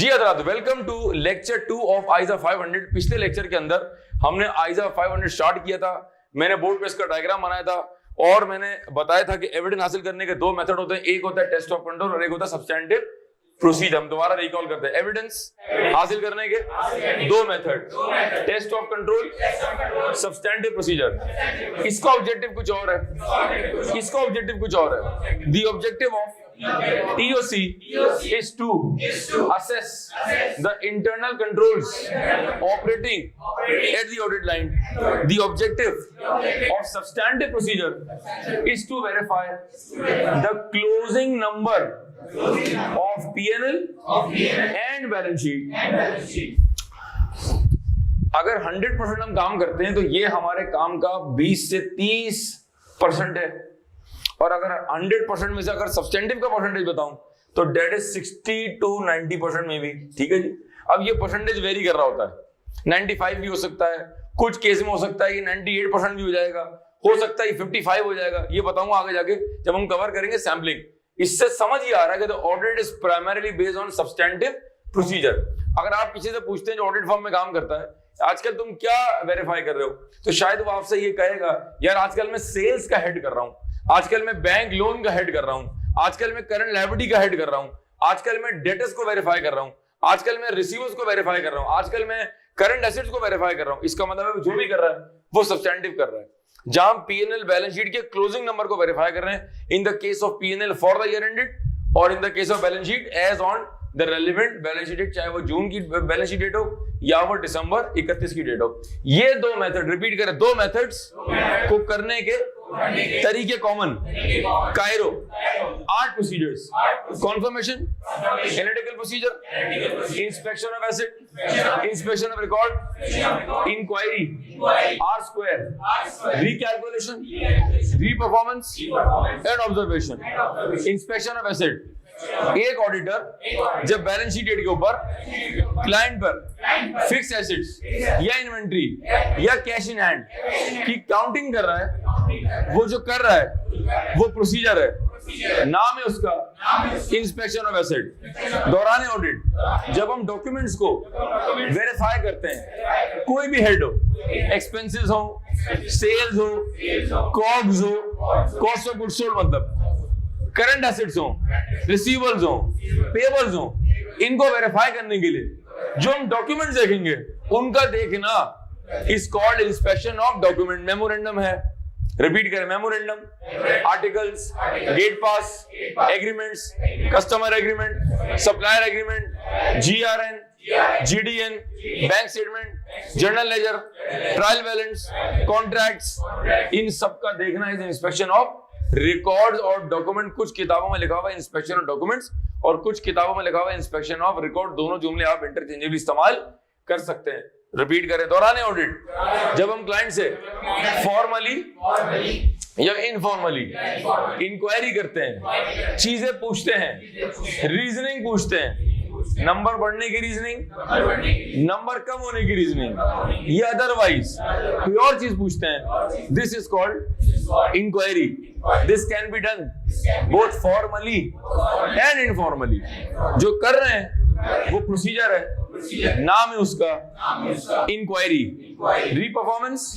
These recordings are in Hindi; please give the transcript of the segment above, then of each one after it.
जी हजरात, welcome to lecture 2 of ISA 500। पिछले लेक्चर के अंदर हमने आइजा 500 स्टार्ट किया था। मैंने बोर्ड पे इसका डायग्राम बनाया था और मैंने बताया था कि एविडेंस हासिल करने के दो मेथड होते हैं, एक होता है टेस्ट ऑफ कंट्रोल और एक होता है सब्सटेंटिव प्रोसीजर। हम दोबारा रिकॉल करते हैं, एविडेंस हासिल करने के दो method, test of control, substantive procedure. इसका ऑब्जेक्टिव कुछ और है, इसका ऑब्जेक्टिव कुछ और है। The objective of TOC is to assess the internal controls operating at the audit line. The objective of substantive procedure is to verify the closing number of P&L and balance sheet. अगर 100% हम काम करते हैं तो ये हमारे काम का 20 से 30% है, और अगर 100% में से अगर सब्सटेंटिव का परसेंटेज बताऊं तो डेट इज 60 to 90% में भी। ठीक है जी। अब ये परसेंटेज वेरी कर रहा होता है, 95 भी हो सकता है, कुछ केस में हो सकता है कि 98% भी हो जाएगा, हो सकता है 55 हो जाएगा। ये बताऊंगा आगे जाके जब हम कवर करेंगे सैम्पलिंग। इससे समझ ही आ रहा है कि the audit is primarily based on substantive procedure. अगर आप किसी से पूछते हैं जो ऑडिट फर्म में काम करता है, आजकल तुम क्या वेरीफाई कर रहे हो, तो शायद वो आपसे ये कहेगा, यार आजकल मैं सेल्स का हेड कर रहा हूं, आजकल मैं बैंक लोन का हेड कर रहा हूं, आजकल मैं करंट लायबिलिटी का हेड कर रहा हूं, आजकल मैं डेटर्स को वेरीफाई कर रहा हूं, आजकल मैं रिसीवर्स को वेरीफाई कर रहा हूं, आजकल मैं करंट एसेट्स को वेरीफाई कर रहा हूं। इसका मतलब है जो भी कर रहा है वो सब्सटेंटिव कर रहा है। जहां P&L बैलेंस शीट के क्लोजिंग नंबर को वेरीफाई कर रहे हैं in the case of P&L for the year ended और in the case of balance sheet as on the relevant balance sheet date, चाहे वो जून की बैलेंस शीट डेट हो या वो दिसंबर 31 की डेट हो। ये दो मेथड, रिपीट करें, दो मेथड्स को करने के तरीके कॉमन। कायरो 8 procedures, confirmation, analytical procedure, inspection of asset, inspection of record, inquiry, R square, recalculation, reperformance and observation. Inspection of asset, एक ऑडिटर जब बैलेंस शीट डेट के ऊपर क्लाइंट पर फिक्स एसेट्स या इन्वेंट्री या कैश इन हैंड की काउंटिंग कर रहा है, वो जो कर रहा है वो प्रोसीजर है, नाम है उसका इंस्पेक्शन ऑफ एसेट। दौरान ऑडिट जब हम डॉक्यूमेंट्स को वेरीफाई करते हैं, कोई भी हेड हो, एक्सपेंसेस हो, सेल्स हो, कॉग्स हो, कॉस्ट ऑफ गुड्स सोल्ड, मतलब करंट एसेट्स हो, रिसीवर्स हो, पेबल्स हो, इनको वेरीफाई करने के लिए जो हम डॉक्यूमेंट्स देखेंगे उनका देखना is called inspection of document. Memorandum है, रिपीट करें, memorandum, articles, gate pass, agreements, customer agreement, supplier agreement, GRN, GDN, bank statement, journal ledger, trial balance, contracts, इन सब का देखना इज इंस्पेक्शन ऑफ रिकॉर्ड्स और डॉक्यूमेंट। कुछ किताबों में लिखा हुआ है इंस्पेक्शन ऑफ डॉक्यूमेंट्स और कुछ किताबों में लिखा हुआ है इंस्पेक्शन ऑफ रिकॉर्ड। दोनों जुमले आप इंटरचेंजेबली इस्तेमाल कर सकते हैं। रिपीट करें, दौरान ऑडिट जब हम क्लाइंट से फॉर्मली या इनफॉर्मली इंक्वायरी करते हैं, चीजें पूछते हैं, रीजनिंग पूछते हैं, नंबर बढ़ने की रीजनिंग, नंबर कम होने की रीजनिंग या अदरवाइज कोई और चीज पूछते हैं, this is called inquiry. This can be done both formally and informally. जो कर रहे हैं वो प्रोसीजर है, नाम है उसका इंक्वायरी। रीपरफॉर्मेंस,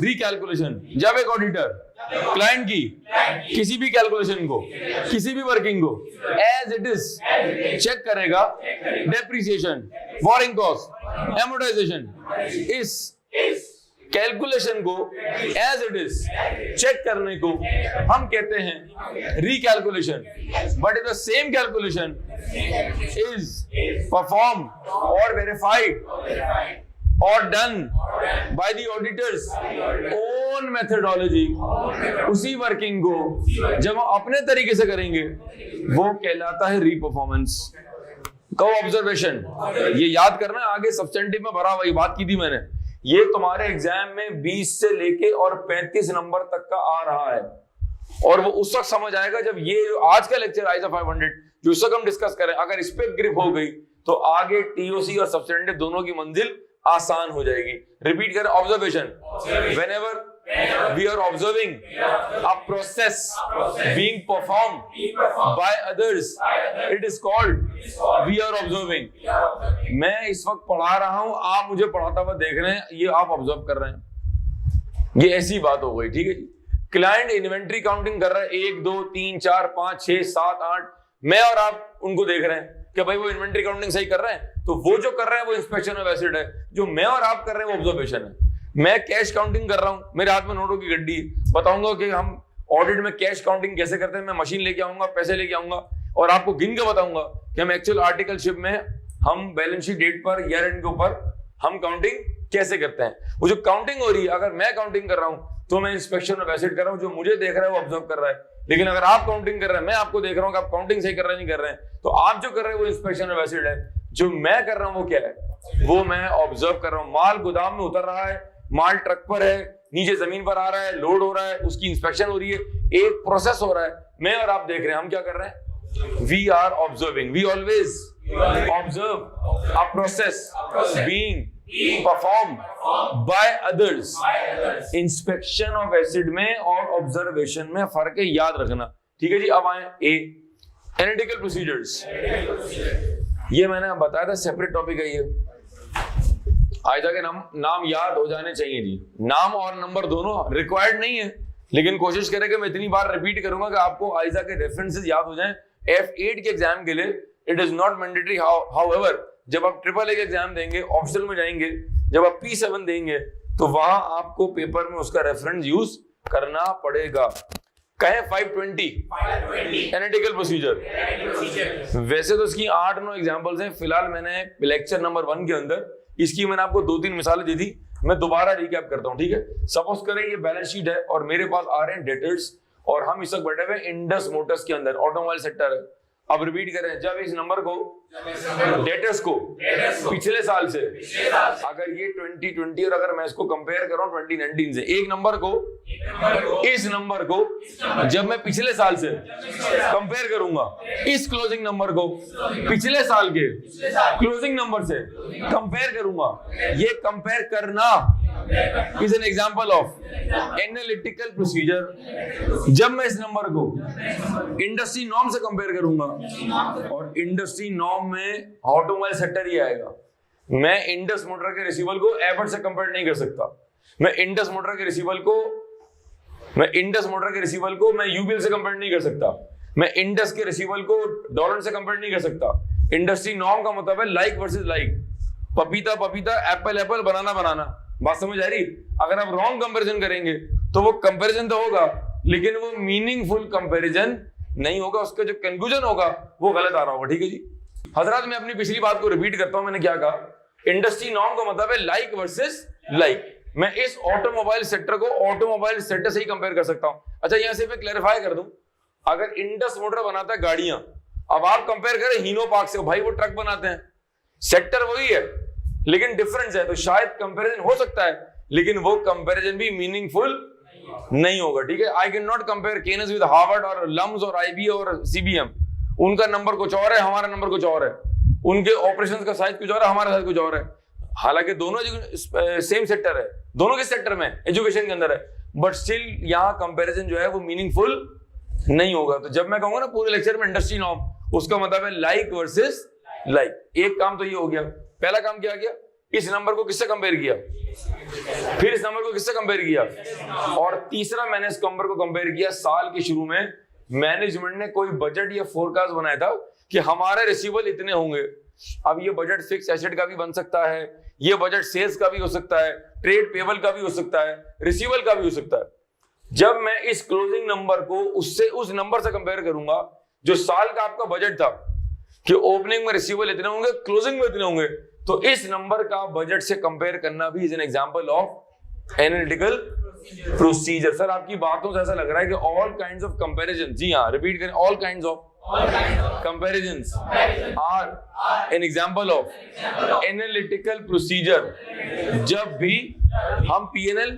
रिकैलकुलेशन, जब एक ऑडिटर क्लाइंट की किसी भी कैलकुलेशन को, किसी भी वर्किंग को एज इट इज चेक करेगा, डेप्रिसिएशन, बोरिंग कॉस्ट, एमोर्टाइजेशन, इस कैलकुलेशन को एज इट इज चेक करने को हम कहते हैं recalculation. But if the same calculation is perform और वेरीफाइड और done by the auditors own methodology, उसी वर्किंग को जब हम अपने तरीके से करेंगे वो कहलाता है रीपरफॉर्मेंस। कहो ऑब्जर्वेशन, ये याद करना, आगे सब्सटेंटिव में भरा वही बात की थी मैंने। ये तुम्हारे एग्जाम में 20 से लेके और 35 नंबर तक का आ रहा है, और वो उस वक्त समझ आएगा जब ये आज का लेक्चर आइजा 500 जो इस वक्त हम डिस्कस करें, अगर इस पे ग्रिप हो गई तो आगे TOC और सब्सटेंटिव दोनों की मंजिल आसान हो जाएगी। रिपीट करें, observation, whenever we are observing a process being performed by others, it is called we are observing. मैं इस वक्त पढ़ा रहा हूं, आप मुझे पढ़ाता हुआ देख रहे हैं, ये आप ऑब्जर्व कर रहे हैं, ये ऐसी बात हो गई, ठीक है जी। क्लाइंट इन्वेंट्री काउंटिंग कर रहा है, 1 2 3 4 5 6 7 8, मैं और आप उनको देख रहे हैं कि भाई वो इन्वेंट्री काउंटिंग सही कर रहे हैं, तो वो जो कर रहे हैं वो इंस्पेक्शन ऑफ एसेट है, जो मैं और आप कर रहे हैं वो ऑब्जर्वेशन है। मैं कैश काउंटिंग कर रहा हूं, मेरे हाथ में नोटों की गड्डी है, बताऊंगा कि हम ऑडिट में कैश काउंटिंग कैसे करते हैं, मैं मशीन लेके आऊंगा, पैसे लेके आऊंगा और आपको गिन के बताऊंगा कि हम एक्चुअल आर्टिकलशिप में हम बैलेंस शीट डेट पर, ईयर एंड के ऊपर हम काउंटिंग कैसे करते हैं। वो जो काउंटिंग हो रही है, अगर मैं काउंटिंग कर रहा हूं तो मैं इंस्पेक्शन ऑफ एसेट कर रहा हूं, जो मुझे देख रहा है वो ऑब्जर्व कर रहा है। लेकिन अगर आप काउंटिंग कर रहे हैं, मैं आपको देख रहा हूं कि आप काउंटिंग सही कर रहे हैं नहीं कर रहे हैं, तो आप जो कर रहे हैं वो इंस्पेक्शन ऑफ एसेट है, जो मैं कर रहा हूं वो क्या है, वो मैं ऑब्जर्व कर रहा हूं। माल गोदाम में उतर रहा है, माल ट्रक पर है, नीचे जमीन पर आ रहा है, लोड हो रहा है, उसकी इंस्पेक्शन हो रही है, एक प्रोसेस हो रहा है, मैं और आप देख रहे हैं, हम क्या कर रहे हैं, we are observing. We always observe a process being perform by others. Inspection of asset में और ऑब्जर्वेशन में फर्क है, याद रखना, ठीक है जी। अब आए ए, एनालिटिकल प्रोसीजर्स। ये मैंने बताया था, सेपरेट टॉपिक है ये। आयजा के नाम याद हो जाने चाहिए जी, नाम और नंबर दोनों रिक्वायर्ड नहीं है, लेकिन कोशिश करें कि मैं इतनी बार रिपीट करूंगा कि आपको आयजा के रेफरेंसेस याद हो जाएं। F8 के एग्जाम के लिए it is not mandatory, however जब आप ट्रिपल ए के एग्जाम देंगे, ऑप्शनल में जाएंगे, जब आप P7 देंगे तो वहां आपको पेपर में उसका रेफरेंस यूज करना पड़ेगा। कहें 520 एनालिटिकल प्रोसीजर। वैसे तो इसकी 8-9 एग्जांपल्स हैं, फिलहाल मैंने लेक्चर नंबर 1 के अंदर इसकी मैंने आपको 2-3 मिसालें दी थी, मैं दोबारा रिकैप करता हूं, ठीक है। सपोज करें ये बैलेंस शीट है और मेरे पास आ रहे हैं डेटर्स, और हम इस वक्त बैठे हुए इंडस मोटर्स के अंदर, ऑटोमोबाइल सेक्टर है। अब रिपीट करें, जब इस नंबर को डेटर्स को पिछले साल से, अगर ये 2020 और अगर मैं इसको कंपेयर कर रहा हूं 2019 से, एक नंबर को इस नंबर को जब मैं पिछले साल से कंपेयर करूंगा, इस क्लोजिंग नंबर को पिछले साल के क्लोजिंग नंबर से कंपेयर करूंगा, ये कंपेयर करना is an example of analytical procedure। जब मैं इस नंबर को इंडस्ट्री नॉर्म से कंपेयर करूंगा, और इंडस्ट्री नॉर्म में ऑटोमोबाइल सेक्टर ही आएगा, मैं इंडस मोटर के रिसीवल को एबट से कंपेयर नहीं कर सकता, मैं इंडस मोटर के रिसीवल को मैं यूबीएल से कंपेयर नहीं कर सकता, मैं इंडस के रिसीवल को डॉलर से कंपेयर नहीं कर सकता। इंडस्ट्री नॉर्म का मतलब है लाइक वर्सेस लाइक, पपीता पपीता, एप्पल एप्पल, बनाना बनाना। बात समझ आ रही? अगर आप रॉन्ग कंपैरिजन करेंगे तो वो कंपैरिजन तो होगा, लेकिन वो मीनिंगफुल कंपैरिजन नहीं होगा, उसका जो कंक्लूजन होगा वो गलत आ रहा होगा, ठीक है जी। हजरत, मैं अपनी पिछली बात को रिपीट करता हूं, मैंने क्या कहा, इंडस्ट्री नॉर्म का मतलब है लाइक वर्सेस लाइक। मैं इस ऑटोमोबाइल सेक्टर को ऑटोमोबाइल सेक्टर से ही कंपेयर कर सकता हूं। अच्छा, यहां से मैं क्लैरिफाई कर दूं, अगर इंडस मोटर बनाता है गाड़ियां, अब आप कंपेयर करें हीनो पार्क से, भाई वो ट्रक बनाते हैं, सेक्टर वही है लेकिन डिफरेंस है, तो शायद कंपैरिजन हो सकता है, लेकिन वो कंपैरिजन भी मीनिंगफुल नहीं होगा, ठीक है। आई कैन नॉट कंपेयर केनेस विद हार्वर्ड और लम्स और आईबी और सीबीएम। उनका नंबर कुछ और है, हमारा नंबर कुछ और है, उनके ऑपरेशंस का साइज कुछ और है, हमारा साइज कुछ और है। हालांकि दोनों सेम सेक्टर है, दोनों के सेक्टर में एजुकेशन के अंदर है, बट स्टिल यहाँ कंपैरिजन जो है वो मीनिंगफुल नहीं होगा। तो जब मैं कहूंगा ना पूरे लेक्चर में इंडस्ट्री नॉर्म, उसका मतलब है लाइक वर्सेस लाइक। एक काम तो ये हो गया, पहला काम क्या किया, इस नंबर को किससे कंपेयर किया, फिर इस नंबर को किससे कंपेयर किया, और तीसरा मैंने इस नंबर को कंपेयर किया साल के शुरू में मैनेजमेंट ने कोई बजट या फोरकास्ट बनाया था कि हमारे रिसीवेबल इतने होंगे। अब ये बजट फिक्स एसेट का भी बन सकता है, ये बजट सेल्स का भी हो सकता है, ट्रेड पेबल का भी हो सकता है, रिसीवेबल का भी हो सकता है। जब मैं इस क्लोजिंग नंबर को उससे उस नंबर से कंपेयर करूंगा जो साल का आपका बजट था कि ओपनिंग में रिसीवेबल इतने होंगे, क्लोजिंग में इतने होंगे, तो इस नंबर का बजट से कंपेयर करना भी is an example of analytical procedure. Sir आपकी बातों से ऐसा लग रहा है कि ऑल काइंड्स ऑफ कंपैरिजन, जी हाँ रिपीट करें, all kinds of comparisons are an example of analytical procedure। जब भी हम P&L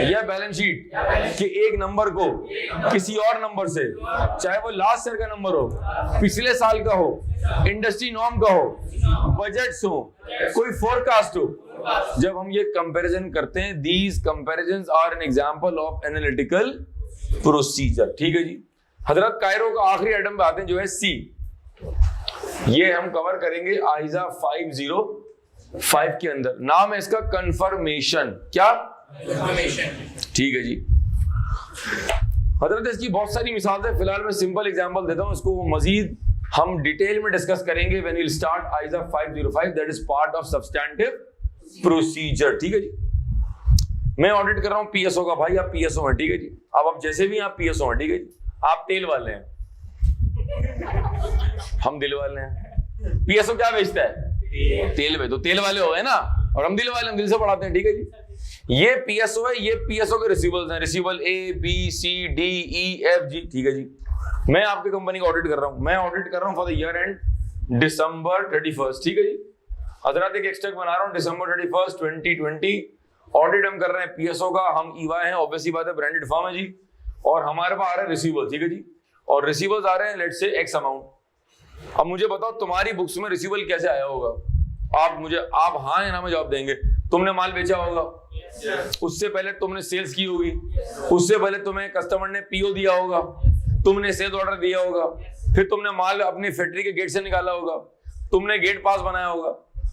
या बैलेंस शीट के एक नंबर को किसी और नंबर से, चाहे वो लास्ट ईयर का नंबर हो, पिछले साल का हो, इंडस्ट्री नॉर्म का हो, बजट्स हो, कोई फोरकास्ट हो, जब हम ये कंपैरिजन करते हैं, these comparisons are an example of analytical procedure। ठीक है जी। हजरत कायरो का आखिरी आइटम पे आते हैं जो है सी। ये हम कवर करेंगे आइजा 505 के अंदर। नाम है इसका कंफर्मेशन। क्या? ठीक है जी। हजरत इसकी बहुत सारी मिसाल है, फिलहाल मैं सिंपल एग्जांपल देता हूं, इसको मजीद हम डिटेल में डिस्कस करेंगे when we will start ISA 505, that is part of substantive procedure. ठीक है जी। मैं ऑडिट कर रहा हूं पीएसओ का, भाई आप पीएसओ हैं, ठीक है जी। अब आप जैसे भी आप पीएसओ हैं, ठीक है जी। आप तेल वाले हैं, हम दिल वाले हैं। पीएसओ क्या बेचता है? तेल बेचो, तेल वाले हो गए ना, और हम दिल वाले, हम दिल से पढ़ाते हैं, ठीक है जी। ये पीएसओ है, ये पीएसओ के रिसीवेबल्स हैं, receivable A B C D E F G. ठीक है जी। मैं आपकी कंपनी का ऑडिट कर रहा हूं, मैं ऑडिट कर रहा हूं for the year and December 31। ठीक है जी। हजरत एक एक्सट्रैक्ट बना रहा हूं December 31, 2020। ऑडिट हम कर रहे हैं पीएसओ का, हम ईवाई हैं, ऑब्वियसली बात है, ब्रांडेड फर्म है जी। और हमारे पास आ रहे हैं रिसीवेबल, ठीक है जी। और रिसीवेबल्स आ रहे हैं लेट्स से एक्स अमाउंट। अब मुझे बताओ तुम्हारी बुक्स में रिसीवेबल कैसे आया होगा? आप हाँ या ना में जवाब देंगे। तुमने माल बेचा होगा, उससे पहले तुमने सेल्स की होगी, उससे पहले तुम्हें कस्टमर ने पीओ दिया होगा, तुमने सेल्स ऑर्डर दिया होगा, फिर तुमने माल अपनी फैक्ट्री के गेट से निकाला होगा, तुमने गेट पास बनाया होगा।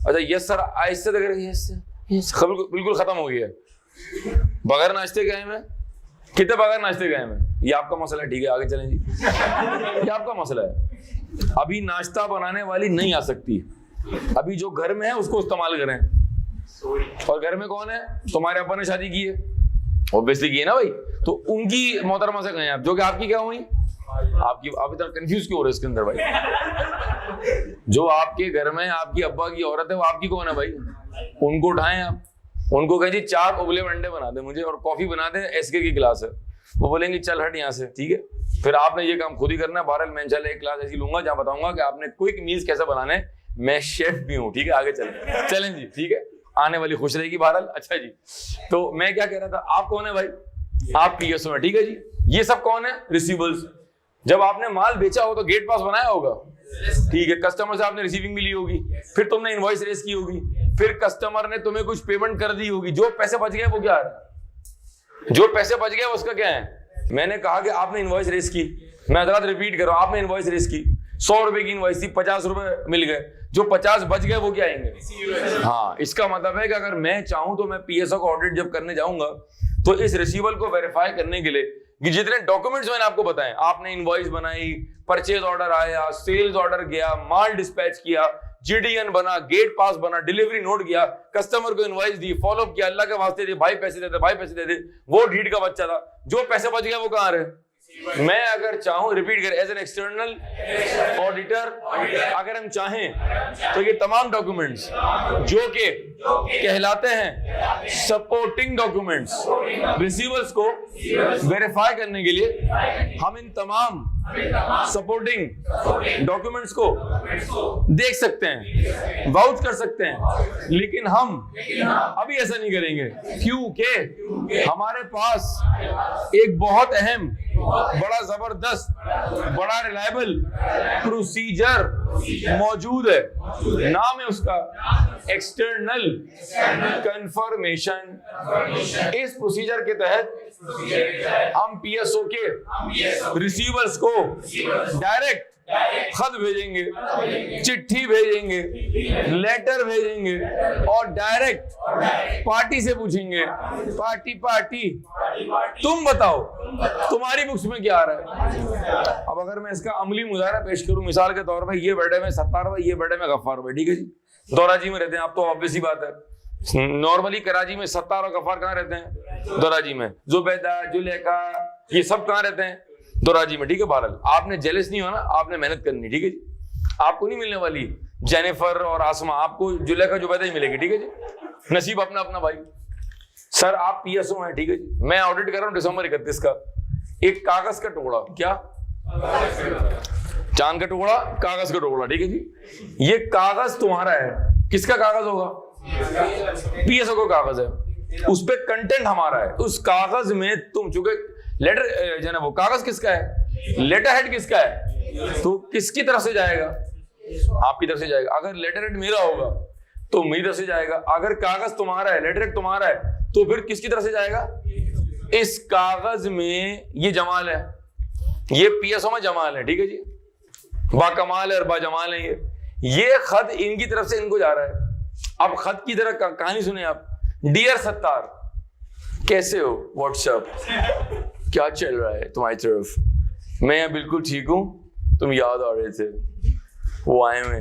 अच्छा यस सर, आहिस्ते देख रहे, यस बिल्कुल खत्म हो गया। बगैर नाश्ते गए में कितने बगैर नाश्ते गए में? ये आपका मसला है, ठीक है, आगे चलें जी। ये आपका मसला है। अभी नाश्ता बनाने वाली नहीं आ सकती, अभी जो घर में है उसको इस्तेमाल करें। और घर में कौन है? तुम्हारे अब्बा ने शादी की है, ऑब्वियसली की है ना भाई, तो उनकी मोहतरमा से कहें आप, जो कि आपकी क्या हुई? आपकी। आप इतना कंफ्यूज क्यों हो रहे हैं इसके अंदर भाई? जो आपके घर में आपकी अब्बा की औरत है वो आपकी कौन है भाई? उनको उठाएं आप, उनको कहें जी 4 उबले अंडे बना दे मुझे और कॉफी बना दे, एसके की गिलास है। वो बोलेंगे चल हट यहाँ से, ठीक है। फिर आपने ये काम खुद ही करना है। बहरहाल मैं इंशाल्लाह एक क्लास ऐसी लूंगा जहां बताऊंगा कि आपने क्विक मील्स कैसे बनाने। मैं शेफ भी हूँ, ठीक है। आगे चलें जी, ठीक है, आने वाली खुश रहेगी बहरहाल। अच्छा जी, तो मैं क्या कह रहा था, आप कौन है भाई? आप पीएसओ हैं, ठीक है जी। ये सब कौन है? रिसीवेबल्स। जब आपने माल बेचा हो तो गेट पास बनाया होगा, ठीक है, कस्टमर से आपने रिसीविंग भी ली होगी, फिर तुमने इनवॉइस रेज की होगी, फिर कस्टमर ने तुम्हें कुछ पेमेंट कर दी होगी। जो पैसे बच गए वो क्या है? जो पैसे बच गए उसका क्या है? मैंने कहा कि आपने इनवॉइस रेज की, मैं हजरात रिपीट कर रहा हूं, आपने इनवॉइस रेज की, 100 रुपए की इनवॉइस थी, 50 रुपए मिल गए, जो 50 बच गए वो क्या आएंगे? हाँ, इसका मतलब है कि अगर मैं चाहूं तो मैं पीएसओ का ऑडिट जब करने जाऊंगा तो इस रिसीवेबल को वेरीफाई करने के लिए कि जितने डॉक्यूमेंट्स मैंने आपको बताए, आपने इनवॉइस बनाई, परचेज ऑर्डर आया, सेल्स ऑर्डर गया, माल डिस्पैच किया, जीडीएन बना, गेट पास बना, डिलीवरी नोट किया, कस्टमर को इनवॉइस दी, फॉलो अप किया, अल्लाह के वास्ते दे भाई पैसे दे दे, भाई पैसे दे दे, वो ढीठ का बच्चा था। जो पैसे बच गया वो कहां रहे? मैं अगर चाहूं, रिपीट कर, एज एन एक्सटर्नल ऑडिटर, अगर हम चाहें तो ये तमाम डॉक्यूमेंट्स जो के कहलाते हैं सपोर्टिंग डॉक्यूमेंट्स, रिसीवर्स को वेरीफाई करने के लिए हम इन तमाम सपोर्टिंग डॉक्यूमेंट्स को देख सकते हैं, वाउच कर सकते हैं, लेकिन हम अभी ऐसा नहीं करेंगे क्योंकि हमारे पास एक बहुत अहम, बड़ा जबरदस्त, बड़ा रिलायबल प्रोसीजर मौजूद है। नाम है उसका एक्सटर्नल कंफर्मेशन। इस प्रोसीजर के तहत हम पीएसओ के रिसीवर्स को डायरेक्ट खत भेजेंगे, चिट्ठी भेजेंगे, लेटर भेजेंगे और डायरेक्ट पार्टी से पूछेंगे, पार्टी तुम बताओ तुम्हारी बुक्स में क्या आ रहा है। अब अगर मैं इसका अमली मुजाहरा पेश करूं, मिसाल के तौर पे ये बैठे में सत्तार भाई, ये बैठे में गफ्फार भाई, ठीक है जी, दौराजी में रहते हैं आप, तो ऑब्वियस ही बात है। नॉर्मली कराची में सत्तार और गफ्फार कहाँ रहते हैं? दौराजी में। जुबैदा, जुलेखा, ये सब कहाँ रहते हैं? दौराजी में, ठीक है। बहरहाल आपने जेलस नहीं होना, आपने मेहनत करनी, ठीक है जी। आपको नहीं मिलने वाली जेनिफर और आसमा, आपको जुलेखा जुबैदा ही मिलेगी, ठीक है जी। नसीब अपना अपना भाई। सर आप पीएसओ हैं, ठीक है जी, मैं ऑडिट कर रहा हूँ December 31 का, एक कागज का टुकड़ा, क्या चांद का टुकड़ा, कागज का टुकड़ा, ठीक है जी। ये कागज तुम्हारा है, किसका कागज होगा? पीएसओ का कागज है, उस पे कंटेंट हमारा है। उस कागज में तुम चूंकि लेटर जो है वो कागज किसका है, लेटर हेड किसका है, तो किसकी तरफ से जाएगा? आपकी तरफ से जाएगा। अगर लेटर हेड मेरा होगा तो मेरी तरफ से जाएगा। अगर कागज तुम्हारा है, लेटर हेड तुम्हारा है, तो फिर किसकी तरफ से जाएगा? इस कागज में ये जमाल है, ये पीएसओ में जमाल है, ठीक है जी। बाकमाल है और बाजमाल है ये खत इनकी तरफ से इनको जा रहा है। अब खत की तरह कहानी सुने आप। डियर सत्तार, कैसे हो? व्हाट्सएप, क्या चल रहा है तुम्हारी तरफ? मैं बिल्कुल ठीक हूं, तुम याद आ रहे थे। वो आए हुए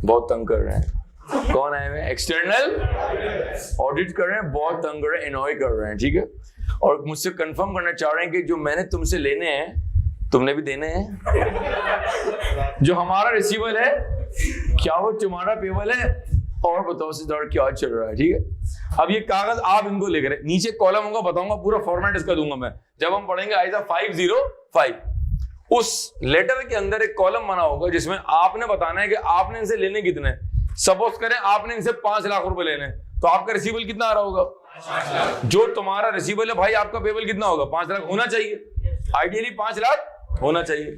बहुत तंग कर रहे हैं। कौन आए हुए? एक्सटर्नल ऑडिट कर रहे हैं, बहुत तंग कर रहे हैं, एनॉय कर रहे हैं, ठीक है। और मुझसे कंफर्म करना चाह रहे हैं कि जो मैंने तुमसे लेने हैं तुमने भी देने हैं। जो हमारा रिसीवल है क्या वो तुम्हारा पेबल है? और बताओ सिद्धार्थ क्या चल रहा है, ठीक है। अब ये कागज आप इनको लेकर, नीचे कॉलम होगा, बताऊंगा पूरा फॉर्मेट इसका दूंगा मैं जब हम पढ़ेंगे आइजा 505। उस लेटर के अंदर एक कॉलम बना होगा जिसमें आपने बताना है कि आपने इनसे लेने कितने। सपोज करें आपने इनसे 5 लाख रुपए लेने, तो आपका रिसीवल कितना आ रहा होगा? जो तुम्हारा रिसीवल है भाई, आपका पेबल कितना होगा? 5 लाख होना चाहिए, आइडियली 5 लाख होना चाहिए।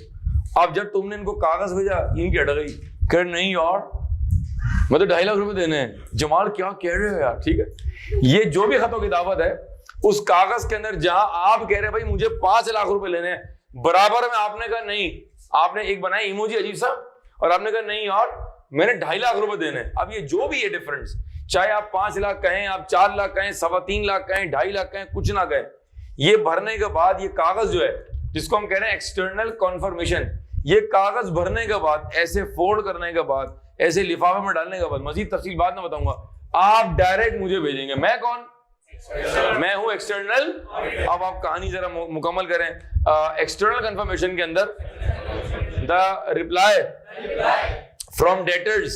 अब जब तुमने इनको कागज भेजा, इनकी अड़ गई, कह नहीं यार मैं तो 2.5 लाख रुपए देने हैं। जमाल क्या कह रहे हो यार, ठीक है। ये जो भी खतों की दावत है, उस कागज के अंदर जहां आप कह रहे हैं भाई मुझे 5 लाख रुपए लेने हैं, बराबर में आपने कहा नहीं, आपने एक बनाया इमोजी अजीब सा, और आपने कहा नहीं यार मैंने 2.5 लाख रुपए देने हैं। अब ये जो भी है डिफरेंस, चाहे आप 5 लाख कहें, आप 4 लाख कहें, 3.25 लाख कहें, 2.5 लाख कहें, कुछ ना कहें, ये भरने के बाद ये कागज जो है जिसको हम कह रहे हैं एक्सटर्नल कॉन्फर्मेशन, ये कागज भरने के बाद, ऐसे फोल्ड करने के बाद, ऐसे लिफाफे में डालने के बाद, मजीद तफसील बाद में बताऊंगा, आप डायरेक्ट मुझे भेजेंगे। मैं कौन? मैं हूं एक्सटर्नल। अब आप कहानी जरा मुकम्मल करें। एक्सटर्नल कंफर्मेशन के अंदर the reply from debtors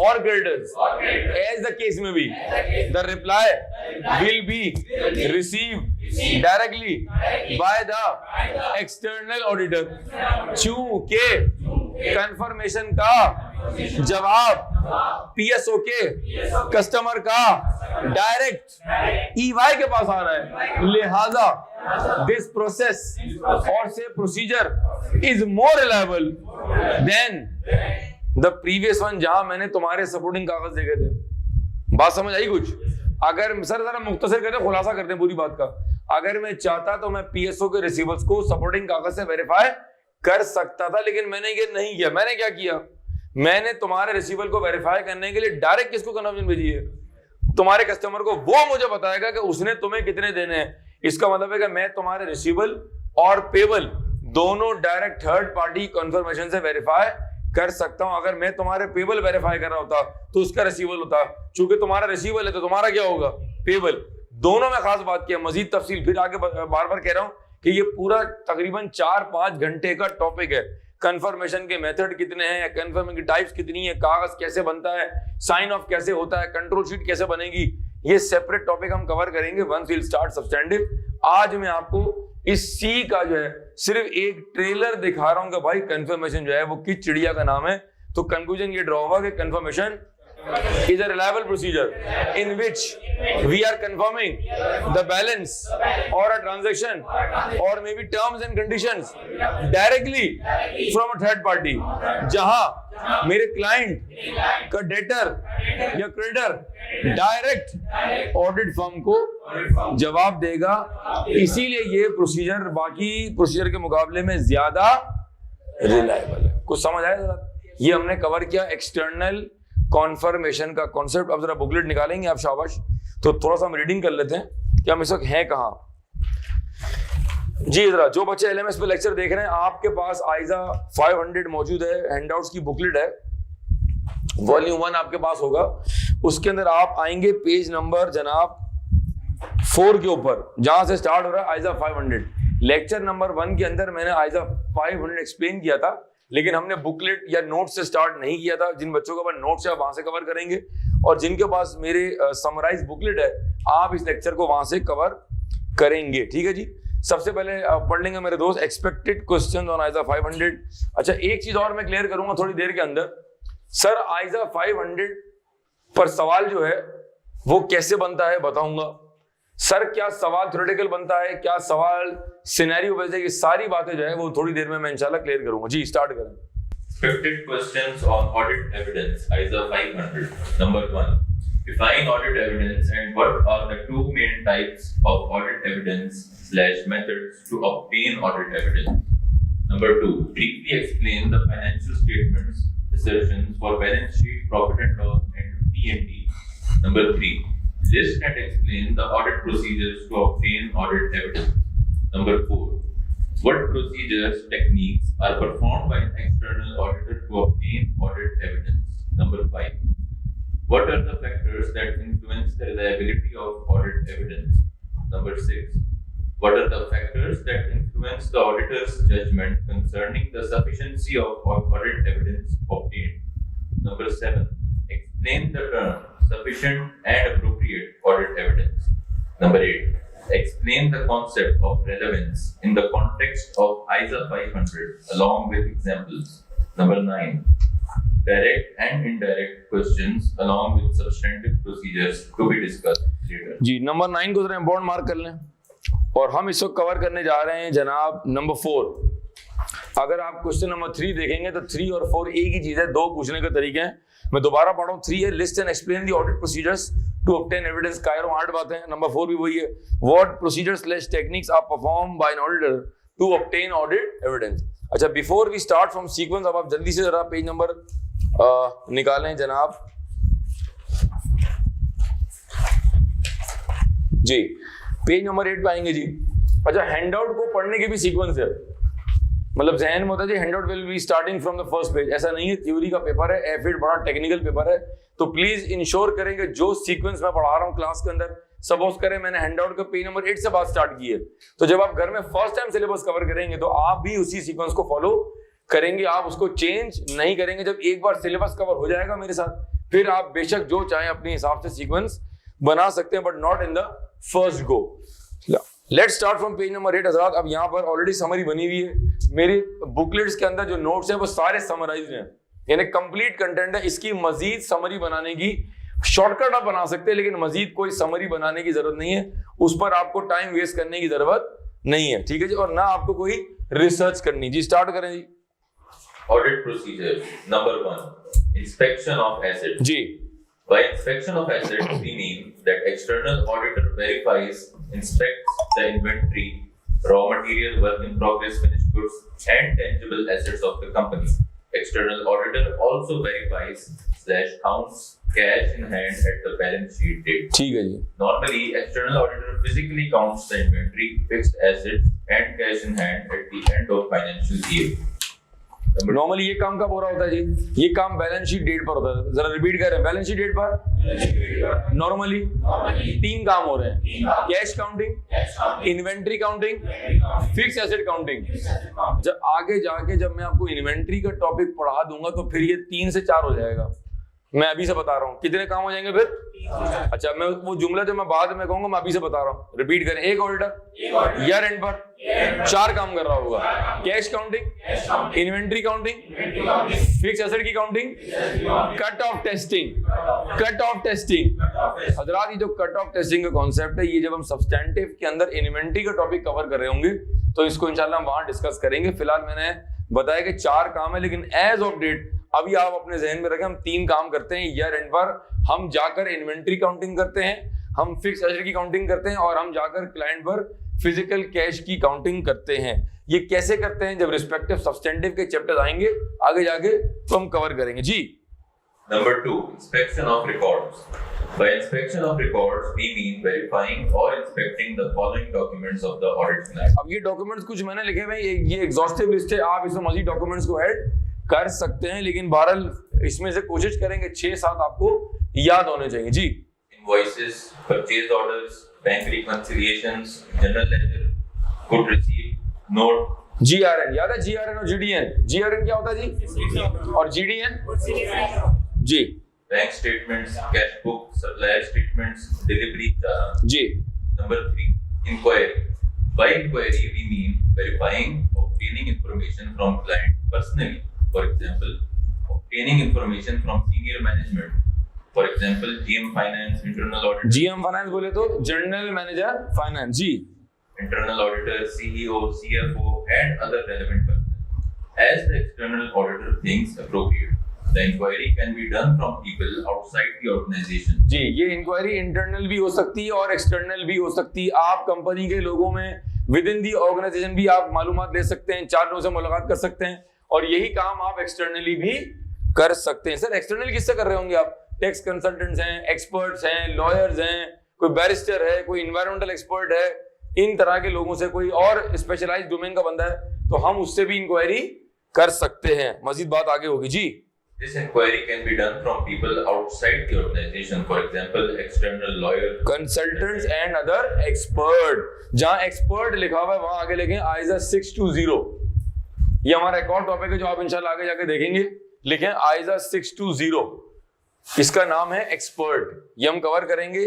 or creditors, as the case may be, the reply will be received directly by the external auditor। चूंकि कंफर्मेशन का जवाब पीएसओ के कस्टमर का डायरेक्ट ईवाई के पास आ रहा है, लिहाजा दिस प्रोसेस और से procedure is more reliable then the previous one, जहां मैंने तुम्हारे सपोर्टिंग कागज देखे थे। बात समझ आई कुछ? अगर सर जरा मुख्तसर करते, खुलासा करते हैं पूरी बात का। अगर मैं चाहता तो मैं पीएसओ के रिसीवर्स को सपोर्टिंग कागज से वेरीफाई कर सकता था, लेकिन मैंने ये नहीं किया। मैंने क्या किया? मैंने तुम्हारे रिसीवर को वेरीफाई करने के लिए डायरेक्ट किसको कन्फर्मेशन भेजी है? तुम्हारे कस्टमर को। वो मुझे बताएगा कि उसने तुम्हें कितने देने हैं। इसका मतलब है कि मैं तुम्हारे रिसीवल और पेबल दोनों डायरेक्ट थर्ड पार्टी कंफर्मेशन से वेरीफाई कर सकता हूं। अगर मैं तुम्हारे पेबल वेरीफाई कर रहा होता तो उसका रिसीवल होता। चूंकि तुम्हारा रिसीवल है तो तुम्हारा क्या होगा? पेबल। दोनों में खास बात किया, मजीद तफसील फिर आगे बार बार कह रहा हूं कि ये पूरा तकरीबन 4-5 घंटे का टॉपिक है। कंफर्मेशन के मेथड कितने हैं, कंफर्मेशन की टाइप्स कितनी है, कागज कैसे बनता है, साइन ऑफ कैसे होता है, कंट्रोल शीट कैसे बनेगी, ये सेपरेट टॉपिक हम कवर करेंगे वंस वी स्टार्ट सब्सटेंटिव। आज मैं आपको इस सी का जो है सिर्फ एक ट्रेलर दिखा रहा हूं कि भाई कंफर्मेशन जो है वो किस चिड़िया का नाम है। तो कंक्लूजन ये ड्रॉ हुआ कि confirmation is a reliable procedure in which we are confirming the balance or a transaction or maybe terms and conditions directly from a third party, जहां मेरे क्लाइंट का डेटर या क्रेडिटर डायरेक्ट ऑडिट फर्म को जवाब देगा। इसीलिए ये प्रोसीजर बाकी प्रोसीजर के मुकाबले में ज्यादा रिलायबल है। कुछ समझ आया जरा? ये हमने कवर किया एक्सटर्नल कॉन्फर्मेशन का कॉन्सेप्ट। अब जरा बुकलेट निकालेंगे आप, शाबाश। तो थोड़ा सा हम रीडिंग कर लेते हैं कि हम इस वक्त हैं कहां। जी जरा जो बच्चे एलएमएस पे लेक्चर देख रहे हैं, आपके पास आइजा 500 मौजूद है, हैंडआउट्स की बुकलेट है, वॉल्यूम 1 आपके पास होगा। उसके अंदर आप आएंगे पेज नंबर जनाब 4 के ऊपर, जहां से स्टार्ट हो रहा है आइजा 500। लेक्चर नंबर 1 के अंदर मैंने आइजा 500 एक्सप्लेन किया था, लेकिन हमने बुकलेट या नोट से स्टार्ट नहीं किया था। जिन बच्चों के पास नोट्स है वहां से कवर करेंगे, और जिनके पास मेरे समराइज बुकलेट है आप इस लेक्चर को वहां से कवर करेंगे, ठीक है जी। सबसे पहले पढ़ लेंगे मेरे दोस्त एक्सपेक्टेड क्वेश्चन ऑन आइजा 500। अच्छा, एक चीज और मैं क्लियर करूंगा थोड़ी देर के अंदर। सर आइजा 500 पर सवाल जो है वो कैसे बनता है बताऊंगा। सर क्या सवाल थ्योरेटिकल बनता है, क्या सवाल सिनेरियो बेस्ड है, ये सारी बातें जो है वो थोड़ी देर में मैं इंशाल्लाह क्लियर करूंगा। जी स्टार्ट करें। Expected questions on audit evidence, ISA 500. Number 1. Define audit evidence and what are the two main types of audit evidence/methods to obtain audit evidence. Number 2. Briefly explain the financial statements, assertions for balance sheet, profit and loss, and P&L. Number 3. List and explain the audit procedures to obtain audit evidence. Number 4. What procedures, techniques are performed by an external auditor to obtain audit evidence? Number 5. What are the factors that influence the reliability of audit evidence? Number 6. What are the factors that influence the auditor's judgment concerning the sufficiency of audit evidence obtained? Number 7. Explain the term sufficient and appropriate audit evidence. Number 8. Explain the concept of relevance in the context of ISA 500 along with examples. Number 9. Direct and indirect questions along with substantive procedures to be discussed later. जी नंबर 9 को जरा इम्पोर्टेंट मार्क कर लें और हम इसको कवर करने जा रहे हैं जनाब नंबर 4। अगर आप क्वेश्चन नंबर 3 देखेंगे तो 3 और 4 एक ही चीज है, दो पूछने के तरीके हैं। मैं दोबारा पढ़ा हूं। 3 है list and explain the audit procedures to obtain evidence, कायरो 8 बातें हैं। नंबर 4 भी वही है, what procedures/ techniques are perform by an auditor to obtain audit evidence. अच्छा, before we start from sequence, अब आप जल्दी से जरा पेज नंबर निकालें जनाब जी, पेज नंबर 8 पे आएंगे जी। अच्छा, हैंडआउट को पढ़ने के भी सीक्वेंस है, मतलब जहन में होता है जी handout will be starting from the first page, ऐसा नहीं है। थ्योरी का पेपर है, एफिड बड़ा टेक्निकल पेपर है, तो प्लीज इंश्योर करेंगे जो सीक्वेंस मैं पढ़ा रहा हूं क्लास के अंदर, सपोज करें मैंने हैंडआउट का पेज नंबर 8 से बात स्टार्ट की है, तो जब आप घर में फर्स्ट टाइम सिलेबस कवर करेंगे तो आप भी उसी सीक्वेंस को फॉलो करेंगे, आप उसको चेंज नहीं करेंगे। जब एक बार सिलेबस कवर हो जाएगा मेरे साथ, फिर आप बेशक जो चाहे अपने हिसाब से सीक्वेंस बना सकते हैं, but not in the first go. Let's start from page number 8 हजरात। अब यहाँ पर ऑलरेडी समरी बनी हुई है, मेरी बुकलेट्स के अंदर जो नोट्स हैं वो सारे समराइज्ड हैं, यानी कंप्लीट कंटेंट है। इसकी मजीद समरी बनाने की शॉर्टकट आप बना सकते हैं, लेकिन मजीद कोई समरी बनाने की जरूरत नहीं है, उस पर आपको टाइम वेस्ट करने की जरूरत नहीं है, ठीक है जी, और ना आपको कोई रिसर्च करनी। जी स्टार्ट करें जी। Audit procedure. Number 1. Inspection of assets. Ji, By inspection of assets, we mean that external auditor verifies, inspects the inventory, raw material, work in progress, finished goods, and tangible assets of the company. External auditor also verifies/counts cash in hand at the balance sheet date. ठीक है जी। Normally, external auditor physically counts the inventory, fixed assets, and cash in hand at the end of financial year. Normally ये काम कब हो रहा होता है जी? ये काम बैलेंस शीट डेट पर होता है। जरा रिपीट करें, बैलेंस शीट डेट पर नॉर्मली 3 काम हो रहे हैं, cash counting, inventory counting, fix asset counting. जब आगे जाके जब मैं आपको इन्वेंट्री का टॉपिक पढ़ा दूंगा तो फिर ये 3 से 4 हो जाएगा। मैं अभी से बता रहा हूँ कितने काम हो जाएंगे फिर। अच्छा, मैं वो जुमला जो मैं बाद में कहूंगा मैं अभी से बता रहा हूँ, रिपीट करें। एक ऑडिटर ईयर एंड पर 4 काम कर रहा होगा, cash counting, inventory counting, fix asset की counting, cut off testing. Cut off testing हजरात, ये जो कट ऑफ टेस्टिंग का कॉन्सेप्ट है, ये जब हम सब्सटेंटिव के अंदर इन्वेंट्री का टॉपिक कवर कर रहे होंगे तो इसको इंशाल्लाह हम वहां डिस्कस करेंगे। फिलहाल मैंने बताया कि 4 काम है, लेकिन एज ऑफ डेट अभी आप अपने जहन में रखें हम 3 काम करते हैं। ईयर एंड पर हम जाकर इन्वेंट्री काउंटिंग करते हैं, हम फिक्स एसेट की काउंटिंग करते हैं, और हम जाकर क्लाइंट पर फिजिकल कैश की काउंटिंग करते हैं। ये कैसे करते हैं जब रिस्पेक्टिव सब्सटेंटिव के चैप्टर्स आएंगे आगे जाके तो हम कवर करेंगे जी। Number 2, inspection of records. By inspection of records, we mean verifying or inspecting the following documents of the audit plan. अब ये डॉक्यूमेंट्स कुछ मैंने लिखे हुए हैं, ये एग्जॉस्टिव लिस्ट है, आप इसमें मजीद डॉक्यूमेंट्स को ऐड कर सकते हैं, लेकिन बहरहाल इसमें से कोशिश करेंगे 6-7 आपको याद होने चाहिए जी। Invoices, purchase orders, bank reconciliations, general ledger, good receipt, note. GRN याद है? GRN और GDN। GRN क्या होता है जी? और GDN ji. Bank statements, cash book, supplier statements, delivery charge. Ji. Number 3, inquiry. By inquiry, we mean verifying, obtaining information from client personally. For example, obtaining information from senior management. For example, GM Finance, internal auditor. GM Finance बोले तो general manager finance ji. Internal auditor, CEO, CFO, and other relevant personnel. As the external auditor thinks appropriate, the inquiry can be done from people outside the organization. जी, ये इंक्वायरी इंटरनल भी हो सकती है और एक्सटर्नल भी हो सकती है. आप कंपनी के लोगों में विद इन दी ऑर्गेनाइजेशन भी आप मालूमात ले सकते हैं, 4 लोगों से मुलाकात कर सकते हैं, और यही काम आप एक्सटर्नली भी कर सकते हैं. सर एक्सटर्नल किससे कर रहे होंगे आप? टैक्स कंसल्टेंट्स हैं, एक्सपर्ट्स हैं, लॉयर्स हैं, कोई बैरिस्टर है, कोई इन्वायरमेंटल एक्सपर्ट है, इन तरह के लोगों से, कोई और स्पेशलाइज्ड डोमेन का बंदा है तो हम उससे भी इंक्वायरी कर सकते हैं. मजीद बात आगे होगी जी. This inquiry can be done from people outside the organization, for example, external lawyer, consultants and other expert. जहां एक्सपर्ट लिखा हुआ है वहां आगे लिखें आइजा 620. ये हमारा एक और टॉपिक है जो आप इंशाल्लाह आगे जाके देखेंगे. लिखें आइजा 620. इसका नाम है एक्सपर्ट. ये हम कवर करेंगे.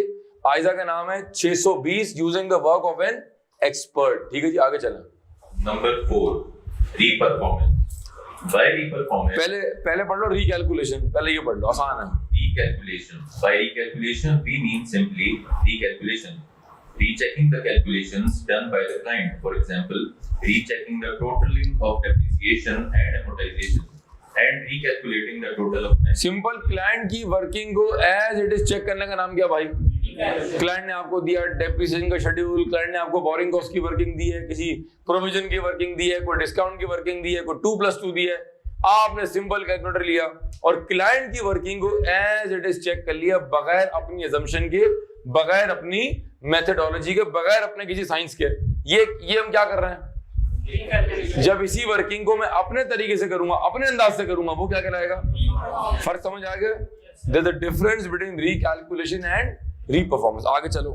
आइजा का नाम है 620 using the work of an expert. ठीक है जी, आगे चलें. Number 4, reperformance. By reperformance, पहले पढ़ लो रिकैलकुलेशन. पहले ये पढ़ लो, आसान है. recalculation. By recalculation, we mean simply recalculation. Rechecking the calculations done by the client. For example, rechecking the totaling of depreciation and amortization, and recalculating the total of net. Simple client की वर्किंग को एज इट इज चेक करने का नाम क्या भाई? क्लाइंट ने आपको दिया डेप्रिसिएशन का शेड्यूल, क्लाइंट ने आपको बोरिंग कॉस्ट की वर्किंग दी है, किसी प्रोविजन की वर्किंग दी है, कोई डिस्काउंट की वर्किंग दी है, कोई 2+2 दी है. आपने सिंपल कैलकुलेटर लिया और क्लाइंट की वर्किंग को एज इट इज चेक कर लिया, बगैर अपनी असम्पशन के, बगैर अपनी मेथोडोलॉजी के, बगैर अपने किसी साइंस के. ये हम क्या कर रहे हैं? जब इसी वर्किंग को मैं अपने तरीके से करूंगा, अपने अंदाज से करूंगा, वो क्या कहलाएगा? फर्क समझ आ गया? There is a difference between recalculation and reperformance. आगे चलो.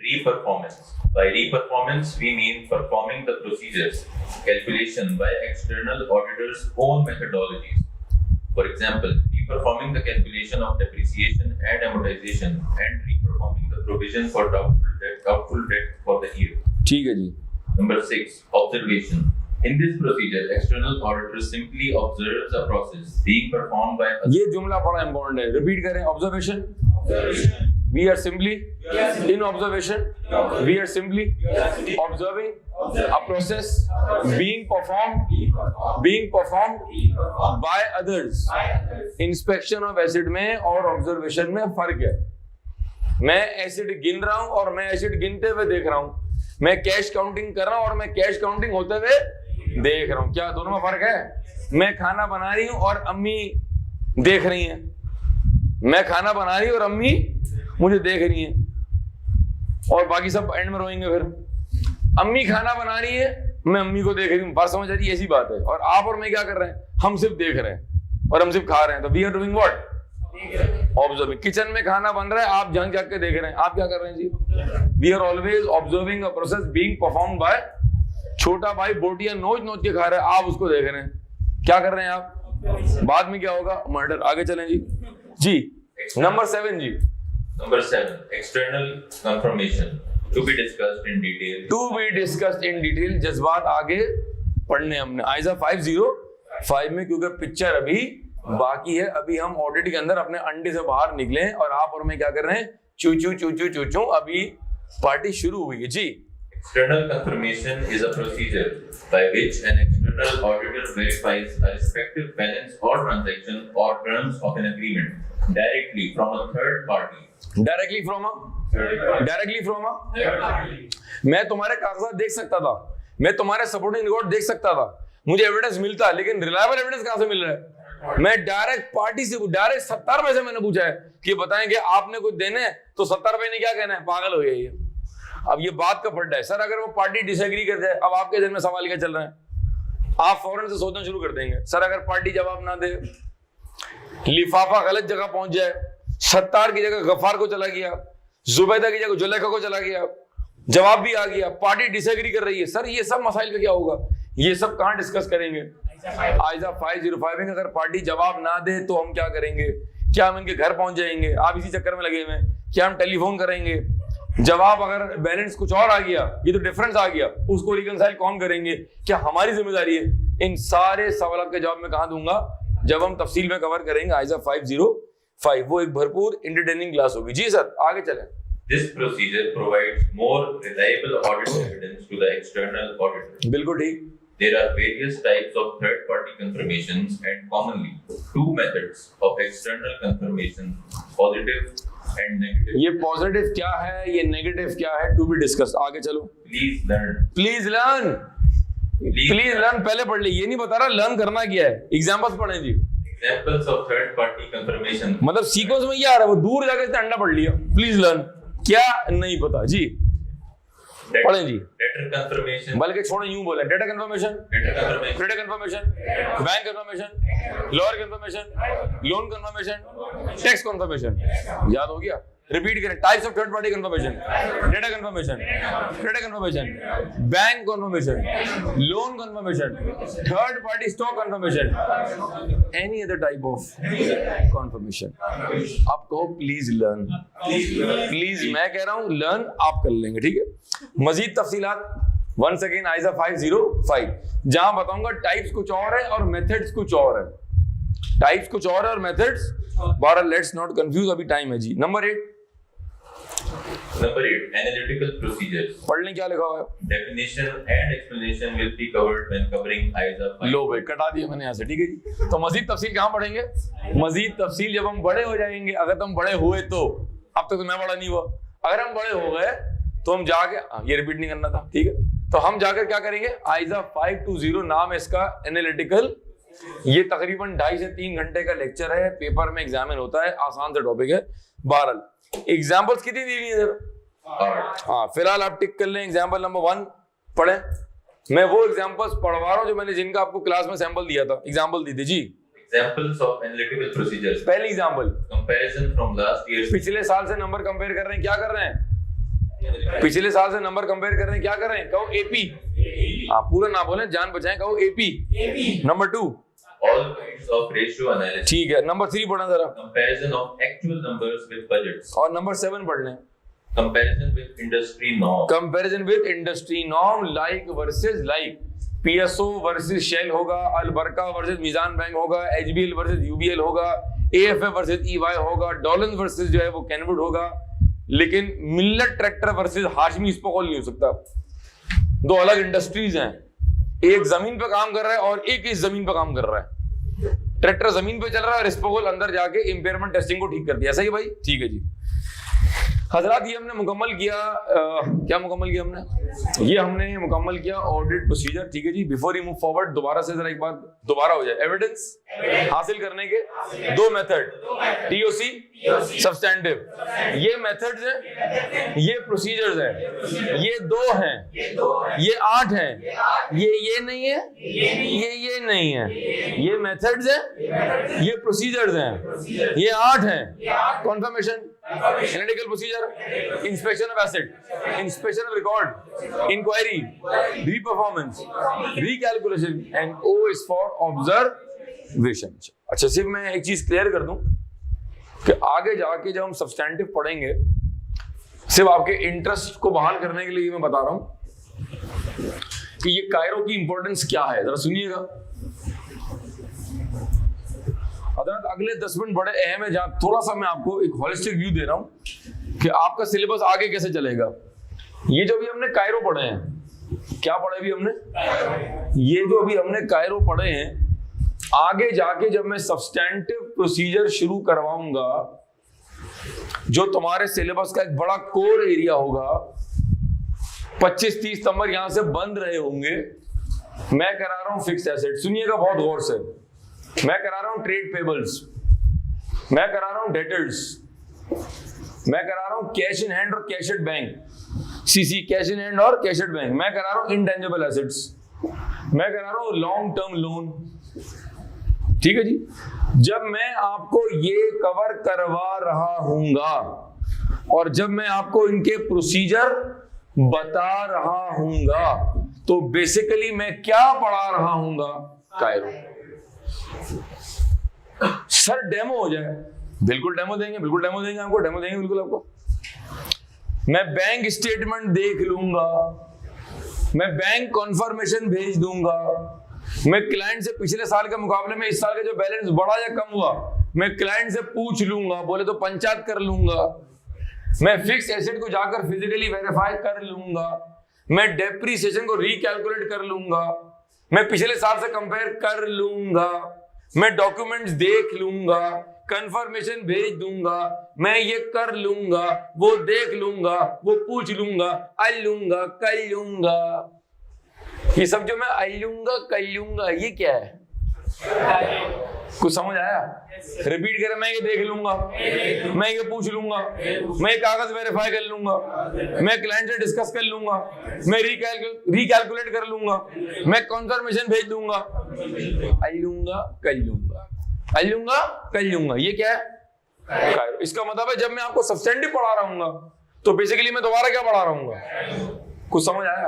Reperformance. By reperformance, we mean performing the procedures, calculation by external auditors' own methodologies. For example, reperforming the calculation of depreciation and amortization, and reperforming the provision for doubtful debt for the year. ठीक है जी. Number 6, observation. In this procedure, external auditor simply observes a process being performed by others. ये जुमला बड़ा इंपॉर्टेंट है, रिपीट करें. Observation. We are simply in observation. We are simply observing a process being performed by others. Inspection of acid में और observation में फर्क है. मैं एसिड गिन रहा हूं और मैं एसिड गिनते हुए देख रहा हूं. मैं कैश काउंटिंग कर रहा हूं और मैं कैश काउंटिंग होते हुए देख रहा हूं. क्या दोनों में फर्क है? मैं खाना बना रही हूं और अम्मी देख रही हैं. मैं खाना बना रही हूं और अम्मी मुझे देख रही है, और बाकी सब एंड में रोएंगे. फिर अम्मी खाना बना रही है, मैं अम्मी को देख रही हूँ. बात समझ आ रही है? ऐसी बात है. और आप और मैं क्या कर रहे हैं? हम सिर्फ देख रहे हैं और हम सिर्फ खा रहे हैं. तो we are doing what? Observing. Kitchen में खाना बन रहा है, आप झांक झांक के देख रहे हैं. आप क्या कर रहे हैं जी? We are always observing a process being performed by. छोटा भाई बोटियां नोच नोच के खा रहे हैं, आप उसको देख रहे हैं. क्या कर रहे हैं आप? बाद में क्या होगा? मर्डर. आगे चलें जी. जी number 7 ji. Number 7, external confirmation. To be discussed in detail. To be discussed in detail. जज्बात आगे पढ़ने हमने. आइजा 505 में, क्योंकि पिक्चर अभी बाकी है. अभी हम ऑडिट के अंदर अपने अंडे से बाहर निकले और आप और मैं क्या कर रहे हैं? चू चू चू चू चू चू. अभी पार्टी शुरू हुई है जी. External confirmation is a procedure by which an external auditor verifies a respective balance or transaction or terms of an agreement directly from a third party. Directly from मैं तुम्हारे कागजात देख सकता था, मैं तुम्हारे सपोर्टिंग रिकॉर्ड देख सकता था, मुझे एविडेंस मिलता, लेकिन रिलायबल एविडेंस कहां से मिल रहा है? मैं डायरेक्ट पार्टी से, डायरेक्ट 70 में से मैंने पूछा है कि बताएं कि आपने कुछ देने हैं, तो 70 रुपए ने क्या कहना है? पागल हो गया ये. अब ये बात का फड्डा है. सर अगर वो पार्टी डिसएग्री कर जाए, अब आपके दिल में सवाल क्या चल रहा है? आप फौरन से सोचना शुरू कर देंगे. सर अगर पार्टी जवाब ना दे, लिफाफा गलत जगह पहुंच जाए, सत्तार की जगह गफ्फार को चला गया, जुबैदा की जगह जुलेखा को चला गया, जवाब भी आ गया, पार्टी डिसएग्री कर रही है, सर ये सब मसाइल का क्या होगा? ये सब कहां डिस्कस करेंगे? आइजा 505 में अगर पार्टी जवाब ना दे तो हम क्या करेंगे? क्या हम इनके घर पहुंच जाएंगे? आप इसी चक्कर में लगे हुए हैं. क्या हम टेलीफोन करेंगे? जवाब अगर बैलेंस कुछ और आ गया, ये तो डिफरेंस आ गया, उसको रिकंसाइल कौन करेंगे, क्या हमारी जिम्मेदारी है? इन सारे सवालों के जवाब मैं कहां दूंगा? जब हम तफसील में कवर करेंगे आइजा 505, वो एक भरपूर एंटरटेनिंग क्लास होगी। जी सर, आगे चलें। This procedure provides more reliable audit evidence to the external auditor. बिल्कुल ठीक। There are various types of third-party confirmations and commonly two methods of external confirmation, positive and negative. ये पॉजिटिव क्या है, ये नेगेटिव क्या है, टू बी डिस्कस। आगे चलो। Please learn. Please learn, please learn पहले पढ़ ली, ये नहीं बता रहा लर्न करना क्या है। एग्जांपल्स पढ़ें जी। Examples of third-party confirmation. मतलब सीक्वेंस में ये आ रहा है, वो दूर जाके इसने अंडा पढ़ लिया। प्लीज लर्न क्या नहीं पता जी, पढ़ें जी। Debtor confirmation. बल्कि छोड़े यूं बोले, data confirmation, Debtor confirmation. Credit confirmation, bank confirmation, lawyer confirmation, loan confirmation, tax confirmation. याद हो गया? रिपीट करें। Types of third party confirmation, data confirmation, credit confirmation, bank confirmation, loan confirmation, third party stock confirmation, any other type of confirmation. आप कहो प्लीज लर्न, प्लीज मैं कह रहा हूं लर्न, आप कर लेंगे, ठीक है। मजीद तफसीलात वंस अगेन आइजा 505, जहां बताऊंगा टाइप्स कुछ और है और मेथड्स कुछ और है। टाइप्स कुछ और है और मेथड्स, बारह लेट्स नॉट कंफ्यूज, अभी टाइम है जी। Number 8, analytical procedures. पढ़ लें क्या लिखा हुआ है। Definition and explanation will be covered when covering ISA 5. लो भाई, कटा दिया मैंने यहाँ से, ठीक है जी। तो मजीद तफसील कहाँ पढ़ेंगे? मजीद तफसील जब हम बड़े हो जाएंगे, अगर तुम बड़े हुए तो। अब तक तो मैं बड़ा नहीं हुआ, अगर हम बड़े हो गए तो हम जाके, ये रिपीट नहीं करना था, ठीक है। तो हम जाकर क्या करेंगे, आइजा 520 नाम है इसका, एनालिटिकल। ये तकरीबन 2.5 से 3 घंटे का लेक्चर है, पेपर में एग्जामिन होता है, आसान से टॉपिक है। बहरहाल एग्जाम्पल्स कितनी दी हुई है इधर? हाँ, फिलहाल आप टिक कर लें। एग्जाम्पल नंबर 1 पढ़ें। मैं वो एग्जाम्पल्स पढ़वा रहा हूँ जो मैंने जिनका आपको क्लास में सैंपल दिया था, एग्जाम्पल दी थी जी। Examples of analytical procedures. पहली example, Comparison from last year's. पिछले साल से नंबर कंपेयर कर रहे हैं, क्या कर रहे हैं? पिछले साल से नंबर कंपेयर कर रहे हैं, क्या कर रहे हैं? कहो एपी। हाँ, पूरा ना बोले, जान बचाएं, कहो AP. Number 2, all kinds of ratio analysis. ठीक है। नंबर 3 पढ़ना जरा। Comparison of actual numbers with budgets. और नंबर 7 पढ़ लें। Comparison with industry norms. Comparison with industry norm, like versus like. PSO versus Shell होगा, अलबरका वर्सेस मीजान बैंक होगा, एचबीएल वर्सेस यूबीएल होगा, एएफएफ वर्सेस ईवाई होगा, डॉलन वर्सेस जो है वो कैनवुड होगा। लेकिन मिल्लत ट्रैक्टर वर्सेस हाशमी स्पोकॉल नहीं हो सकता। दो अलग इंडस्ट्रीज हैं, एक जमीन पे काम कर रहा है और एक इस जमीन पे काम कर रहा है। ट्रैक्टर जमीन पे चल रहा है और स्पोकॉल अंदर जाके इंपेयरमेंट टेस्टिंग को ठीक कर दिया। सही भाई, ठीक है जी। हजरात, ये हमने मुकम्मल किया, क्या मुकम्मल किया हमने? ये हमने मुकम्मल किया ऑडिट प्रोसीजर, ठीक है जी। बिफोर यू मूव फॉरवर्ड, दोबारा से जरा एक बार दोबारा हो जाए। एविडेंस हासिल करने के 2 मेथड, टीओसी, सब्सटैंटिव। ये मेथड्स हैं, ये प्रोसीजर्स हैं, ये 2 हैं, ये 8 हैं, ये नहीं है, ये नहीं है। ये मेथड्स हैं, ये प्रोसीजर्स हैं, ये 8 हैं। Confirmation, analytical procedure, inspection of asset, inspection of record, inquiry, reperformance, recalculation and O is for observation. अच्छा, सिर्फ मैं एक चीज क्लियर कर दूं कि आगे जाके जब हम सब्सटैंटिव पढ़ेंगे, सिर्फ आपके इंटरेस्ट को बहाल करने के लिए मैं बता रहा हूं कि ये कायरो की इंपॉर्टेंस क्या है, जरा सुनिएगा। अगले 10 मिनट बड़े अहम है, जहां थोड़ा सा मैं आपको एक होलिस्टिक व्यू दे रहा हूं कि आपका सिलेबस आगे कैसे चलेगा। ये जो भी हमने कायरो पढ़े हैं, क्या पढ़े अभी हमने? ये जो अभी हमने कायरो पढ़े हैं, आगे जाके जब मैं सब्सटैंटिव प्रोसीजर शुरू करवाऊंगा, जो तुम्हारे सिलेबस का एक बड़ा कोर एरिया होगा, 25-30 नंबर यहां से बंद रहे होंगे। मैं करा रहा हूं फिक्स एसेट, सुनिएगा बहुत गौर से। मैं करा रहा हूं ट्रेड पेबल्स, मैं करा रहा हूं डेटर्स, मैं करा रहा हूं कैश इन हैंड और cash at bank, CC, cash in hand और कैश एट बैंक। मैं करा रहा हूं इंटेंजिबल एसेट्स, मैं करा रहा हूं लॉन्ग टर्म लोन, ठीक है जी। जब मैं आपको ये कवर करवा रहा हूंगा और जब मैं आपको इनके प्रोसीजर बता रहा हूंगा, तो बेसिकली मैं क्या पढ़ा रहा हूंगा? कायरो। सर डेमो हो जाए, बिल्कुल डेमो देंगे, बिल्कुल डेमो देंगे आपको, डेमो देंगे बिल्कुल आपको। मैं बैंक स्टेटमेंट देख लूंगा, मैं बैंक कॉन्फर्मेशन भेज दूंगा, मैं क्लाइंट से पिछले साल के मुकाबले में इस साल का जो बैलेंस बढ़ा या कम हुआ मैं क्लाइंट से पूछ लूंगा, बोले तो पंचायत कर लूंगा, मैं फिक्स एसेट को जाकर फिजिकली वेरीफाई कर लूंगा, मैं डेप्रिसिएशन को रिकैलकुलेट कर लूंगा, मैं पिछले साल से कंपेयर कर लूंगा, मैं डॉक्यूमेंट्स देख लूंगा, कंफर्मेशन भेज दूंगा, मैं ये कर लूंगा, वो देख लूंगा, वो पूछ लूंगा, कर लूंगा, कर लूंगा। ये सब जो मैं कर लूंगा, कर लूंगा, ये क्या है? कुछ समझ आया? रिपीट करें, मैं ये देख लूंगा, मैं ये पूछ लूंगा, मैं ये कागज वेरीफाई कर लूंगा, मैं क्लाइंट से डिस्कस कर लूंगा, मैं रिकैलकुलेट कर लूंगा, मैं कंफर्मेशन भेज दूंगा, कर लूंगा, कर लूंगा, कर लूंगा, कर लूंगा। ये क्या है? इसका मतलब है जब मैं आपको सब्सटेंटिव पढ़ा रहा हूँ तो बेसिकली मैं दोबारा क्या पढ़ा रहा हूँ? कुछ समझ आया?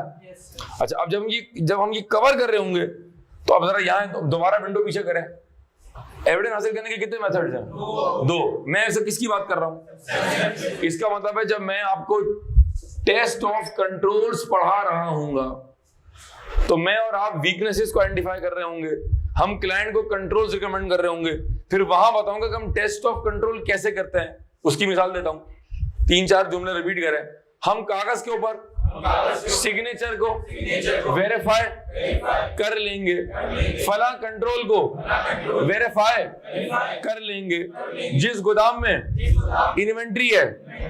अच्छा, अब जब हम ये कवर कर रहे होंगे तो अब जरा यहाँ दोबारा विंडो पीछे करें। एविडेंस हासिल करने के कितने मेथड्स हैं? 2। मैं ऐसे किसकी बात कर रहा हूँ? इसका मतलब है जब मैं आपको टेस्ट ऑफ कंट्रोल्स पढ़ा रहा हूँगा तो मैं और आप वीकनेसेस को आइडेंटिफाई कर रहे होंगे, हम क्लाइंट को कंट्रोल्स रिकमेंड कर रहे होंगे, फिर वहां बताऊंगा कि हम टेस्ट ऑफ कंट्रोल कैसे करते हैं। उसकी मिसाल देता हूं, 3-4 जुमले रिपीट करें। हम कागज के ऊपर सिग्नेचर को वेरीफाई कर लेंगे, फला कंट्रोल को वेरीफाई कर लेंगे, जिस गोदाम में इन्वेंट्री है,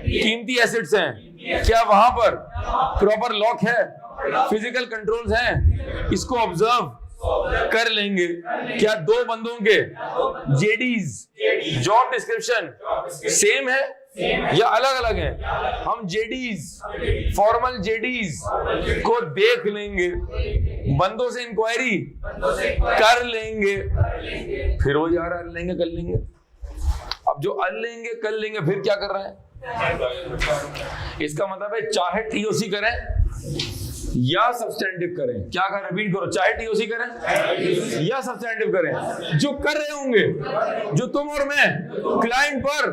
कीमती एसेट्स हैं, क्या वहां पर प्रॉपर लॉक है, फिजिकल कंट्रोल्स हैं, इसको ऑब्जर्व कर लेंगे। क्या 2 बंदों के जेडीज जॉब डिस्क्रिप्शन सेम है या अलग अलग हैं? हम जेडीज, फॉर्मल जेडीज को देख लेंगे, बंदों से इंक्वायरी कर लेंगे, फिर वो यार अल लेंगे कर लेंगे। अब जो अल लेंगे कर लेंगे फिर क्या कर रहे हैं? इसका मतलब है चाहे टीओसी करें या सब्सटेंटिव करें, क्या कर, रिपीट करो, चाहे टीओसी करें या सब्सटेंटिव करें, जो कर रहे होंगे, जो तुम और मैं क्लाइंट पर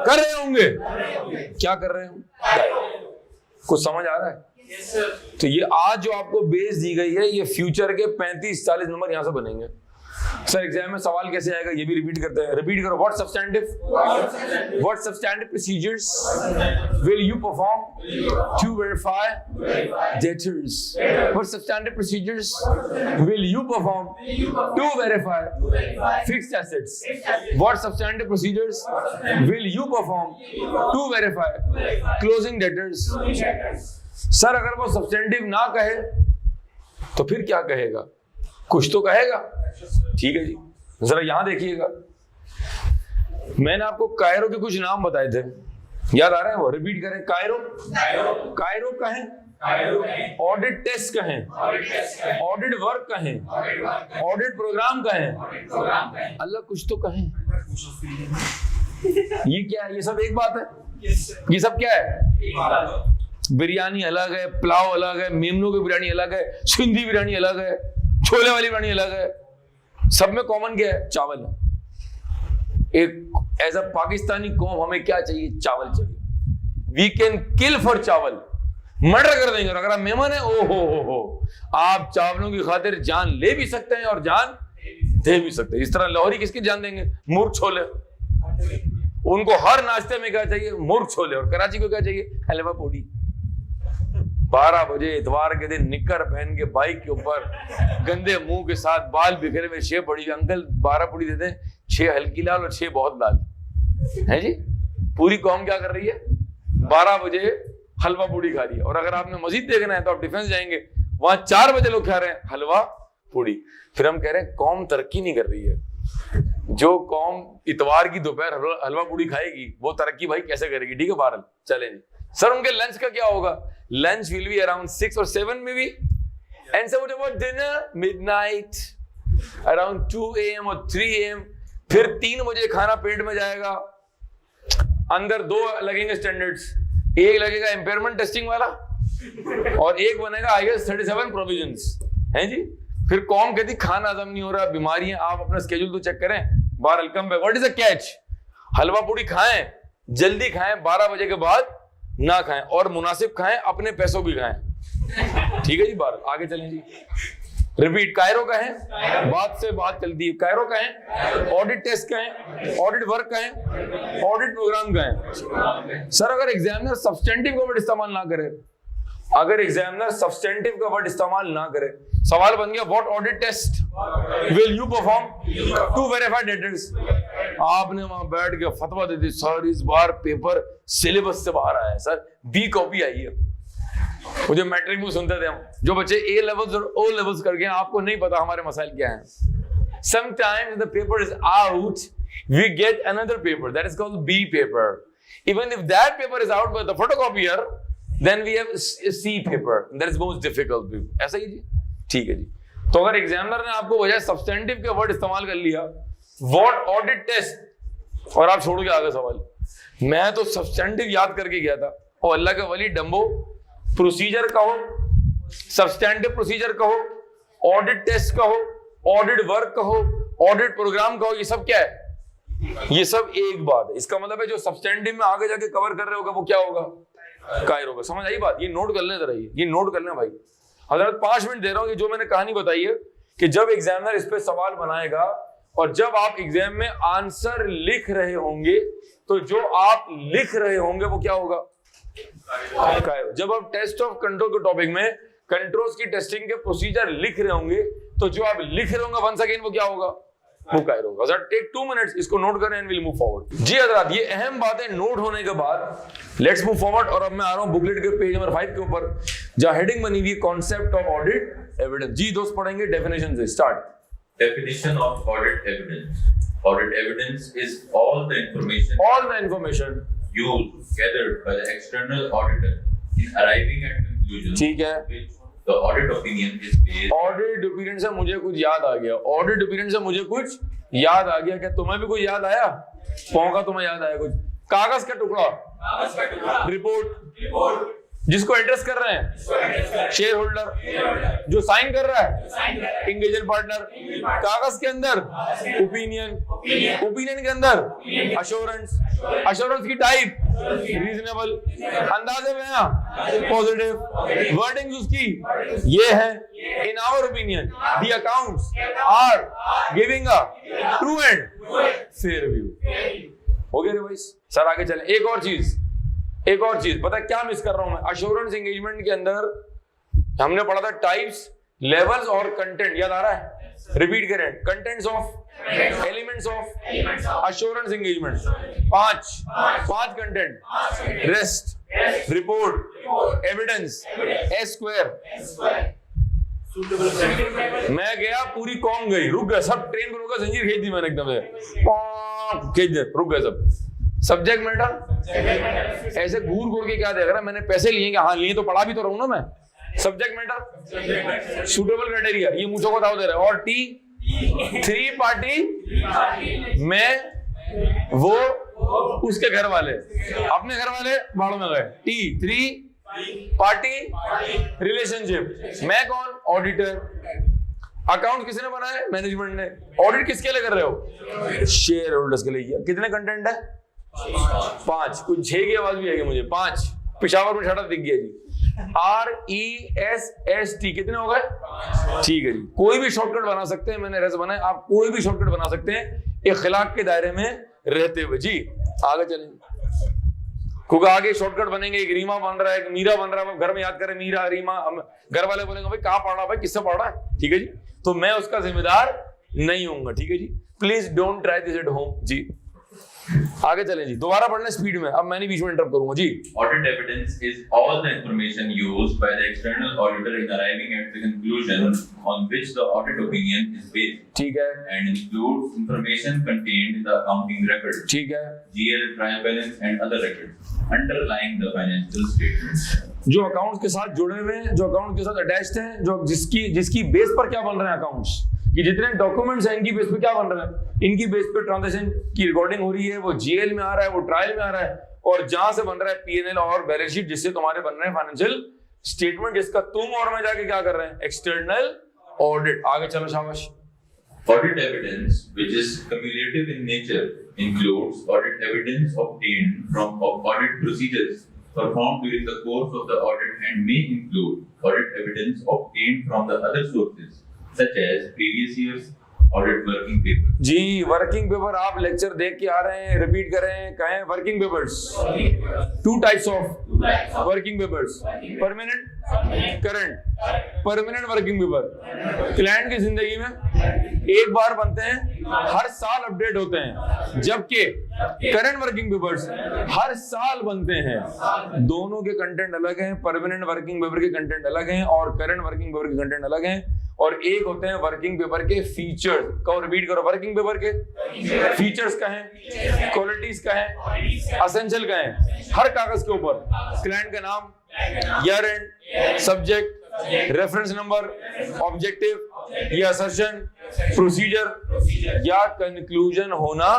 कर रहे होंगे, क्या कर रहे हो? कुछ समझ आ रहा है? तो ये आज जो आपको बेस दी गई है, ये फ्यूचर के 35-40 नंबर यहां से बनेंगे। सर एग्जाम में सवाल कैसे आएगा ये भी रिपीट करते हैं। रिपीट करो, what substantive procedures will you perform to verify debtors? What substantive procedures will you perform to verify fixed assets? What substantive procedures will you perform to verify closing debtors? Sir अगर वो सब्सटेंटिव ना कहे तो फिर क्या कहेगा? कुछ तो कहेगा। ठीक है जी, जरा यहां देखिएगा, मैंने आपको कायरो के कुछ नाम बताए थे, याद आ रहे हैं? वो रिपीट करें। कायरो कहें, ऑडिट टेस्ट कहें, ऑडिट वर्क कहें, ऑडिट प्रोग्राम कहें, अल्लाह कुछ तो कहें। ये क्या है? ये सब एक बात है? ये सब क्या है? बिरयानी अलग है, पुलाव अलग है, मेमनों की बिरयानी अलग है, सिंधी बिरयानी अलग है, छोले वाली बिरयानी अलग है, सब में कॉमन क्या है? चावल। एक एज अ पाकिस्तानी कौम हमें क्या चाहिए? चावल चाहिए। वी कैन किल फॉर चावल, मर्डर कर देंगे। और अगर आप मेहमान है, ओ हो, आप चावलों की खातिर जान ले भी सकते हैं और जान दे भी सकते हैं। इस तरह लाहौरी किसकी जान देंगे? मुर्ग छोले। उनको हर नाश्ते में क्या चाहिए? मुर्ग छोले। और कराची को क्या चाहिए? हलवा पूड़ी। 12 बजे इतवार के दिन निक्कर पहन के बाइक के ऊपर गंदे मुंह के साथ बाल बिखरे हुए 6 पड़ी, अंकल 12 पूड़ी देते हैं, 6 हल्की लाल और 6 बहुत लाल है जी। पूरी कौम क्या कर रही है? 12 बजे हलवा पूड़ी खा रही है। और अगर आपने मस्जिद देखना है तो आप डिफेंस जाएंगे, वहां 4 बजे लोग खा रहे हैं हलवा पूड़ी। फिर हम कह रहे हैं कौम तरक्की नहीं कर रही है। जो कौम इतवार की दोपहर हलवा पूड़ी खाएगी वो तरक्की भाई कैसे करेगी? ठीक है, बहरहाल चले जी। सर उनके लंच का क्या होगा? Lunch will be around 6 or 7 में भी, and sir what about dinner? Midnight around 2 AM और 3 AM। फिर 3 बजे खाना पेट में जाएगा, अंदर 2 लगेंगे स्टैंडर्ड्स, एक लगेगा एम्पेयरमेंट टेस्टिंग वाला और एक बनेगा आई गेस 37 प्रोविजंस हैं जी। फिर कौन कहती खाना हजम नहीं हो रहा, बीमारियां, आप अपना स्केड्यूल तो चेक करें। बहरहाल come back, what is the catch? हलवा पूड़ी खाएं, जल्दी खाएं, 12 बजे के बाद ना खाएं और मुनासिब खाएं, अपने पैसों की खाएं। ठीक है जी, बार आगे चलें जी। रिपीट, कायरो का है, बात से बात चलती है, कायरो का है, ऑडिट टेस्ट का है, ऑडिट वर्क का है, ऑडिट प्रोग्राम का है। सर अगर एग्जामिनर सब्सटेंटिव का वर्ड इस्तेमाल ना करे, अगर एग्जामिनर सब्सटेंटिव का वर्ड इस्तेमाल ना करे, सवाल बन गया what audit test will you perform to verify debtors. आपने वहां बैठ के फतवा दे दी, सर इस बार पेपर सिलेबस से बाहर आया है, सर बी कॉपी आई है। वो जो मैट्रिक में सुनते थे हम, जो बच्चे ए लेवल्स और ओ लेवल्स करके हैं, आपको नहीं पता हमारे मसाइल क्या हैं। Sometimes the paper is out, we get another paper that is called B paper. Even if that paper is out by the photocopier, then we have C paper. That is most difficult. ऐसा ही जी, ठीक है जी। तो अगर एग्जामिनर ने आपको बजाय सब्सटेंटिव के वर्ड इस्तेमाल कर लिया, व्हाट ऑडिट टेस्ट, और आप छोड़ के आगे सवाल, मैं तो सब्सटेंटिव याद करके गया था, और अल्लाह के वली डम्बो प्रोसीजर कहो, सब्सटेंटिव प्रोसीजर कहो, ऑडिट टेस्ट कहो, ऑडिट वर्क कहो, ऑडिट प्रोग्राम कहो, ये सब क्या है? ये सब एक बात है। इसका मतलब है जो सब्सटेंटिव में आगे जाके कवर कर रहे होगा वो क्या होगा? कायरो होगा। समझ आई बात? ये नोट कर लें जरा, ये नोट कर लें भाई। हजरत 5 मिनट दे रहा हूं, ये जो मैंने कहानी बताई है कि जब एग्जामिनर इस पे सवाल बनाएगा और जब आप एग्जाम में आंसर लिख रहे होंगे, तो जो आप लिख रहे होंगे वो क्या होगा? कायरो। जब आप टेस्ट ऑफ कंट्रोल के टॉपिक में कंट्रोल्स की टेस्टिंग के प्रोसीजर लिख रहे होंगे, तो जो आप लिख रहे होंगे वंस अगेन वो क्या होगा? वो कायरो होगा। सर टेक 2 मिनट्स, इसको नोट करें एंड विल मूव फॉरवर्ड। जी हजरात, ये अहम बातें नोट होने के बाद लेट्स मूव फॉरवर्ड। और अब मैं आ रहा हूं बुकलेट के पेज नंबर 5 के ऊपर, जहां हेडिंग बनी हुई है कॉन्सेप्ट ऑफ ऑडिट एविडेंस। जी दोस्त पढ़ेंगे डेफिनेशन से। Start. Definition of audit evidence. Audit evidence is all the information used gathered by the external auditor in arriving at conclusions. ठीक है, which the audit opinion is based. Audit opinion से मुझे कुछ याद आ गया, ऑडिट ओपिनियन से मुझे कुछ याद आ गया। क्या तुम्हें भी कुछ याद आया? पौंका तुम्हें याद आया कुछ? कागज का टुकड़ा, रिपोर्ट, जिसको एड्रेस कर रहे हैं शेयर होल्डर, जो साइन कर रहा है इंगेजर पार्टनर, कागज के अंदर ओपिनियन के अंदर अश्योरेंस की टाइप रीजनेबल, अंदाजे बयां पॉजिटिव, वर्डिंग उसकी ये है। In our opinion the accounts are giving a true and fair view. हो गया रे भाई? सर आगे चलें। एक और चीज पता है क्या मिस कर रहा हूं मैं? अश्योरेंस एंगेजमेंट के अंदर हमने पढ़ा था टाइप्स, लेवल्स और कंटेंट, याद आ रहा है? रिपीट करें, contents of, elements of assurance engagement. 5 content, rest, report, evidence, S square. मैं गया, पूरी कौम गई, रुक गया सब, ट्रेन पर रुका, जंजीर खींच दी मैंने एकदम से, खींच दे, रुक गए सब। सब्जेक्ट मैटर ऐसे घूर के क्या देख रहा है? मैंने पैसे लिए, हाँ लिए तो पढ़ा भी तो रहूं ना मैं। सब्जेक्ट मैटर, सूटेबल क्राइटेरिया, ये मुझे को दाव दे रहा है। और टी, 3 पार्टी, मैं, वो, उसके घर वाले, अपने घर वाले बाड़ों में गए। T 3 party relationship. मैं कौन? ऑडिटर। अकाउंट किसने बनाया? मैनेजमेंट ने। ऑडिट किसके लिए कर रहे हो? शेयर होल्डर्स के लिए। कितने कंटेंट है? 5। कुछ 6 की आवाज भी आई मुझे। 5 पिशावर में छड़ा दिख गया जी। RESST कितने हो गए? ठीक है जी। कोई भी शॉर्टकट बना सकते हैं, मैंने रेस बनाया, आप कोई भी शॉर्टकट बना सकते हैं इखलाक के दायरे में रहते हुए। जी आगे चलेंगे, क्योंकि आगे शॉर्टकट बनेंगे। एक रीमा बन रहा है, एक मीरा बन रहा है, घर में याद करें मीरा रीमा, घर वाले बोलेंगे भाई कहाँ पढ़ रहा, भाई किससे पढ़ रहा है? ठीक है जी, तो मैं उसका जिम्मेदार नहीं हूंगा। ठीक है जी, please don't try this at home. जी आगे चलें जी, दोबारा पढ़ने स्पीड में, अब मैं नहीं बीच में इंटरप्ट करूंगा जी। Audit evidence is all the information used by the external auditor in arriving at the conclusion on which the audit opinion is based. ठीक है, And includes information contained in the accounting record, ठीक है, GL, trial balance, and other records underlying the financial statements. जो अकाउंट्स के साथ जुड़े हुए हैं, जो अकाउंट के साथ अटैच्ड हैं, जो जिसकी बेस पर क्या बन रहे हैं अकाउंट्स, कि जितने डॉक्यूमेंट्स हैं इनकी बेस पे क्या बन रहा है? इनकी बेस पे ट्रांजैक्शन की रिकॉर्डिंग हो रही है, वो जीएल में आ रहा है, वो ट्रायल में आ रहा है, और जहां से बन रहा है पीएनएल और बैलेंस शीट, जिससे तुम्हारे बन रहे हैं फाइनेंशियल स्टेटमेंट, जिसका तुम और मैं जाके क्या कर रहे हैं? External audit. आगे चलो शाबाश। Audit evidence, which is cumulative in nature, includes audit evidence obtained from audit procedures performed during the course of the audit and may include audit evidence obtained from the other sources, such as previous year's audit working paper. Ji working paper आप लेक्चर देख के आ रहे हैं, रिपीट कर रहे हैं, कहें working papers, two types of working papers, permanent, current. Permanent working paper client की जिंदगी में एक बार बनते हैं, हर साल अपडेट होते हैं, जबकि करंट वर्किंग पेपर्स हर साल बनते हैं। दोनों के कंटेंट अलग हैं, परमानेंट वर्किंग पेपर के कंटेंट अलग हैं और करंट वर्किंग पेपर के कंटेंट अलग हैं। और एक होते हैं वर्किंग पेपर के फीचर्स, कहो रिपीट करो, वर्किंग पेपर के फीचर्स का है, क्वालिटीज का है, एसेंशियल का है। हर कागज के ऊपर क्लाइंट का नाम, year and, subject, reference number, objective या असर्शन, प्रोसीजर या कंक्लूजन होना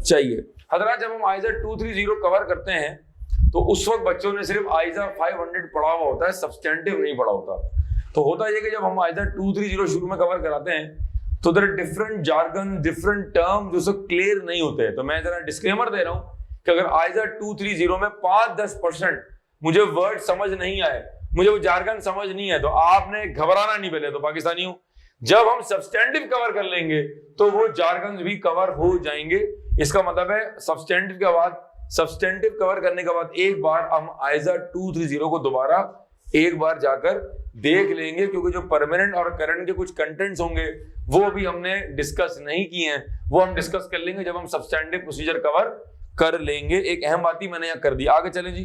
चाहिए। हजरात जब हम आइजा 230 कवर करते हैं तो उस वक्त बच्चों ने सिर्फ आइजा 500 पढ़ा हुआ होता है, सब्सटेंटिव नहीं पढ़ा होता। तो होता है कि जब हम आइजा 230 शुरू में कवर कराते हैं तो there different jargon, different term जो सब क्लियर नहीं होते हैं। तो मैं जरा डिस्क्लेमर दे रहा हूं कि अगर आइजा 230 में 5-10% मुझे वर्ड समझ नहीं आए, मुझे वो जार्गन समझ नहीं है, तो आपने घबराना नहीं। पहले तो पाकिस्तानियों, जब हम सब्सटेंटिव कवर कर लेंगे तो वो जार्गन भी कवर हो जाएंगे। इसका मतलब है सब्सटेंटिव के बाद, सब्सटेंटिव कवर करने के बाद एक बार हम आइजा 230 को दोबारा एक बार जाकर देख लेंगे, क्योंकि जो परमानेंट और करंट के कुछ कंटेंट्स होंगे वो अभी हमने डिस्कस नहीं किए हैं, वो हम डिस्कस कर लेंगे जब हम सब्सटेंटिव प्रोसीजर कवर कर लेंगे। एक अहम बात ही मैंने यहाँ कर दी, आगे चले जी।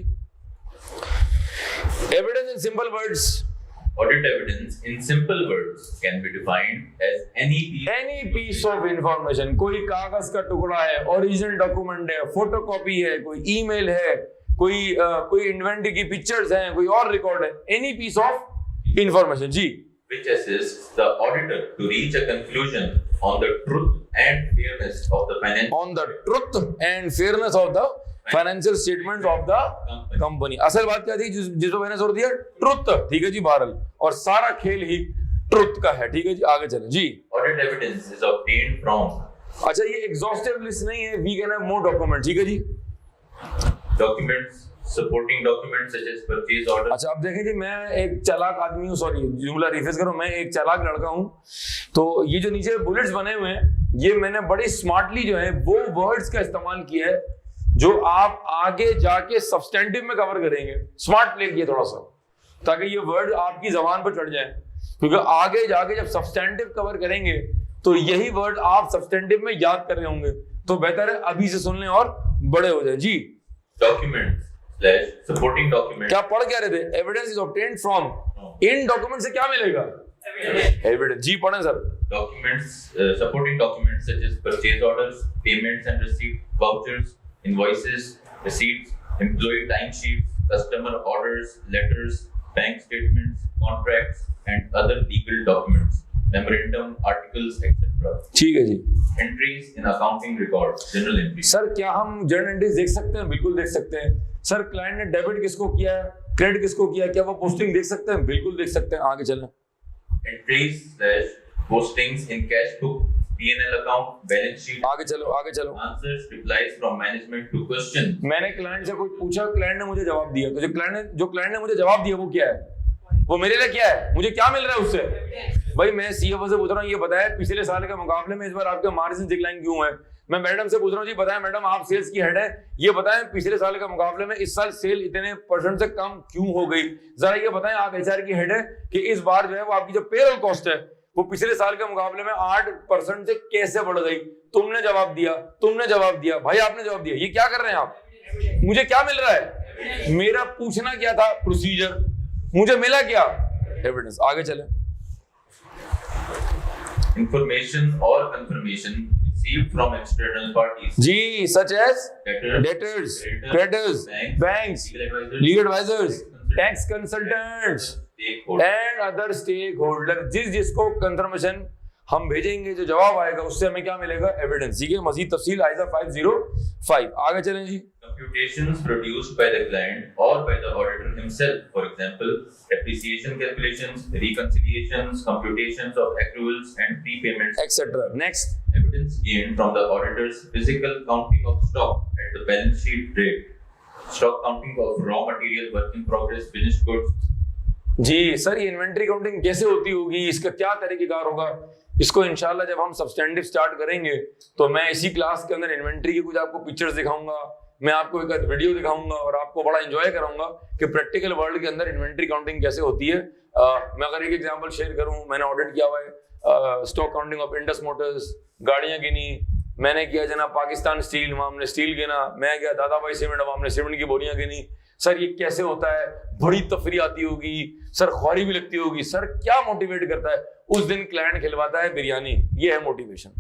Evidence in simple words, Audit evidence in simple words can be defined as any piece of information। कोई कागज का टुकड़ा है, ओरिजिनल डॉक्यूमेंट है, फोटोकॉपी है, कोई ईमेल है, कोई इन्वेंटरी की पिक्चर्स हैं, कोई और रिकॉर्ड है, एनी पीस ऑफ इंफॉर्मेशन जी, which assists the auditor to reach a conclusion on the truth and fairness of the financial statement of the company. असल बात क्या थी जिस पर मैंने जोर दिया, ट्रुथ, ठीक है जी, बहरहाल, और सारा खेल ही ट्रुथ का है, ठीक है जी। आगे चलें जी। Audit evidence is obtained from, अच्छा ये एग्जॉस्टिव लिस्ट नहीं है, we can have more document, ठीक है जी। documents, supporting documents such as purchase order। अच्छा अब देखें जी, मैं एक चालाक आदमी हूँ, सॉरी जुमला रिफ्रेश करो, मैं एक चालाक लड़का हूँ। तो ये जो नीचे बुलेट्स बने हुए हैं, ये मैंने बड़े स्मार्टली जो है वो वर्ड्स का इस्तेमाल किया है जो आप आगे जाके सब्सटेंटिव में कवर करेंगे। स्मार्ट प्ले किया थोड़ा सा, ताकि ये वर्ड आपकी जबान पर चढ़ जाए, क्योंकि आगे जाके जब सब्सटेंटिव कवर करेंगे तो यही वर्ड आप सब्सटेंटिव में याद कर रहे होंगे। तो बेहतर है अभी से सुन लें और बड़े हो जाए जी। डॉक्यूमेंट/सपोर्टिंग डॉक्यूमेंट, क्या पढ़ क्या रहे थे? Evidence is obtained from, in document से क्या मिलेगा? एविडेंस जी, पढ़ें sir. Documents, supporting documents such as purchase orders, payments and receipt, vouchers, invoices, receipts, employee timesheets, customer orders, letters, bank statements, contracts and other legal documents, memorandum, articles, etc. ठीक है जी। Entries in accounting records, journal entries। Sir क्या हम जर्नल एंट्रीज देख सकते हैं? बिल्कुल देख सकते हैं। सर क्लाइंट ने डेबिट किसको किया है, क्रेडिट किसको किया है, क्या वो पोस्टिंग देख सकते हैं? बिल्कुल देख सकते हैं। आगे चलें। Entries/postings in cash book, P&L account, balance sheet। आगे चलो, आगे चलो। Answers, replies from management to questions। मैंने क्लाइंट से कुछ पूछा, क्लाइंट ने मुझे जवाब दिया, तो जो क्लाइंट ने मुझे जवाब दिया वो क्या है, वो मेरे लिए क्या है, मुझे क्या मिल रहा है उससे? भाई मैं सीएफओ से पूछ रहा हूँ, ये बताया पिछले साल के मुकाबले में इस बार आपके मार्जिन डिक्लाइन क्यों है। मैं मैडम से पूछ रहा हूँ, जी बताएं मैडम आप सेल्स की हेड है, ये बताएं पिछले साल के मुकाबले में इस साल सेल इतने % से कम क्यों हो गई। जरा ये बताएं, आप एचआर की हेड है, कि इस बार जो है वो आपकी जो पेरोल कॉस्ट है वो पिछले साल के मुकाबले में 8% से कैसे बढ़ गई। तुमने जवाब दिया, भाई आपने जवाब दिया, ये क्या कर रहे हैं आप? मुझे क्या मिल रहा है? मेरा पूछना क्या था? प्रोसीजर। मुझे मिला क्या? एविडेंस। आगे चले। Information or confirmation received from external parties जी, such as debtors, creditors, banks, legal advisors, tax consultants and other stakeholders। जिसको कंफर्मेशन हम भेजेंगे, जो जवाब आएगा उससे हमें क्या मिलेगा? एविडेंस। ठीक है, मजीद तफसील आइजा 505। आगे चलें जी। Computations produced by the client or by the auditor himself, for example, depreciation calculations, reconciliations, computations of accruals and prepayments, etc. Next, evidence gained from the auditor's physical counting of stock at the balance sheet date, Stock counting of raw material, work in progress, finished goods. जी सर, ये इन्वेंट्री काउंटिंग कैसे होती होगी, इसका क्या तरीकेकार होगा, इसको इंशाल्लाह जब हम सब्सटेंटिव स्टार्ट करेंगे तो मैं इसी क्लास के अंदर इन्वेंट्री की कुछ आपको पिक्चर्स दिखाऊंगा, मैं आपको एक वीडियो दिखाऊंगा और आपको बड़ा एंजॉय कराऊंगा कि प्रैक्टिकल वर्ल्ड के अंदर इन्वेंट्री काउंटिंग कैसे होती है। मैं अगर एक एग्जांपल शेयर करूं, मैंने ऑडिट किया हुआ है stock counting of Indus Motors, गाड़ियां गिनी मैंने, किया जनाब पाकिस्तान स्टील, वहां हमने स्टील गिना, मैं गया दादा भाई सीमेंट, वहां हमने सीमेंट की बोरियां गिनी। सर ये कैसे होता है, बड़ी तफरी आती होगी सर, ख्वारी भी लगती होगी सर, क्या मोटिवेट करता है, उस दिन क्लाइंट खिलवाता है बिरयानी, ये है मोटिवेशन।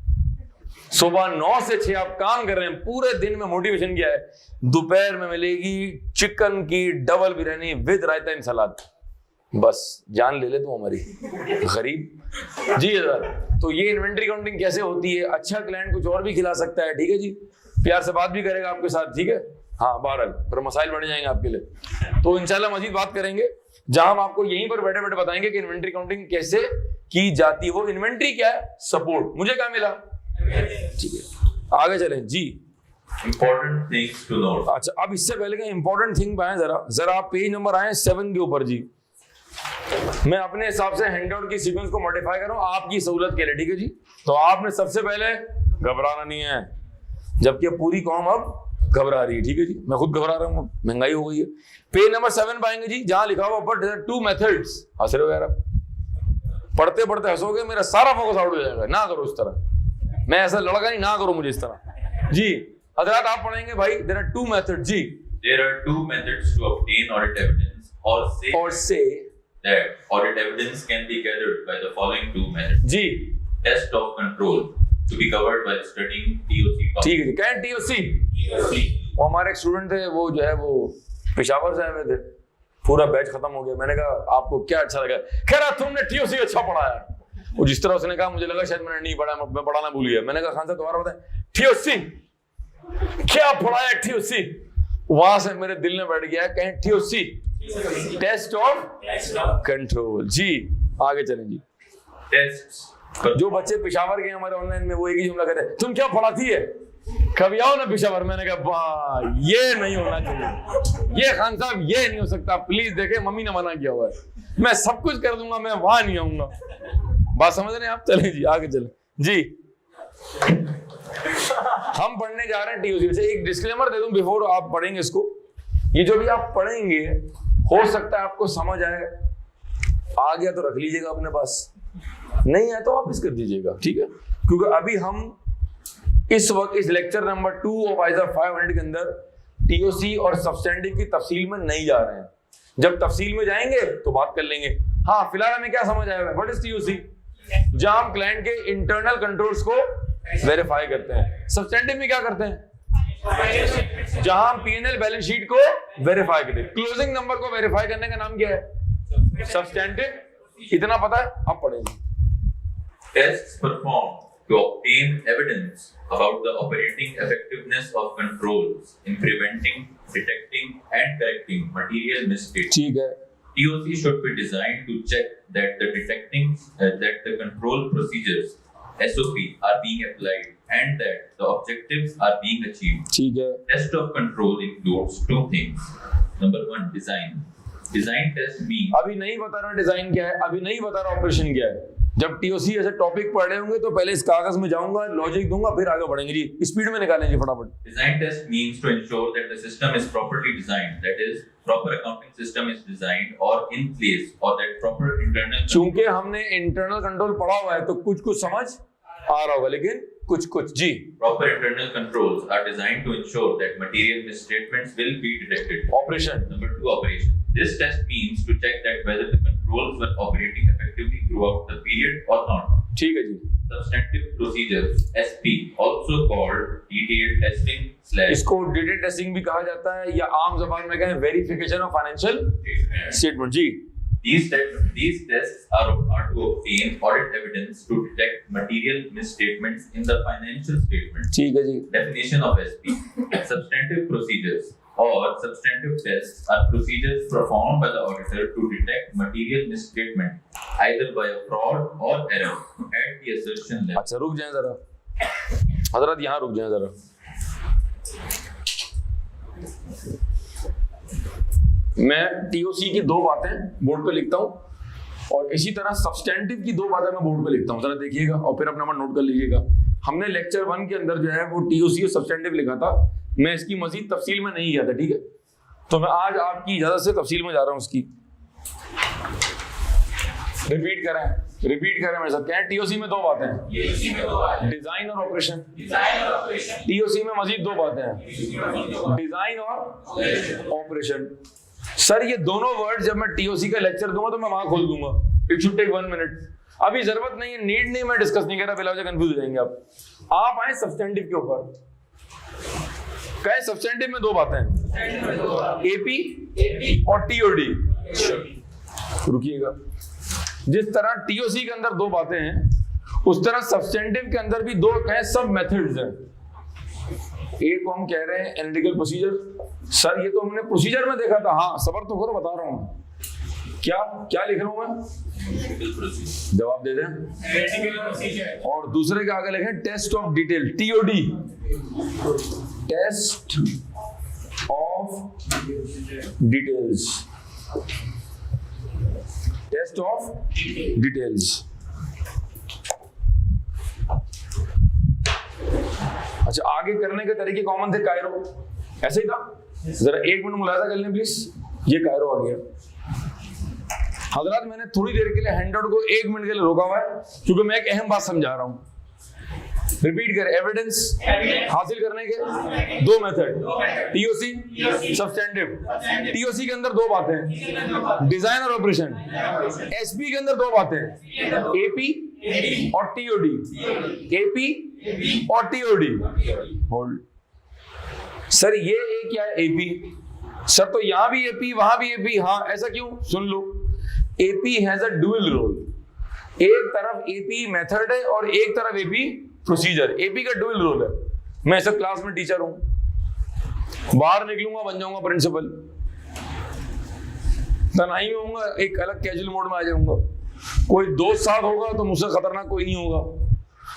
सुबह 9 से 6 आप काम कर रहे हैं, पूरे दिन में मोटिवेशन क्या है, दोपहर में मिलेगी चिकन की double biryani with raita and salad, बस जान ले ले तुम हमारी गरीब। जी सर, तो ये इन्वेंट्री काउंटिंग कैसे होती है, अच्छा क्लाइंट कुछ और भी खिला सकता है, ठीक है जी, प्यार से बात भी करेगा आपके साथ, ठीक है, हाँ बहरहाल पर मसाइल बढ़ जाएंगे आपके लिए, तो इंशाल्लाह मजीद बात करेंगे जहां हम आपको यहीं पर बैठे बैठे बताएंगे कि इन्वेंट्री काउंटिंग कैसे की जाती है। वो इन्वेंट्री क्या है, सपोर्ट, मुझे क्या मिला, ठीक है आगे चलें जी। Important things to note. अच्छा, अब इससे पहले का इंपॉर्टेंट थिंग पाए जरा आप पेज नंबर आए 7 के ऊपर जी। मैं अपने हिसाब से हैंडआउट की सीक्वेंस को मॉडिफाई कर रहा हूं आपकी सहूलत के लिए, ठीक है जी। तो आपने सबसे पहले घबराना नहीं है, जबकि पूरी कौम अब घबरा रही है, ठीक है जी, मैं खुद घबरा रहा हूँ, महंगाई हो गई है। पेज नंबर 7 पाएंगे जी, जहां लिखा हुआ बट देयर आर 2 मेथड्स। हंस रहे हो यार, पढ़ते पढ़ते हंसोगे, मेरा सारा फोकस आउट हो जाएगा, ना करो इस तरह, मैं ऐसा लड़का नहीं, ना करो मुझे इस तरह जी। हजरात आप पढ़ेंगे भाई, देयर आर 2 मेथड्स जी। There are 2 methods to obtain audit evidence, or say that audit evidence can be gathered by the following 2 methods. जी Test of control to be covered by studying TOC. ठीक है जी, क्या है TOC? वो हमारे एक स्टूडेंट थे, वो जो है वो पेशावर से आए हुए थे, पूरा बैच खत्म हो गया, मैंने कहा आपको क्या अच्छा लगा, कह रहा तुमने TOC अच्छा पढ़ाया। वो जिस तरह उसने कहा मुझे लगा शायद मैंने नहीं पढ़ा, मैं पढ़ाना भूल गया। मैंने कहा खान साहब दोबारा बताएं, TOC क्या पढ़ाया, TOC। वहां से मेरे दिल में बैठ गया, कहें TOC टेस्ट ऑफ कंट्रोल जी। आगे चलें जी। Tests. जो बच्चे पेशावर गए हमारे ऑनलाइन में, वो एक ही जुमला कहते हैं, तुम क्या पढ़ाती है, कभी आओ ना पेशावर। मैंने कहा वाह, ये नहीं होना चाहिए, ये खान साहब ये नहीं हो सकता, प्लीज देखे मम्मी ने मना किया हुआ है, मैं सब कुछ कर दूंगा, मैं वहां नहीं आऊंगा। बात समझ रहे हैं आप? चले जी आगे चले जी। हम पढ़ने जा रहे हैं TOC से। एक डिस्क्लेमर दे दूं बिफोर आप पढ़ेंगे इसको, ये जो भी आप पढ़ेंगे हो सकता है आपको समझ आए, आ गया तो रख लीजिएगा अपने पास, नहीं है तो वापस कर दीजिएगा, ठीक है, क्योंकि अभी हम इस वक्त इस लेक्चर नंबर 2 ऑफ आइजर 500 के अंदर TOC और सब्सटेंटिव की तफसील में नहीं जा रहे हैं। जब तफसील में जाएंगे तो बात कर लेंगे। हाँ फिलहाल हमें क्या समझ आया है, व्हाट इज TOC? जहां हम क्लाइंट के इंटरनल कंट्रोल्स को वेरीफाई करते हैं। सब्सटेंटिव में क्या करते हैं? जहां हम P&L बैलेंस शीट को वेरीफाई करते हैं। क्लोजिंग नंबर को वेरीफाई करने का नाम क्या है? सब्सटेंटिव। इतना पता है, आप पढ़ेंगे। Tests performed to obtain evidence about the operating effectiveness of controls in preventing, detecting, and correcting material mistakes. ठीक है। TOC should be designed to check that that the control procedures SOP are being applied and that the objectives are being achieved. ठीक है। Test of control includes 2 things. Number 1, design. Design test means. अभी नहीं बता रहा डिजाइन क्या है, अभी नहीं बता रहा ऑपरेशन क्या है। जब TOC ऐसे टॉपिक पढ़ रहे होंगे तो पहले इस कागज में जाऊंगा, लॉजिक दूंगा, फिर आगे बढ़ेंगे जी। स्पीड में निकालें जी फटाफट। Design test means to ensure that the system is properly designed, that is, proper accounting system is designed or in place, or that proper internal. चूंकि हमने इंटरनल कंट्रोल पढ़ा हुआ है तो कुछ समझ आ रहा होगा, लेकिन कुछ जी। Proper internal controls are designed to ensure that material misstatements will be detected. Operation. Number 2, operation. This test means to check that whether the controls were operating effectively throughout the period or not. ठीक है जी। Substantive procedures SP, also called detailed testing / इसको डिटेल टेस्टिंग भी कहा जाता है, या आम जबान में कहें वेरिफिकेशन ऑफ फाइनेंशियल स्टेटमेंट जी। These tests are to obtain audit evidence to detect material misstatements in the financial statements. ठीक है जी। Definition of SP. Substantive procedures or substantive tests are procedures performed by the auditor to detect material misstatement either by a fraud or error at the assertion level. अच्छा रुक जाएं जरा हजरत, यहाँ रुक जाएं जरा। मैं टीओसी की 2 बातें बोर्ड पे लिखता हूँ और इसी तरह सब्सटेंटिव की 2 बातें मैं बोर्ड पे लिखता हूँ, जरा देखिएगा और फिर अपना नोट कर लीजिएगा। हमने लेक्चर 1 के अंदर जो है वो टीओसी और सब्सटेंटिव लिखा था, मैं इसकी मजीद तफसील में नहीं गया था, ठीक है। तो मैं आज आपकी इजाजत से तफसील में जा रहा हूँ उसकी। रिपीट करें मेरे साथ, क्या है? टीओसी में 2 बातें हैं, डिजाइन और ऑपरेशन। टीओसी में मजीद 2 बातें हैं, डिजाइन और ऑपरेशन। सर ये दोनों वर्ड जब मैं टीओसी का लेक्चर दूंगा तो मैं वहां खोल दूंगा, इट शुड टेक 1 मिनट। अभी जरूरत नहीं है, नीड नहीं, मैं डिस्कस नहीं कर रहा, बिला वजह कंफ्यूज हो जाएंगे आप आए सब्सटेंटिव के ऊपर। कहे सब्सटेंटिव में 2 बातें हैं, एपी और टीओडी। रुकिएगा, जिस तरह टीओसी के अंदर 2 बातें हैं उस तरह सब्सटेंटिव के अंदर भी 2 कहें सब मेथड्स हैं। एक को हम कह रहे हैं एनालिटिकल प्रोसीजर। सर ये तो हमने प्रोसीजर में देखा था। हाँ सबर तो करो, बता रहा हूं क्या लिख रहा हूं मैं, जवाब दे दें। और दूसरे के आगे लिखें test of detail, TOD, test of details, test of details. अच्छा, आगे करने के तरीके कॉमन थे, कायरो ऐसे ही था। जरा 1 मिनट मुलाजा कर लें प्लीज, ये कायरो आ गया। हजरात मैंने थोड़ी देर के लिए हैंडआउट को 1 मिनट के लिए रोका हुआ है क्योंकि मैं एक अहम बात समझा रहा हूं। रिपीट करें, एविडेंस हासिल करने के 2 मेथड, टीओसी, सब्सटेंटिव। टीओसी के अंदर 2 बातें, डिजाइन और ऑपरेशन। एसपी के अंदर 2 बातें, एपी और टीओडी, एपी और टीओडी। होल्ड सर, ये ए क्या है? एपी। सर तो यहां भी एपी वहां भी एपी, हाँ ऐसा क्यों? सुन लो, AP has a dual role. एक तरफ एपी मेथड है और एक तरफ एपी प्रोसीजर। एपी का डुअल रोल है। मैं सब क्लास में टीचर हूं, बाहर निकलूंगा बन जाऊंगा प्रिंसिपल, तनाई में होऊंगा एक अलग कैजुअल मोड में आ जाऊंगा, कोई दोस्त साथ होगा तो मुझसे खतरनाक कोई नहीं होगा,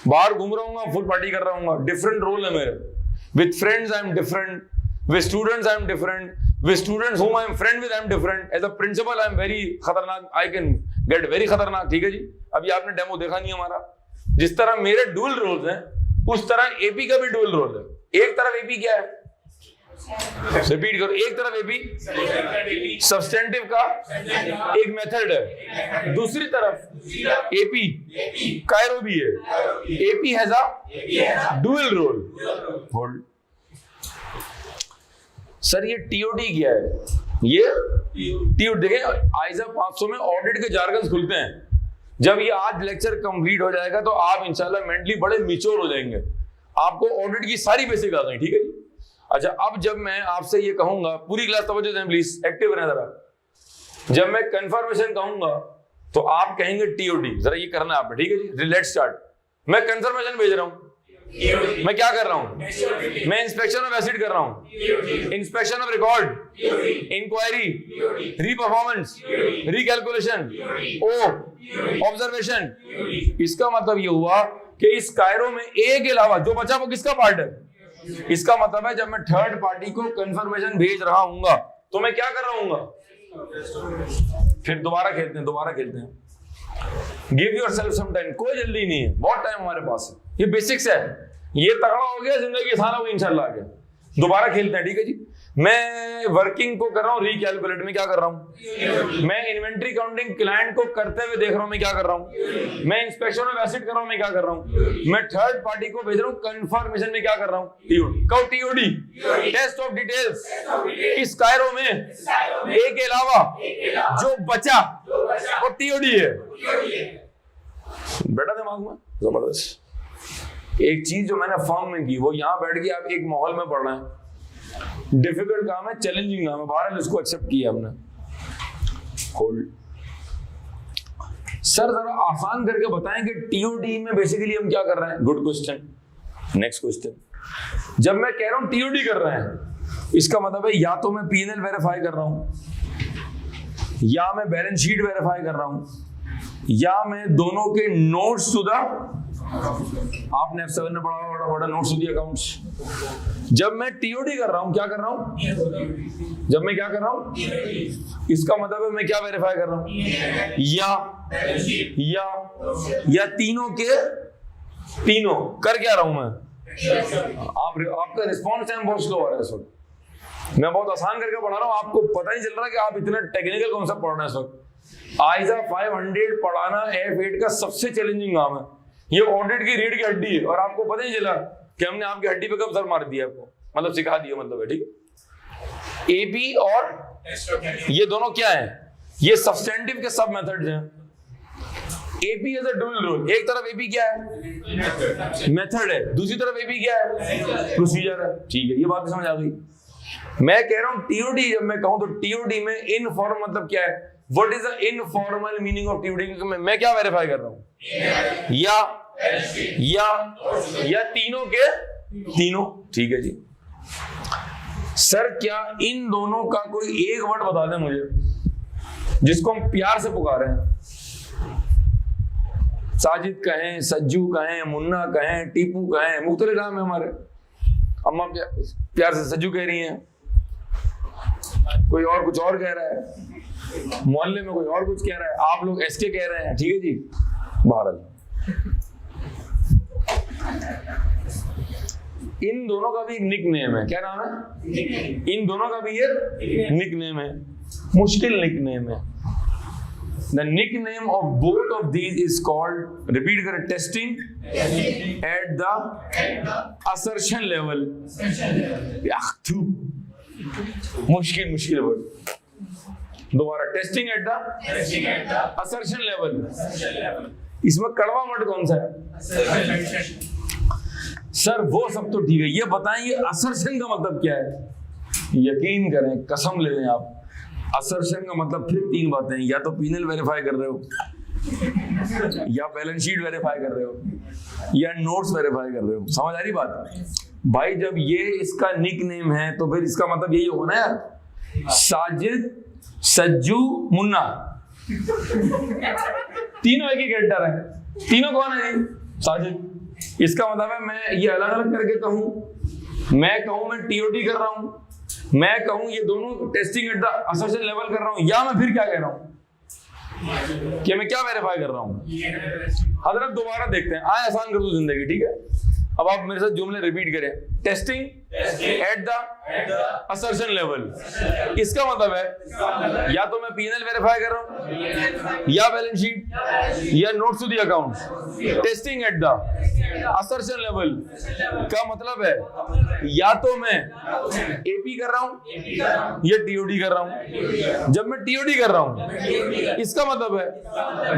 बाहर घूम रहा हूँ, फुल पार्टी कर रहा हूँ। डिफरेंट रोल है मेरे। With friends I am different, with students I am different, with students whom I am friend with I am different, as a principal I am very खतरनाक, I can get very खतरनाक। ठीक है जी, अभी आपने डेमो देखा नहीं हमारा। जिस तरह मेरे डुअल रोल्स हैं उस तरह एपी का भी डुअल रोल है। एक तरफ एपी क्या है? रिपीट करो, एक तरफ एपी सब्सटेंटिव का एक मेथड है, दूसरी तरफ एपी कायरो भी है। AP has a dual role. Hold sir, ये टीओडी क्या है? ये टीओडी देखें, आइजा 500 में ऑडिट के जार्गन्स खुलते हैं। जब ये आज लेक्चर कंप्लीट हो जाएगा तो आप इंशाल्लाह मेंटली बड़े मैच्योर हो जाएंगे, आपको ऑडिट की सारी बेसिक आ जाएंगी। ठीक है जी। अच्छा, अब जब मैं आपसे ये कहूंगा, पूरी क्लास तवज्जो दें प्लीज, एक्टिव रहें जरा। जब मैं कंफर्मेशन कहूंगा तो आप कहेंगे टीओडी, जरा ये करना है आपने। ठीक है जी, लेट्स स्टार्ट। मैं कंफर्मेशन भेज रहा हूं, मैं क्या कर रहा हूं? मैं इंस्पेक्शन ऑफ एसिड कर रहा हूं, inspection of record, inquiry, reperformance, recalculation, ओ ऑब्जर्वेशन। इसका मतलब ये हुआ कि इस कायरो में ए के अलावा जो बचा वो किसका पार्ट है? इसका मतलब है जब मैं थर्ड पार्टी को कंफर्मेशन भेज रहा हूंगा तो मैं क्या कर रहा हूंगा? फिर दोबारा खेलते हैं। गिव योरसेल्फ सम टाइम, कोई जल्दी नहीं है, बहुत टाइम हमारे पास है। ये बेसिक्स है, ये तगड़ा हो गया, जिंदगी आसान हो गई इंशाल्लाह। आगे दोबारा खेलते हैं। ठीक है जी। मैं वर्किंग को कर रहा हूँ, रिकैलकुलेट में क्या कर रहा हूँ? मैं इन्वेंट्री काउंटिंग क्लाइंट को करते हुए देख रहा हूँ, मैं क्या कर रहा हूँ? मैं इंस्पेक्शन ऑफ एसिड कर रहा हूँ, मैं क्या कर रहा हूँ? मैं थर्ड पार्टी को भेज रहा हूँ कंफर्मेशन में, क्या कर रहा हूँ? TOD, test of details. इस कायरो में ए के अलावा जो बचा वो टीओडी है। बेटा दिमाग में जबरदस्त। एक चीज जो मैंने फॉर्म में की वो यहाँ बैठ के आप एक माहौल में पढ़ रहे हैं। डिफिकल्ट काम है, चैलेंजिंग काम है, बहरहाल इसको एक्सेप्ट किया हमने। होल्ड सर, जरा आसान करके बताएं कि टीओडी में बेसिकली हम क्या कर रहे हैं? Good question. नेक्स्ट क्वेश्चन, जब मैं कह रहा हूं टीओडी कर रहे हैं, इसका मतलब है या तो मैं पीएनएल वेरीफाई कर रहा हूं, या मैं बैलेंस शीट वेरीफाई कर रहा हूं, या मैं दोनों के नोट्स टू द आपने F7 में पढ़ा होगा what are notes to the accounts. जब मैं टीओडी कर रहा हूं, क्या कर रहा हूं? जब मैं क्या कर रहा हूं? इसका मतलब है मैं क्या वेरीफाई कर रहा हूं? या तीनों के तीनों कर क्या रहा हूं मैं? आपका रिस्पॉन्स टाइम बहुत स्लो हो रहा है इस वक्त। मैं बहुत आसान करके पढ़ा रहा हूं, आपको पता नहीं चल रहा कि आप इतना टेक्निकल कॉन्सेप्ट पढ़ रहे हैं इस वक्त। आइजा 500 पढ़ाना F8 का सबसे चैलेंजिंग काम है। ये ऑडिट की रीढ़ की हड्डी है और आपको पता नहीं चला कि हमने आपकी हड्डी पे कब सर मार दिया आपको, मतलब सिखा दिया, मतलब है ठीक। एपी और ये दोनों क्या है? ये सब्सटेंटिव के सब मेथड्स हैं। AP is a dual role. एक तरफ एपी क्या है? मेथड है, दूसरी तरफ एपी क्या है? प्रोसीजर है। ठीक है, ये बात समझ आ गई। मैं कह रहा हूं टीओडी, जब मैं कहूं तो टीओडी में इनफॉर्म मतलब क्या है? What is the informal meaning of TOD? मैं क्या वेरीफाई कर रहा हूं? या तीनों के तीनों। ठीक है जी। सर क्या इन दोनों का कोई एक वर्ड बता दें मुझे जिसको हम प्यार से पुकारे हैं? साजिद कहें, सज्जू कहें, मुन्ना कहें, टीपू कहें, मुख्तलिफ नाम है हमारे। अम्मा प्यार से सज्जू कह रही हैं, कोई और कुछ और कह रहा है, मोहल्ले में कोई और कुछ कह रहा है, आप लोग एसके कह रहे हैं। ठीक है जी। बहरहाल इन दोनों का भी निक नेम है। क्या नाम है? इन दोनों का भी ये निक नेम है, मुश्किल निक नेम है। The nickname of both of these is called, repeat करें, testing at the assertion level। मुश्किल वर्ड, दोबारा, testing at the assertion level। इसमें कड़वा वर्ड कौन सा है? सर वो सब तो ठीक है, ये बताएं ये असर्शन का मतलब क्या है? यकीन करें, कसम ले लें आप, असर्शन का मतलब फिर तीन बातें हैं। या तो पीनल वेरीफाई कर रहे हो, या बैलेंस शीट वेरीफाई कर रहे हो, या नोट्स वेरीफाई कर रहे हो। समझ आ रही बात भाई? जब ये इसका निक नेम है तो फिर इसका मतलब यही होगा ना यार, साजिद, सज्जू, मुन्ना, तीनों एक ही कैरेक्टर है। तीनों कौन है? साजिद। इसका मतलब है मैं ये अलग अलग करके कहूं, मैं कहूं मैं टीओटी कर रहा हूं, मैं कहूं ये दोनों testing at the assertion level कर रहा हूं, या मैं फिर क्या कह रहा हूं कि मैं क्या वेरीफाई कर रहा हूं? हजरत दोबारा देखते हैं, आए आसान कर दो जिंदगी। ठीक है, अब आप मेरे साथ जुमले रिपीट करें। Testing at the assertion level, इसका मतलब है या तो मैं पीएनएल वेरीफाई कर रहा हूं, या बैलेंस शीट, या notes to the account. Testing at the assertion level का मतलब है या तो मैं एपी कर रहा हूं या टीओडी कर रहा हूं। जब मैं टीओडी कर रहा हूं इसका मतलब है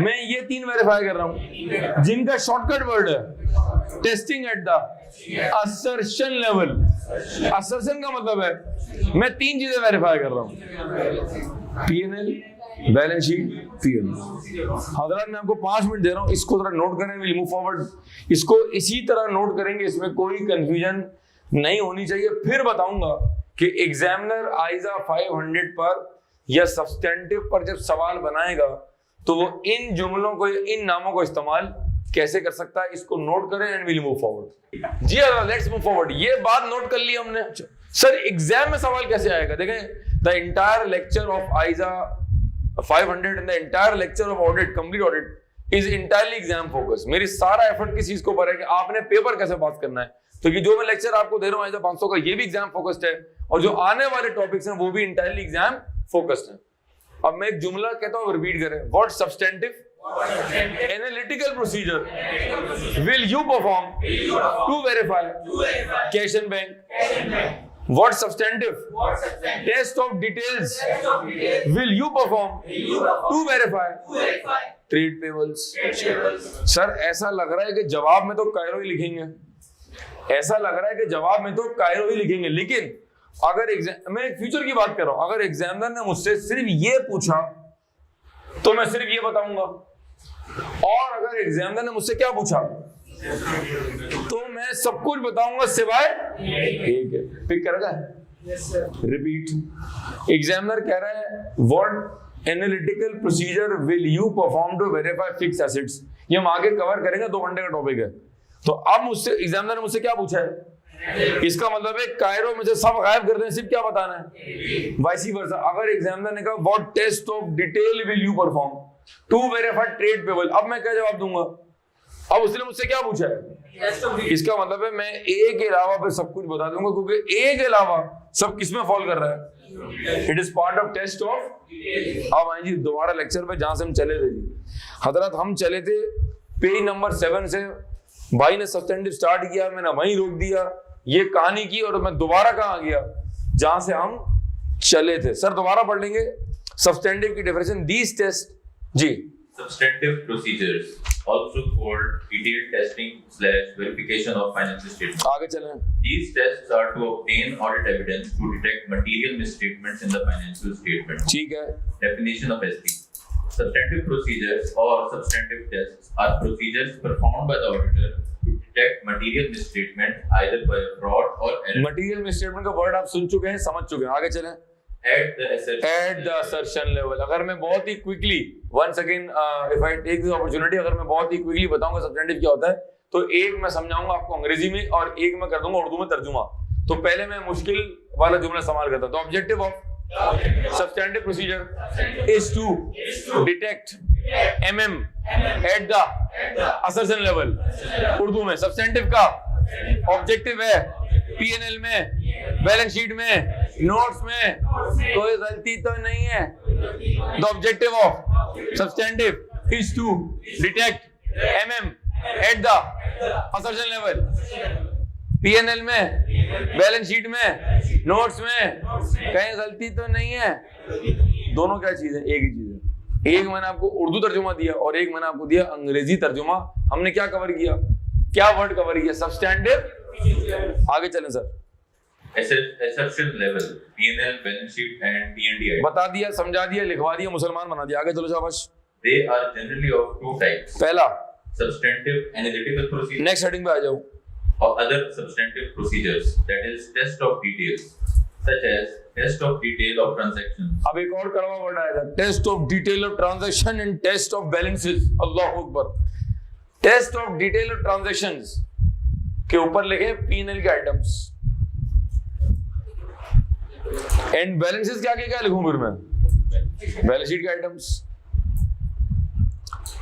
मैं ये तीन वेरीफाई कर रहा हूं, जिनका शॉर्टकट वर्ड है testing at the assertion level. Assertion का मतलब है मैं तीन चीजें वेरीफाई कर रहा हूं, पीएनएल, बैलेंस शीट, पीएनएल। हजरात मैं आपको 5 मिनट दे रहा हूं, इसको जरा नोट करें, विल मूव फॉरवर्ड। इसको इसी तरह नोट करेंगे, इसमें कोई कंफ्यूजन नहीं होनी चाहिए। फिर बताऊंगा कि एग्जामिनर आइजा 500 पर या सब्सटेंटिव पर जब सवाल बनाएगा तो वो इन जुमलों को, इन नामों को इस्तेमाल कैसे कर सकता है, इसको नोट करें एंड विल मूव फॉरवर्ड। जी हाँ, लेट्स मूव फॉरवर्ड। ये बात नोट कर ली हमने। सर एग्जाम में सवाल कैसे आएगा? देखें, the entire lecture of ISA 500 and the entire lecture of audit, complete audit is entirely exam focus. मेरी सारा एफर्ट किस चीज के ऊपर है कि आपने पेपर कैसे पास करना है। तो कि जो मैं लेक्चर आपको दे रहा हूँ आइजा 500 का, ये भी एग्जाम फोकस्ड है, और जो आने वाले टॉपिक्स हैं वो भी इंटायरली एग्जाम फोकस्ड है। अब मैं एक जुमला कहता हूँ, रिपीट करें। What substantive analytical procedure will you perform to verify cash and bank? What substantive test of details will you perform to verify trade payables? Sir ऐसा लग रहा है कि जवाब में तो कायरो ही लिखेंगे, ऐसा लग रहा है कि जवाब में तो कायरो ही लिखेंगे, लेकिन अगर मैं फ्यूचर की बात कर रहा हूं, अगर एग्जामिनर ने मुझसे सिर्फ ये पूछा तो मैं सिर्फ ये बताऊंगा, और अगर एग्जामिनर ने मुझसे क्या पूछा तो मैं सब कुछ बताऊंगा सिवाय एक है। पिक करेगा? रिपीट। एग्जामिनर कह रहा है what analytical procedure will you perform to verify fixed assets. ये हम आगे कवर करेंगे, 2 घंटे का टॉपिक है। तो अब मुझसे एग्जामिनर ने मुझसे क्या पूछा है, इसका मतलब है कायरो में से सब गायब कर दें, सिर्फ क्या बताना है, वाइस वर्सा। अगर एग्जामिनर ने कहा what test of detail will you perform to verify trade payable, अब मैं क्या जवाब दूंगा? अब उसने मुझसे क्या पूछा है, इसका मतलब है मैं ए के अलावा फिर सब कुछ बता दूंगा, क्योंकि ए के अलावा सब किस में फॉल कर रहा है, it is part of test of. अब आए जी दोबारा लेक्चर पे जहां से हम चले थे जी हजरत, हम चले थे पेज नंबर 7 से। भाई ने सब्सटेंटिव स्टार्ट किया, मैंने वहीं रोक दिया, ये कहानी की, और मैं दोबारा कहां गया, जहां से हम चले थे। सर दोबारा पढ़ लेंगे सब्सटेंटिव की डेफिनेशन, दीज टेस्ट जी। Substantive procedures, also called detailed testing / verification of financial statements. आगे चलें। These tests are to obtain audit evidence to detect material misstatements in the financial statement. ठीक है। Definition of SP. Substantive procedures or substantive tests are procedures performed by the auditor to detect material misstatement either by fraud or error. Material misstatement का वर्ड आप सुन चुके हैं, समझ चुके हैं, आगे चलें। At the assertion level, अगर मैं बहुत ही quickly once again if I take this opportunity, अगर मैं बहुत ही क्विकली बताऊंगा सब्सटेंटिव क्या होता है, तो एक मैं समझाऊंगा आपको अंग्रेजी में और एक मैं कर दूंगा उर्दू में तर्जुमा। तो पहले मैं मुश्किल वाला जुमला इस्तेमाल करता हूं। तो objective of substantive procedure is to detect MM at the assertion level. Urdu में सब्सटेंटिव का ऑब्जेक्टिव है P&L में, बैलेंस शीट में, नोट्स में कोई गलती तो नहीं है। The objective of substantive is to detect MM at the assertion level. P&L में, बैलेंस शीट में, नोट्स में कहीं गलती तो नहीं है। दोनों क्या चीज है? एक ही चीज है। एक मैंने आपको उर्दू तर्जुमा दिया और एक मैंने आपको दिया अंग्रेजी तर्जुमा। हमने क्या कवर किया, क्या वर्ड कवर किया? सब्सटेंटिव। आगे चलें sir. Assertion level, P&L, balance sheet and T&D. बता दिया, समझा दिया, लिखवा दिया, मुसलमान बना दिया। आगे चलो शाबाश। They are generally of 2 types. पहला Substantive analytical procedures. Next heading पे आ जाओ। Or other substantive procedures, that is test of details, such as test of detail of transactions. अब एक और कड़वा वर्ड आएगा, test of detail of transaction and test of balances. अल्लाह अकबर। Test of detail of transactions के ऊपर लिखे P&L के आइटम्स एंड बैलेंसेस के आगे क्या लिखूं फिर मैं? बैलेंस शीट के आइटम्स।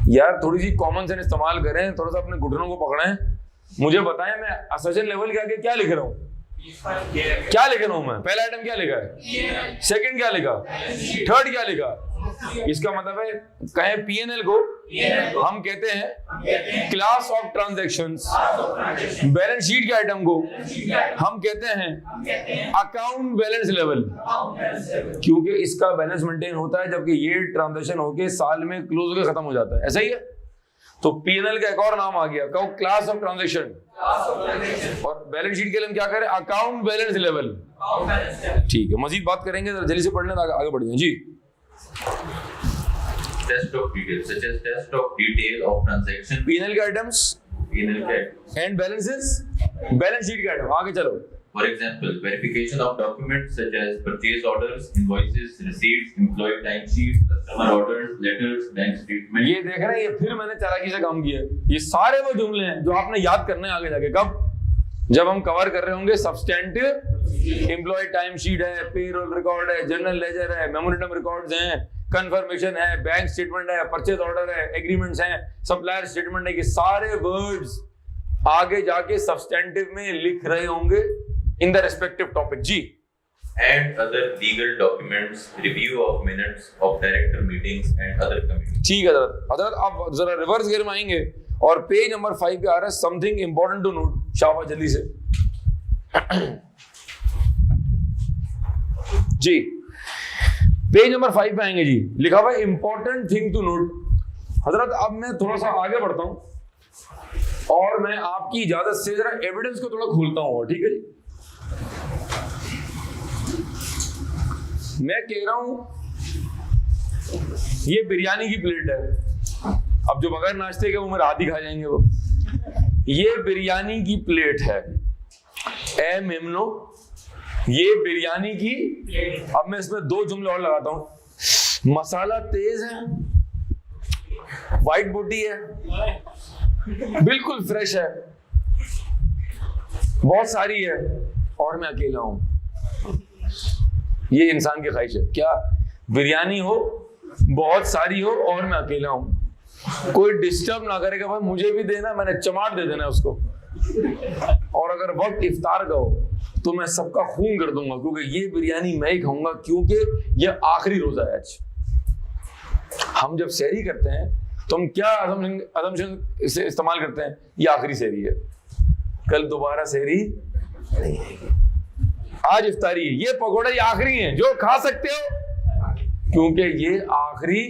यार थोड़ी सी कॉमन सेंस इस्तेमाल करें, थोड़ा सा अपने घुटनों को पकड़ें, मुझे बताएं मैं असर्शन लेवल के आगे क्या लिख रहा हूं, क्या लिख रहा हूं मैं? पहला आइटम क्या लिखा है, सेकंड क्या लिखा, थर्ड क्या लिखा? इसका मतलब है कहें P&L को हम कहते हैं class of transactions, balance sheet के आइटम को हम कहते हैं अकाउंट बैलेंस लेवल, क्योंकि इसका बैलेंस मेंटेन होता है जबकि ये ट्रांजैक्शन होके साल में क्लोज होकर खत्म हो जाता है। ऐसा ही है। तो P&L का एक और नाम आ गया, कहो क्लास ऑफ ट्रांजैक्शन, और बैलेंस शीट के लिए हम क्या करें? Account balance level. ठीक है, मजीद बात करेंगे, जल्दी से पढ़ने आगे बढ़ जाए जी। Test of detail, such as test of detail of transaction. P&L के items and balances, balance sheet के आइटम। आगे चलो। For example, verification of documents such as purchase orders, invoices, receipts, employee timesheets, customer orders, letters, bank statements. ये देख रहे हैं, ये फिर मैंने चालाकी से काम किया। ये सारे वो जुमले हैं जो आपने याद करने हैं आगे जाके। कब? जब हम कवर कर रहे होंगे सब्सटेंटिव। एम्प्लॉय टाइम शीट है, पेरोल रिकॉर्ड है, जनरल लेजर है, मेमोरेंडम रिकॉर्ड्स हैं, कंफर्मेशन है, बैंक स्टेटमेंट है, परचेज ऑर्डर है, एग्रीमेंट्स हैं, सप्लायर स्टेटमेंट है। ये सारे वर्ड्स आगे जाके सब्सटेंटिव में लिख रहे होंगे इन द रेस्पेक्टिव टॉपिक जी। And other legal documents, review of minutes of director meetings and other committees. ठीक है हजरत, आप जरा रिवर्स गियर में आएंगे और पेज नंबर 5 पे आ रहा है समथिंग इंपॉर्टेंट टू नोट। शाबाश, जल्दी से जी। पेज नंबर 5 पे आएंगे जी, लिखा हुआ है इंपॉर्टेंट थिंग टू नोट। हजरत अब मैं थोड़ा सा आगे बढ़ता हूं और मैं आपकी इजाजत से जरा एविडेंस को थोड़ा खोलता हूं। ठीक है जी, मैं कह रहा हूं ये बिरयानी की प्लेट है। अब जो बगैर नाश्ते के वो मेरे हाथ ही खा जाएंगे वो। ये बिरयानी की प्लेट है, ए मेमनो, ये बिरयानी की। अब मैं इसमें 2 जुमले और लगाता हूं। मसाला तेज है, व्हाइट बोटी है, बिल्कुल फ्रेश है, बहुत सारी है, और मैं अकेला हूं। ये इंसान की ख्वाहिश है क्या? बिरयानी हो, बहुत सारी हो, और मैं अकेला हूं, कोई डिस्टर्ब ना करेगा, भाई मुझे भी देना, मैंने चमाट दे देना उसको। और अगर वक्त इफ्तार का हो तो मैं सबका खून कर दूंगा, क्योंकि ये बिरयानी मैं ही खाऊंगा, क्योंकि ये आखिरी रोजा है आज। हम जब सहरी करते हैं तो हम क्या असम्पशन से इस्तेमाल करते हैं? ये आखिरी सहरी है, कल दोबारा सहरी नहीं है, आज इफ्तारी है, ये पकौड़े ये आखिरी हैं जो खा सकते हो, क्योंकि ये आखिरी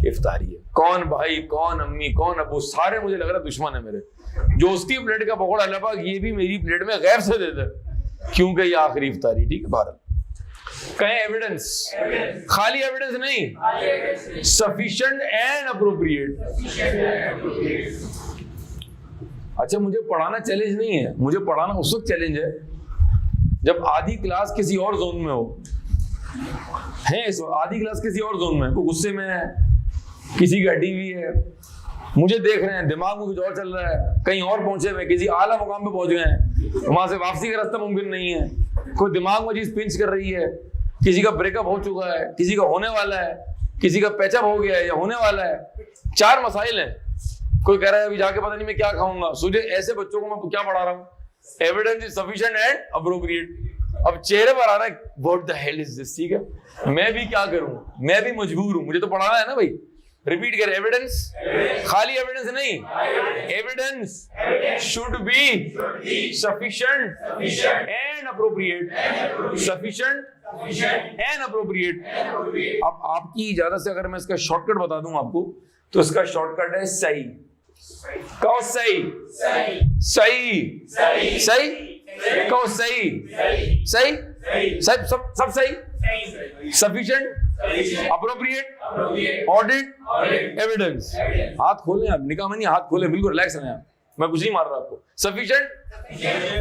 इफ्तारी है। कौन भाई, कौन अम्मी, कौन अबू, सारे मुझे लग रहा है दुश्मन है मेरे। जो उसकी प्लेट का पकौड़ा अल्लाह पाक ये भी मेरी प्लेट में गैर से दे दे, क्योंकि ये आखिरी इफ्तारी। ठीक है, भारत कहें एविडेंस, खाली एविडेंस नहीं, सफिशिएंट एंड अप्रोप्रिएट। अच्छा, मुझे पढ़ाना चैलेंज नहीं है, मुझे पढ़ाना उस वक्त चैलेंज है जब आधी क्लास किसी और जोन में हो, है आधी क्लास किसी और जोन में, कोई गुस्से में है, किसी की हटी हुई है, मुझे देख रहे हैं, दिमाग में कुछ और चल रहा है, कहीं और पहुंचे हुए, किसी आला मुकाम पे पहुंच गए हैं, वहां से वापसी का रास्ता मुमकिन नहीं है, कोई दिमाग में चीज पिंच कर रही है, किसी का ब्रेकअप हो चुका है, किसी का होने वाला है, किसी का पैचअप हो गया है या होने वाला है, 4 मसाइल हैं, कोई कह रहा है अभी जाके पता नहीं मैं क्या खाऊंगा। सोचिए ऐसे बच्चों को मैं क्या पढ़ा रहा हूँ? Evidence is sufficient and appropriate. अब चेहरे पर आ रहा है what the hell is this. ठीक है, मैं भी क्या करूं, मैं भी मजबूर हूं, मुझे तो पढ़ाना है ना भाई। रिपीट कर, एविडेंस, खाली एविडेंस नहीं, evidence should be sufficient and appropriate, sufficient and appropriate. अब आपकी इजाजत से अगर मैं इसका शॉर्टकट बता दूं आपको, तो इसका शॉर्टकट है सही। कहो सही, सही, सही, कहो सही, सही, सब सही, सफिशिएंट, अप्रोप्रिएट, ऑडिट, एविडेंस। हाथ खोलें आप, निकाह में नहीं, हाथ खोलें, बिल्कुल रिलैक्स रहें आप, मैं कुछ नहीं मार रहा आपको। सफिशिएंट,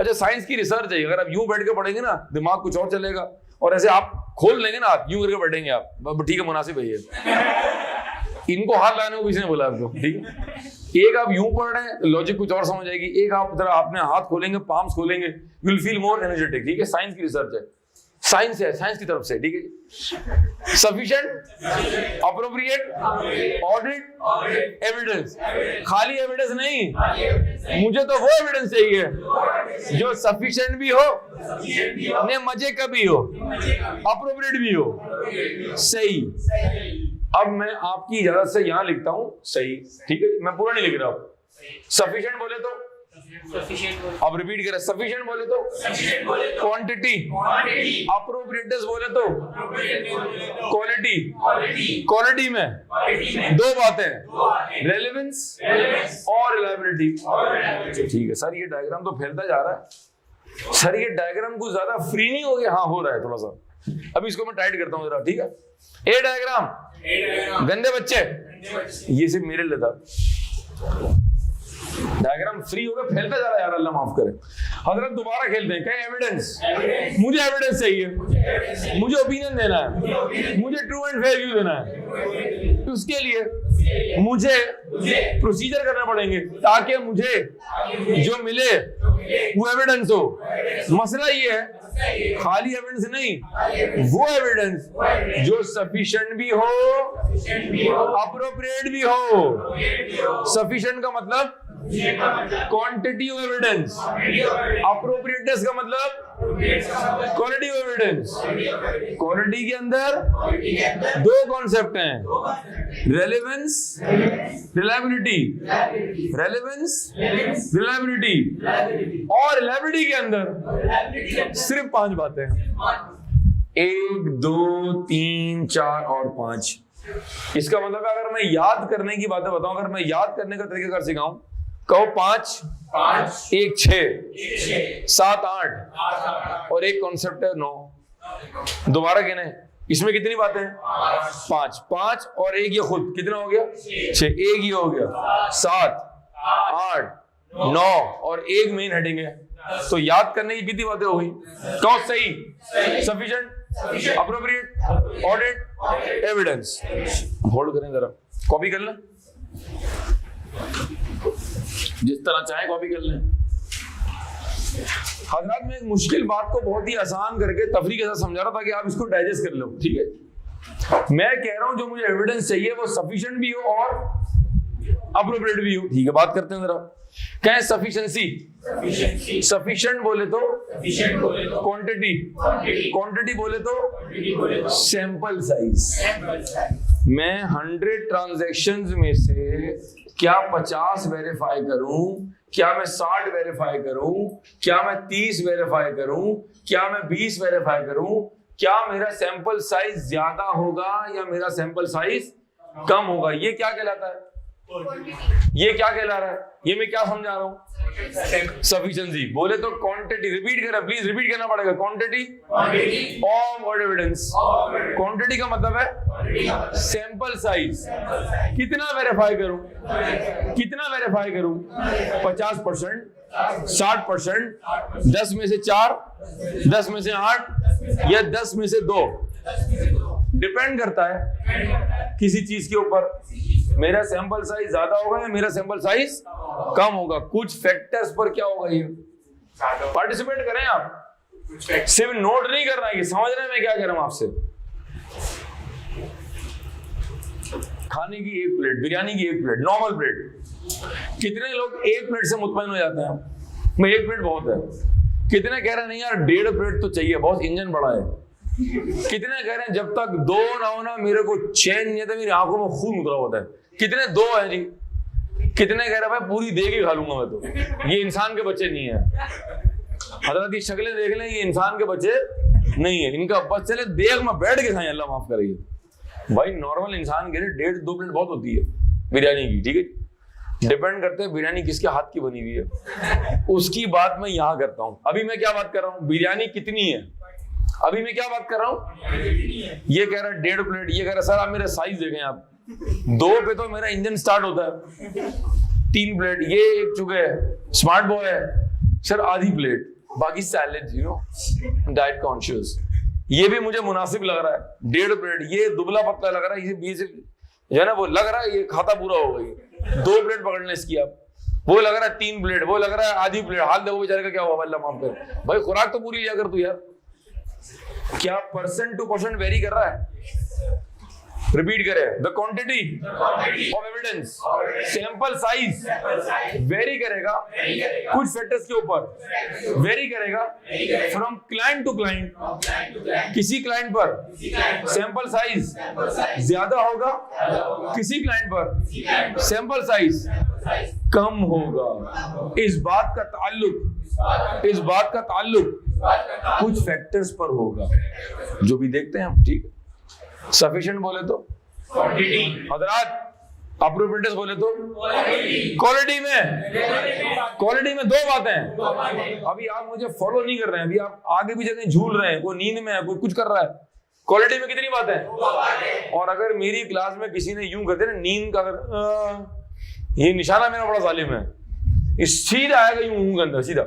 अच्छा साइंस की रिसर्च है, अगर आप यूं बैठ के पढ़ेंगे ना दिमाग कुछ और चलेगा, और ऐसे आप खोल लेंगे ना, आप यूं करके बैठेंगे आप, ठीक है मुनासिब है ये। इनको हाथ लगाने को किसी ने बोला आपको? ठीक है, एक आप यूं पढ़ रहे हैं लॉजिक कुछ और समझ आएगी, एक आप जरा आपने हाथ खोलेंगे, पाम्स खोलेंगे, you will feel more energetic. ठीक है, साइंस की रिसर्च है, साइंस है, साइंस की तरफ से। ठीक है, सफिशिएंट, अप्रोप्रिएट, ऑडिट, एविडेंस। खाली एविडेंस नहीं, मुझे तो वो एविडेंस चाहिए जो सफिशिएंट भी हो, ने मजे का भी हो, अप्रोप्रिएट भी हो, सही। अब मैं आपकी इजाजत से यहां लिखता हूं सही। ठीक है, मैं पूरा नहीं लिख रहा हूं। सफिशिएंट बोले तो, अब रिपीट करें, सफिशिएंट बोले तो क्वांटिटी, अप्रोप्रिएटनेस बोले तो क्वालिटी। क्वालिटी में 2 बातें, रेलेवेंस और रिलायबिलिटी। ठीक है सर, ये डायग्राम तो फैलता जा रहा है सर, ये डायग्राम कुछ ज्यादा फ्री नहीं हो गया? हाँ हो रहा है थोड़ा सा, अभी इसको मैं टाइट करता हूँ जरा। ठीक है, ए डायग्राम, गंदे बच्चे, ये सिर्फ मेरे लिए था। डायग्राम फ्री होगा, फैलता जा रहा है यार, अल्लाह माफ करे। हजरत दोबारा खेलते हैं, क्या एविडेंस? मुझे एविडेंस चाहिए, मुझे ओपिनियन देना है, मुझे ट्रू एंड फेयर व्यू देना है। तो उसके लिए मुझे प्रोसीजर करना पड़ेंगे, ताकि मुझे जो मिले वो एविडेंस हो। मसला ये है, खाली एविडेंस नहीं, वो एविडेंस जो सफिशिएंट भी हो, अप्रोप्रिएट भी हो। सफिशिएंट का मतलब क्वांटिटी ऑफ एविडेंस, अप्रोप्रिएटनेस का मतलब क्वालिटी ऑफ एविडेंस। क्वालिटी के अंदर 2 कॉन्सेप्ट हैं, रेलेवेंस, रिलायबिलिटी। रेलेवेंस, रिलायबिलिटी, और रिलायबिलिटी के अंदर सिर्फ 5 बातें हैं, 1, 2, 3, 4 और 5। इसका मतलब अगर मैं याद करने की बातें बताऊं, अगर मैं याद करने का तरीका कर सिखाऊं, कहो 5, 1 6, 7 8, और एक कॉन्सेप्ट है 9। दोबारा कहना है, इसमें कितनी बातें हैं? 5, 5 और 1 ये खुद कितना हो गया? 6, 1 ये हो गया 7, 8, 9 और 1 मेन हेडिंग है। तो याद करने की कितनी बातें हो गई? कहो सही, sufficient, appropriate, audit, evidence. Hold करें जरा, कॉपी कर लें। जिस तरह चाहे कॉपी कर लें। हजरात, मैं एक मुश्किल बात को बहुत ही आसान करके तफरी के साथ समझा रहा था कि आप इसको डाइजेस्ट कर लो, ठीक है। मैं कह रहा हूं जो मुझे एविडेंस चाहिए वो सफिशिएंट भी हो और अप्रोप्रिएट भी हो, ठीक है। बात करते हैं जरा, कहें सफिशिएंसी। सफिशिएंट बोले तो क्वांटिटी, क्वांटिटी बोले तो सैंपल साइज। मैं 100 ट्रांजैक्शंस में से क्या 50 वेरीफाई करूं, क्या मैं 60 वेरीफाई करूं, क्या मैं 30 वेरीफाई करूं, क्या मैं 20 वेरीफाई करूं, क्या मेरा सैंपल साइज ज्यादा होगा या मेरा सैंपल साइज कम होगा? ये क्या कहलाता है? ये क्या कहला रहा है? ये मैं क्या समझा रहा हूं? सफिशिएंसी बोले तो क्वांटिटी। रिपीट करें प्लीज, रिपीट करना पड़ेगा। Quantity of odd evidence. Quantity का मतलब है सैंपल साइज। कितना वेरीफाई करूं, कितना वेरीफाई करूं? 50%, 60%, 10 में से 4, 10 में से 8 या 10 में से 2, डिपेंड करता है किसी चीज के ऊपर। मेरा सैंपल साइज ज्यादा होगा या मेरा सैंपल साइज कम होगा? कुछ फैक्टर्स पर क्या होगा? ये पार्टिसिपेट करें आप, सिर्फ नोट नहीं करना है, कि समझ रहे हैं मैं क्या कह रहा हूं आपसे। खाने की एक प्लेट, बिरयानी की एक प्लेट, नॉर्मल प्लेट, कितने लोग एक प्लेट से मुतमईन हो जाते हैं? मैं एक प्लेट बहुत है। कितने कह रहे हैं नहीं यार 1.5 प्लेट तो चाहिए, बहुत इंजन बड़ा है। कितने कह रहे हैं जब तक 2 ना हो ना मेरे को चैन नहीं आता, मेरी आंखों में खून उतरा होता है। कितने 2 है जी? कितने कह रहे भाई पूरी दे के खा लूंगा मैं तो। ये इंसान के बच्चे नहीं है हजरत, ये शक्लें देख लें, ये इंसान के बच्चे नहीं है। इनका बस चले देख में बैठ के खाएं, अल्लाह माफ करेगी। भाई नॉर्मल इंसान के लिए 1.5-2 प्लेट बहुत होती है बिरयानी की, ठीक है। डिपेंड करते हैं बिरयानी किसके हाथ की बनी हुई है, उसकी बात मैं यहाँ करता हूँ। अभी मैं क्या बात कर रहा हूँ? बिरयानी कितनी है। अभी मैं क्या बात कर रहा हूँ? ये कह रहा है 1.5 प्लेट, ये कह रहा है सर आप मेरा साइज देखें आप। 2 पे तो मेरा इंजन स्टार्ट होता है। 3 प्लेट, ये एक चुके स्मार्ट बॉय है सर, आधी प्लेट, बाकी salad, you know, diet conscious. ये भी मुझे मुनासिब लग रहा है। 1.5 प्लेट, ये दुबला पतला लग रहा है, ये जो है ना वो लग रहा है ये खाता पूरा होगा। ये 2 प्लेट पकड़ने इसकी आप, वो लग रहा है 3 प्लेट, वो लग रहा है आधी प्लेट। हाथ देखो बेचारे का क्या हुआ, अल्लाह माफ कर। भाई खुराक तो पूरी लिया कर तू यार। क्या परसेंट टू परसेंट वेरी कर रहा है? रिपीट करें, the quantity of evidence, sample size very करेगा कुछ फैक्टर्स के ऊपर, वेरी करेगा फ्रॉम क्लाइंट टू क्लाइंट। किसी क्लाइंट पर सैंपल साइज ज्यादा होगा, किसी क्लाइंट पर सैंपल साइज कम होगा। इस बात का ताल्लुक कुछ फैक्टर्स पर होगा जो भी देखते हैं हम, ठीक है। सफिशिएंट बोले तो हजरात, अप्रोप्रिएट बोले तो क्वालिटी में 2 बातें हैं। अभी आप मुझे फॉलो नहीं कर रहे हैं, अभी आप आगे भी जगह झूल रहे हैं, कोई नींद में है, कोई कुछ कर रहा है। क्वालिटी में कितनी बातें? और अगर मेरी क्लास में किसी ने यूं कर दिया ना नींद का, अगर ये निशाना मेरा बड़ा जालिम है, इस सीधा आएगा यूं मुंह के अंदर सीधा।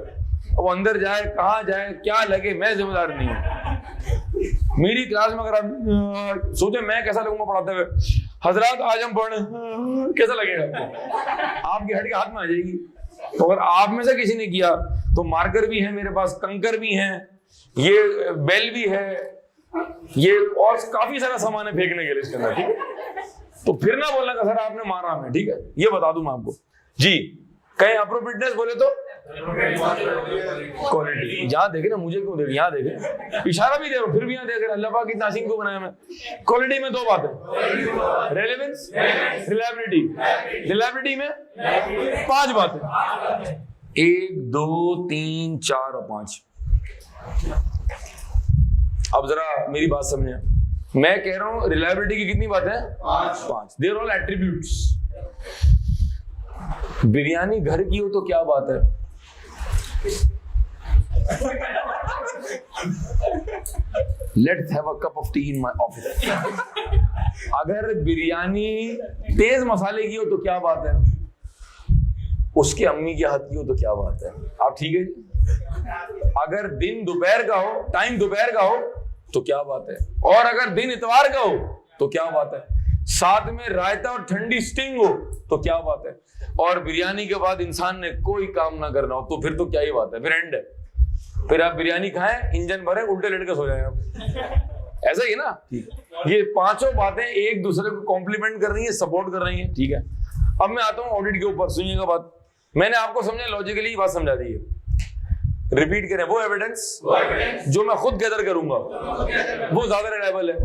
अब अंदर जाए, कहाँ जाए, क्या लगे, मैं जिम्मेदार नहीं हूं। मेरी क्लास में अगर आप सोचे मैं कैसा लगूंगा पढ़ाते हुए, हजरात आज हम पढ़ने, कैसा लगेगा आपको? आपकी हट के हाथ में आ जाएगी। तो अगर आप में से किसी ने किया तो मार्कर भी है मेरे पास, कंकर भी हैं, ये बेल भी है, ये और काफी सारा सामान है फेंकने के लिए इसके अंदर, ठीक है। तो फिर ना बोलना का सर आपने मारा हमें, ठीक है, ये बता दूं मैं आपको जी। कहीं अप्रोप्रिएटनेस बोले तो क्वालिटी, जहां देखे ना, मुझे क्यों देखे, यहाँ देखे, इशारा भी दे रहा हूं, फिर भी यहाँ देख रहे, अल्लाह पाक इतना हसीन को बनाया मैं। क्वालिटी में 2 बातें, रेलेवेंस, रिलायबिलिटी में 5 बातें, 1 2 3 4 और 5। अब जरा मेरी बात समझे, मैं कह रहा हूं रिलायबिलिटी की कितनी बातें? 5। There all attributes. बिरयानी घर की हो तो क्या बात है, let's have a cup of T in my office. अगर बिरयानी तेज मसाले की हो तो क्या बात है, उसके अम्मी के हाथ की हो तो क्या बात है। आप ठीक है जी। अगर दिन दोपहर का हो, टाइम दोपहर का हो तो क्या बात है, और अगर दिन इतवार का हो तो क्या बात है। साथ में रायता और ठंडी स्टिंग हो तो क्या बात है, और बिरयानी के बाद इंसान ने कोई काम ना करना हो तो फिर तो क्या ही बात है, फिर एंड है। फिर आप बिरयानी खाएं, इंजन भरे, उल्टे लेट के सो जाए आप। ऐसा ही है ना। ये पांचों बातें एक दूसरे को कॉम्प्लीमेंट कर रही है, सपोर्ट कर रही है, ठीक है। अब मैं आता हूं ऑडिट के ऊपर। सुनिएगा बात, मैंने आपको समझा लॉजिकली बात समझा दी है, रिपीट करें। वो एविडेंस जो मैं खुद गैदर करूंगा वो ज्यादा रिलायबल है।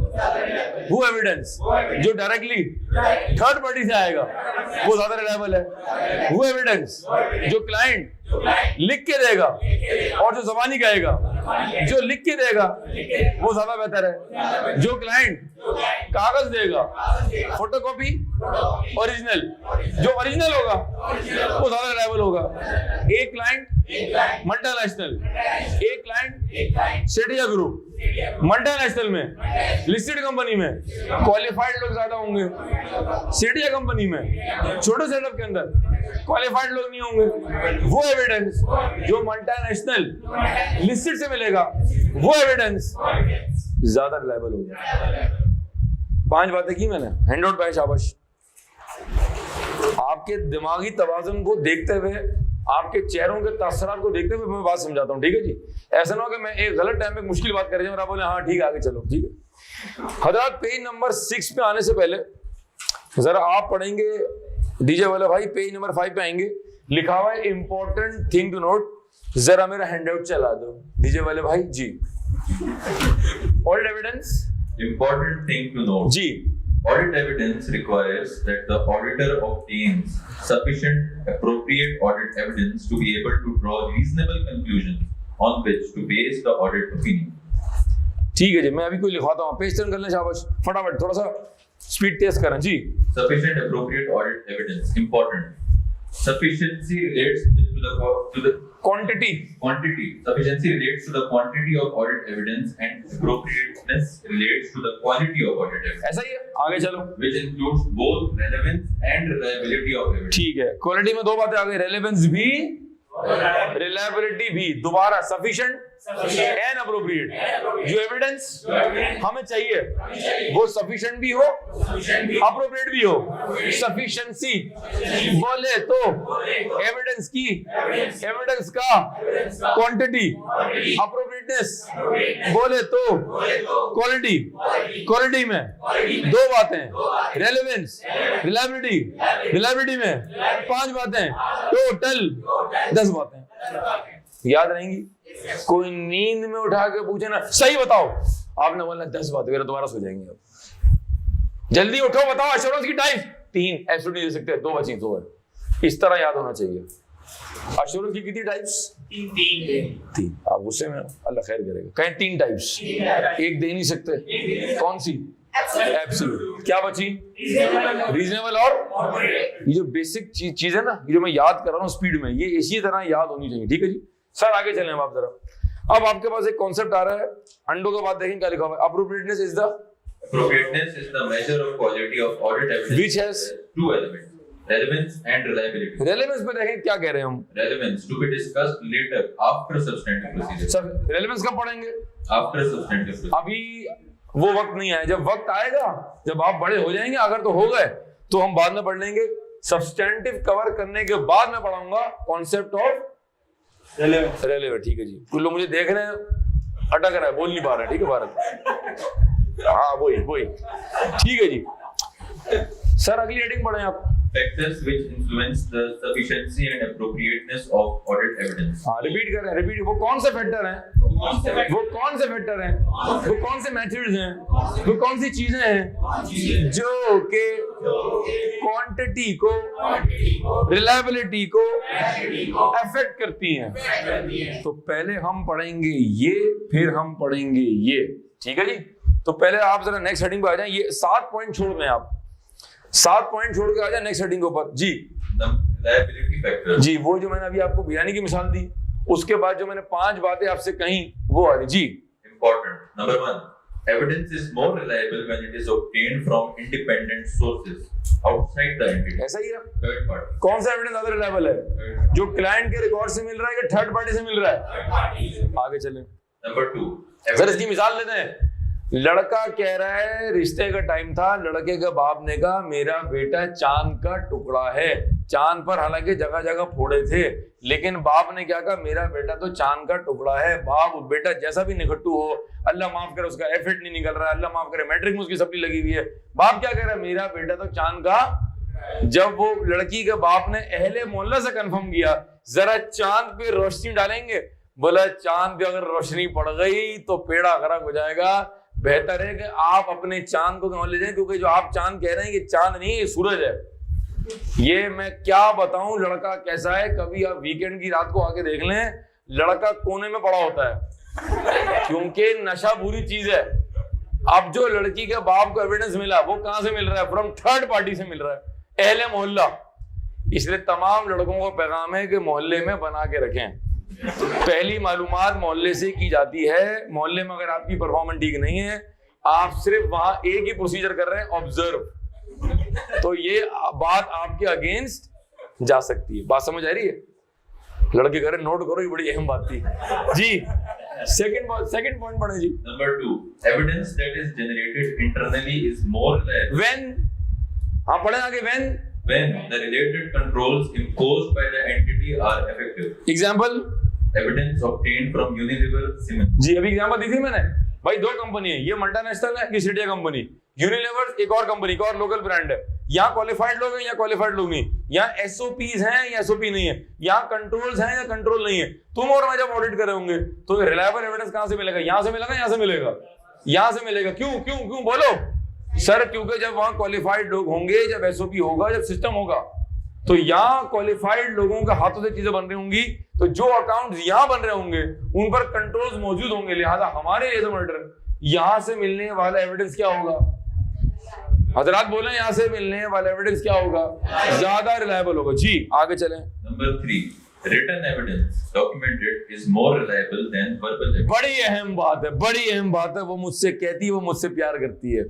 वो एविडेंस जो डायरेक्टली थर्ड पार्टी से आएगा वो ज्यादा रिलायबल है। वो एविडेंस जो क्लाइंट लिख के देगा और जो जबानी कहेगा, जो लिख के देगा वो ज्यादा बेहतर है। जो क्लाइंट कागज देगा, फोटोकॉपी ओरिजिनल, जो ओरिजिनल होगा वो ज्यादा रिलायबल होगा। एक क्लाइंट मल्टीनेशनल, एक क्लाइंट सेठिया ग्रुप, मल्टीनेशनल में लिस्टेड कंपनी में क्वालिफाइड लोग ज्यादा होंगे, सेठिया कंपनी में छोटे सेटअप के अंदर क्वालिफाइड लोग नहीं होंगे। वो एविडेंस जो मल्टीनेशनल लिस्टेड से मिलेगा वो एविडेंस ज्यादा रिलायबल होगा। 5 बातें की मैंने, हैंड आउट बाय शाबाश। आपके दिमागी तवाज़ुन को देखते हुए, आपके चेहरों के तासरात को देखते हुए मैं बात समझाता हूँ, ठीक है जी। ऐसा ना हो कि मैं एक गलत टाइम पे मुश्किल बात कर रही हूँ और आप बोले हाँ ठीक है आगे चलो, ठीक है। हजरत पेज नंबर 6 पे आने से पहले जरा आप पढ़ेंगे, डीजे वाले भाई पेज नंबर 5 पे आएंगे, लिखा हुआ है इंपॉर्टेंट थिंग टू नोट। जरा मेरा हैंडआउट चला दो डीजे वाले भाई जी। Audit evidence, Important thing to note. जी। Audit evidence requires that the auditor obtains sufficient appropriate audit evidence to be able to draw reasonable conclusions on which to base the audit opinion. ठीक है जी, मैं अभी कोई लिखवाता हूँ, पेज टर्न कर लें शाबाश, फटाफट थोड़ा सा स्पीड टेस्ट करें जी। Sufficient appropriate audit evidence, important. Sufficiency relates to the quantity, quantity. Sufficiency relates to the quantity of audit evidence and appropriateness relates to the quality of audit evidence. ऐसा ही है, आगे चलो। Which includes both relevance and reliability of evidence. ठीक है, क्वालिटी में 2 बातें आ गई, रेलेवेंस भी रिलायबिलिटी भी। दोबारा सफिशिएंट एंड अप्रोप्रिएट। जो एविडेंस हमें चाहिए वो सफिशिएंट भी हो, अप्रोप्रिएट भी हो। सफिशिएंसी बोले तो एविडेंस की, एविडेंस का क्वांटिटी, अप्रोप्रिएटनेस बोले तो क्वालिटी। क्वालिटी में 2 बातें, रेलेवेंस, रिलायबिलिटी। रिलायबिलिटी में 5 बातें, टोटल 10 बातें। याद रहेंगी? कोई नींद में उठा के पूछे ना सही बताओ, आपने बोलना 10 बातें, फिर दोबारा सो जाएंगे आप। जल्दी उठो बताओ एश्योरेंस की टाइप 3 एब्सोल्यूट दे सकते हैं, 2 बची 2 है। इस तरह याद होना चाहिए। एश्योरेंस की कितनी टाइप्स? 3। आप गुस्से में, अल्लाह खैर करेगा। कहें 3 टाइप्स, एक दे नहीं सकते। कौन सी? एब्सोल्यूट। क्या बची? रीजनेबल और ये जो बेसिक चीज है ना, ये जो मैं याद कर रहा हूँ स्पीड में, ये इसी तरह याद होनी चाहिए, ठीक है जी। सर आगे चलें आप जरा। अब आपके पास एक कॉन्सेप्ट आ रहा है, अंडों के बाद देखें क्या लिखा हुआ है। Appropriateness is the measure of quality of audit evidence which has 2 elements, relevance and reliability. Relevance पे देखें क्या कह रहे हैं हम। Relevance to be discussed later after substantive procedure. Sir relevance कब पढ़ेंगे? After substantive procedure. अभी वो वक्त नहीं आया, जब वक्त आएगा, जब आप बड़े हो जाएंगे, अगर तो हो गए तो हम बाद में पढ़ लेंगे। सब्सटेंटिव कवर करने के बाद मैं पढ़ाऊंगा कॉन्सेप्ट ऑफ रेलेवेंट, ठीक है जी। कुछ लोग मुझे देख रहे हैं, अटक रहा है, बोल नहीं पा रहे, ठीक है भारत। हाँ वही ठीक है जी। सर अगली हेडिंग पढ़ें आप। Factors which influence the sufficiency and appropriateness of audit evidence. हाँ रिपीट कर रहे हैं, रिपीट। वो कौन से फैक्टर हैं? वो कौन से फैक्टर हैं? वो कौन से मेथड्स हैं? वो कौन सी चीजें हैं जो कि क्वांटिटी को, रिलायबिलिटी को अफेक्ट करती हैं? तो पहले हम पढ़ेंगे ये, फिर हम पढ़ेंगे ये, ठीक है जी। तो पहले आप जरा नेक्स्ट हेडिंग पे आ जाएं। ये 7 पॉइंट छोड़ दें आप, 7 पॉइंट छोड़ के आ जाए नेक्स्ट हेडिंग के ऊपर जी। Reliability factor. जी वो जो मैंने अभी आपको बिरयानी की मिसाल दी, उसके बाद जो मैंने 5 बातें आपसे कही वो आ रही जी। Important. Number 1. Evidence is more reliable when it is obtained from independent sources outside the entity. ऐसा ही है। Third part. कौन सा एविडेंस ज्यादा रिलायबल है? जो क्लाइंट के रिकॉर्ड से मिल रहा है या थर्ड पार्टी से मिल रहा है? आगे चलें। Number 2. सर इसकी मिसाल लेते हैं। लड़का कह रहा है रिश्ते का टाइम था, लड़के के बाप ने कहा मेरा बेटा चांद का टुकड़ा है। चांद पर हालांकि जगह जगह फोड़े थे, लेकिन बाप ने क्या कहा, मेरा बेटा तो चांद का टुकड़ा है। बाप बेटा जैसा भी निखट्टू हो, अल्लाह माफ करे उसका एफिड नहीं निकल रहा है, अल्लाह माफ करे मैट्रिक में उसकी सप्ली लगी हुई है, बाप क्या कह रहा है, मेरा बेटा तो चांद का। जब वो लड़की के बाप ने अहले मोहल्ला से कंफर्म किया जरा चांद पे रोशनी डालेंगे, बोला चांद पे अगर रोशनी पड़ गई तो पेड़ा गरक हो जाएगा, बेहतर है कि आप अपने चांद को ले जाएं, क्योंकि जो आप चांद कह रहे हैं कि चांद नहीं ये सूरज है। ये मैं क्या बताऊं लड़का कैसा है, कभी आप वीकेंड की रात को आके देख लें, लड़का कोने में पड़ा होता है क्योंकि नशा बुरी चीज है। अब जो लड़की के बाप को एविडेंस मिला वो कहां से मिल रहा है, फ्रॉम थर्ड पार्टी से मिल रहा है, अहले मोहल्ला। इसलिए तमाम लड़कों को पैगाम है कि मोहल्ले में बना के रखें। पहली मालूमात मोहल्ले से की जाती है। मोहल्ले में अगर आपकी परफॉर्मेंस ठीक नहीं है, आप सिर्फ वहां एक ही प्रोसीजर कर रहे हैं, ऑब्जर्व, तो ये बात आपके अगेंस्ट जा सकती है। बात समझ आ रही है? लड़के कह रहे नोट करो, ये बड़ी अहम बात थी जी। सेकंड पॉइंट पढ़े जी। Number 2, evidence that is generated internally is more reliable when, हाँ पढ़े आगे, when the related controls imposed by the entity are effective. Example Evidence obtained from Unilever Siemens. जी, अभी एग्जाम्पल दी थी मैंने भाई। दो कंपनी है, ये मल्टीनेशनल है, किस इंडिया कंपनी, यूनिलीवर एक और कंपनी का और लोकल ब्रांड है। यहाँ क्वालिफाइड लोग हैं या क्वालिफाइड लोग नहीं, यहाँ एसओपीज हैं या एसओपी नहीं है, यहाँ कंट्रोल्स हैं या कंट्रोल नहीं है। तुम और मैं जब ऑडिट कर रहे होंगे तो रिलायबल एविडेंस कहां से मिलेगा, यहाँ से मिलेगा, यहाँ से मिलेगा, यहाँ से मिलेगा। क्यों क्यों क्यों बोलो सर? क्योंकि जब वहां क्वालिफाइड लोग होंगे, जब एसओपी होगा, जब सिस्टम होगा, तो यहाँ क्वालिफाइड लोगों के हाथों से चीजें बन रही होंगी, तो जो अकाउंट्स यहाँ बन रहे होंगे उन पर कंट्रोल्स मौजूद होंगे। लिहाजा हमारे एज ऑडिटर यहां से मिलने वाला एविडेंस क्या होगा? हजरात बोले, यहां से मिलने वाला एविडेंस क्या होगा? ज्यादा रिलायबल होगा जी। आगे चलें। Number 3, written evidence documented is more reliable than verbal evidence. बड़ी अहम बात है, बड़ी अहम बात है। वो मुझसे कहती है वो मुझसे प्यार करती है।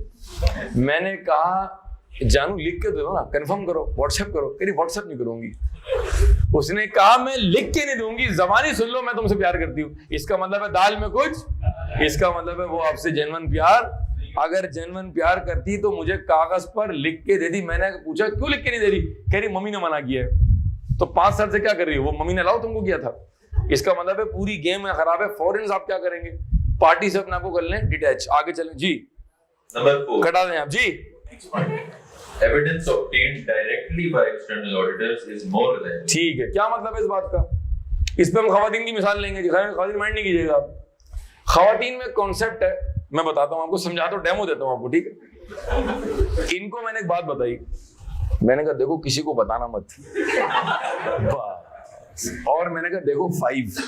मैंने कहा जानू लिख के दो ना, कंफर्म करो, व्हाट्सएप करो। कह रही व्हाट्सएप नहीं करूंगी। उसने कहा मैं लिख के नहीं दूंगी, जबानी सुन लो मैं तुमसे प्यार करती हूँ। इसका मतलब है दाल में कुछ, इसका मतलब है वो आपसे जेन्युइन प्यार। अगर जेन्युइन प्यार करती तो मुझे कागज पर लिख के दे दी। मैंने पूछा क्यों लिख के नहीं दे रही? कह रही मम्मी ने मना किया है। तो 5 साल से क्या कर रही हो? वो मम्मी ने अलाउ तुमको किया था। इसका मतलब है पूरी गेम में खराब है। फॉरेन आप क्या करेंगे? पार्टी से अपने आपको कर लें डिटैच। आगे चलें जी। Number 4, कटा दें आप जी। evidence obtained directly by external auditors is more reliable. ठीक है, क्या मतलब है इस बात का? इस पे हम खवातीन की मिसाल लेंगे जी। खवातीन माइंड नहीं कीजिएगा आप। खवातीन में कॉन्सेप्ट है, मैं बताता हूँ आपको, समझाता हूँ, डेमो देता हूँ आपको, ठीक है? इनको मैंने एक बात बताई, मैंने कहा देखो किसी को बताना मत, और मैंने कहा देखो 5।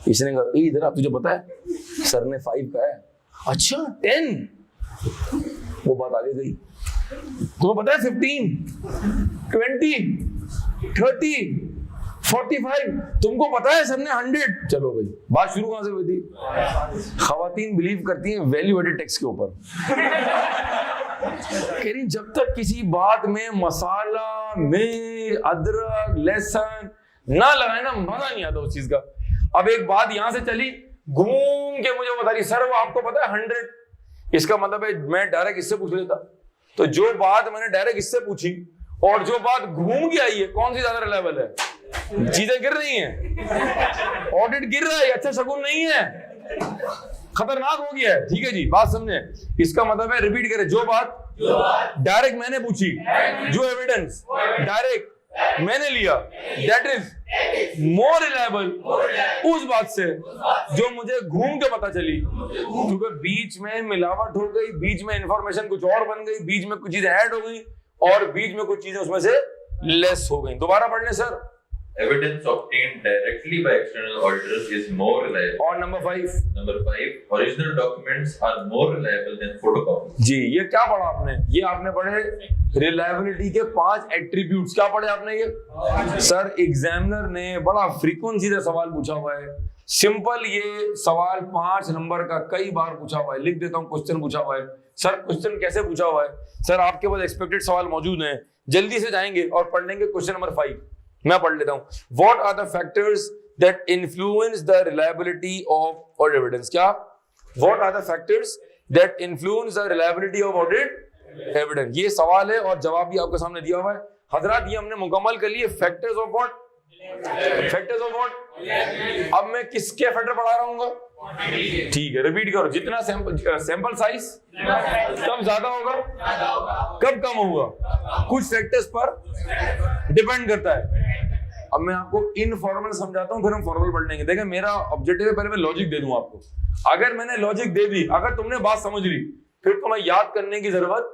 इसने कहा इधर आप, तुझे पता है सर ने 5 कहा है। अच्छा 10। वो बात आगे गई। तुम्हें पता है 15, 20, 30, 45, तुमको पता है सर ने 100। चलो भाई, बात शुरू कहां से हुई थी? खवातीन बिलीव करती हैं वैल्यू एडेड टैक्स के ऊपर। कह रही जब तक किसी बात में मसाला, मिर्च, अदरक, लहसुन ना लगाए ना, मजा नहीं आता उस चीज का। अब एक बात यहां से चली, घूम के मुझे बता रही सर वो आपको पता है 100। इसका मतलब है मैं डायरेक्ट इससे पूछ लेता। तो जो बात मैंने डायरेक्ट इससे पूछी और जो बात घूम के आई है, कौन सी ज्यादा रिलायबल है? चीजें गिर रही हैं, ऑडिट गिर रहा है, अच्छा शगुन नहीं है, खतरनाक हो गया है। ठीक है जी, बात समझे? इसका मतलब है, रिपीट करें, जो बात डायरेक्ट मैंने पूछी, जो एविडेंस डायरेक्ट मैंने लिया, दैट इज मोर रिलायबल उस बात से जो मुझे घूम के पता चली। क्योंकि बीच में मिलावट हो गई, बीच में इंफॉर्मेशन कुछ और बन गई, बीच में कुछ चीजें ऐड हो गई और बीच में कुछ चीजें उसमें से लेस हो गई। दोबारा पढ़ लें sir. Evidence obtained directly by external auditors is more reliable. और number 5, original documents are more reliable than photocopies. जी, ये क्या पढ़ा आपने? ये आपने पढ़े रिलायबिलिटी के 5 एट्रीब्यूट्स। क्या पढ़े आपने ये? सर एग्जामिनर ने बड़ा फ्रीक्वेंसी से सवाल पूछा हुआ है। सिंपल ये सवाल 5 नंबर का कई बार पूछा हुआ है। लिख देता हूँ, क्वेश्चन पूछा हुआ है। सर क्वेश्चन कैसे पूछा हुआ है? सर आपके पास एक्सपेक्टेड सवाल मौजूद हैं, जल्दी से जाएंगे और पढ़ लेंगे। क्वेश्चन नंबर 5 मैं पढ़ लेता हूं। What are the factors that influence the reliability of or evidence? क्या? What are the factors that influence the reliability of audit evidence. ये सवाल है और जवाब भी आपके सामने दिया हुआ है हजरात। ये हमने मुकम्मल कर लिए factors of what, factors of what. अब मैं किसके फैक्टर पढ़ा रहा हूँ? ठीक है, रिपीट करो। जितना सैंपल साइज कब ज्यादा होगा, कब कम होगा, कुछ फैक्टर्स पर डिपेंड करता है। अब मैं आपको इनफॉर्मल समझाता हूं, फिर हम फॉर्मल पढ़ लेंगे। देखिए मेरा ऑब्जेक्टिव है पहले मैं लॉजिक दे दूं आपको। अगर मैंने लॉजिक दे दी, अगर तुमने बात समझ ली, फिर तुम्हें याद करने की जरूरत,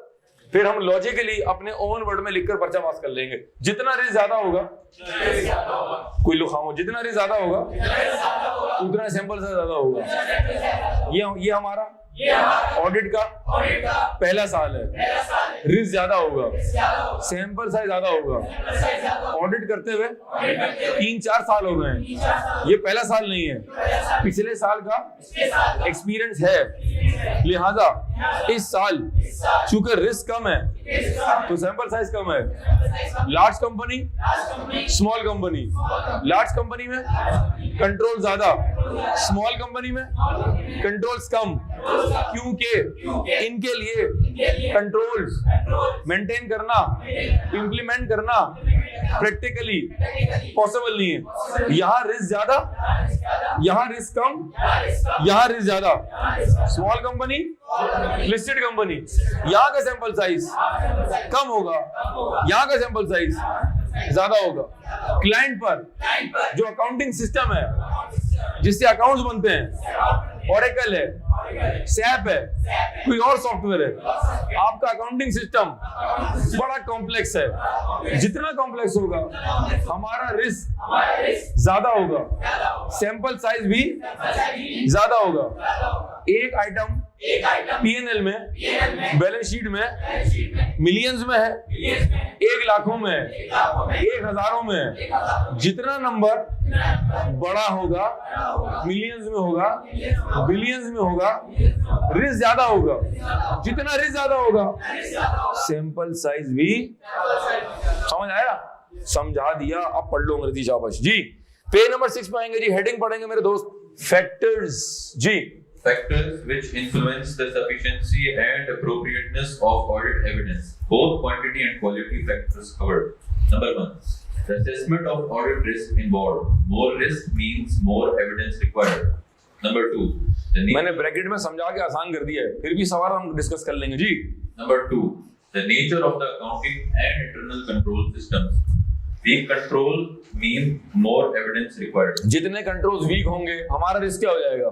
फिर हम लॉजिकली अपने ओन वर्ड में लिखकर पर्चा पास कर लेंगे। जितना रिस्क ज्यादा होगा, कोई लोग खामोश, जितना रिस्क ज्यादा होगा उतना सैंपल से ज्यादा होगा। ये हमारा ऑडिट का पहला साल है। रिस्क ज्यादा होगा, सैंपल साइज ज्यादा होगा। ऑडिट करते हुए 3-4 साल हो गए हैं, ये पहला साल नहीं है, पिछले साल का एक्सपीरियंस है। लिहाजा इस साल चूंकि रिस्क कम है तो सैंपल साइज कम है। Large company, small company, large company में कंट्रोल ज्यादा, स्मॉल कंपनी में कंट्रोल्स कम, क्योंकि इनके लिए कंट्रोल्स मेंटेन करना, इंप्लीमेंट करना प्रैक्टिकली पॉसिबल नहीं है। यहां रिस्क ज्यादा, यहां रिस्क कम, यहां रिस्क ज्यादा। स्मॉल कंपनी, लिस्टेड कंपनी, यहां का सैंपल साइज कम होगा, यहां का सैंपल साइज ज्यादा होगा। क्लाइंट पर जो अकाउंटिंग सिस्टम है जिससे अकाउंट्स बनते हैं, ओरेकल है, सैप है, कोई और सॉफ्टवेयर है, आपका अकाउंटिंग सिस्टम बड़ा कॉम्प्लेक्स है। जितना कॉम्प्लेक्स होगा हमारा रिस्क ज्यादा होगा, सैंपल साइज भी ज्यादा होगा। एक आइटम पीएनएल में, बैलेंस शीट में मिलियंस में है, 1 लाखों में है, 1 हजारों में है। जितना नंबर बड़ा होगा, मिलियंस में होगा, बिलियंस में होगा, रिस्क ज्यादा होगा। जितना रिस्क ज्यादा होगा सैंपल साइज भी। समझ आया? समझा दिया। अब पढ़ लो अंग्रेजी, शाबाश जी। पेज नंबर 6 में आएंगे जी, हेडिंग पढ़ेंगे मेरे दोस्त, फैक्टर्स जी। Factors which influence the sufficiency and appropriateness of audit evidence. Both quantity and quality factors covered. Number 1. The assessment of audit risk involved. More risk means more evidence required. Number 2. मैंने ब्रैकेट में समझा के आसान कर दिया है, फिर भी सवाल हम डिस्कस कर लेंगे जी। Number 2. The nature of the accounting and internal control systems. Weak control mean more evidence required. जितने कंट्रोल्स वीक होंगे हमारा रिस्क क्या हो जाएगा?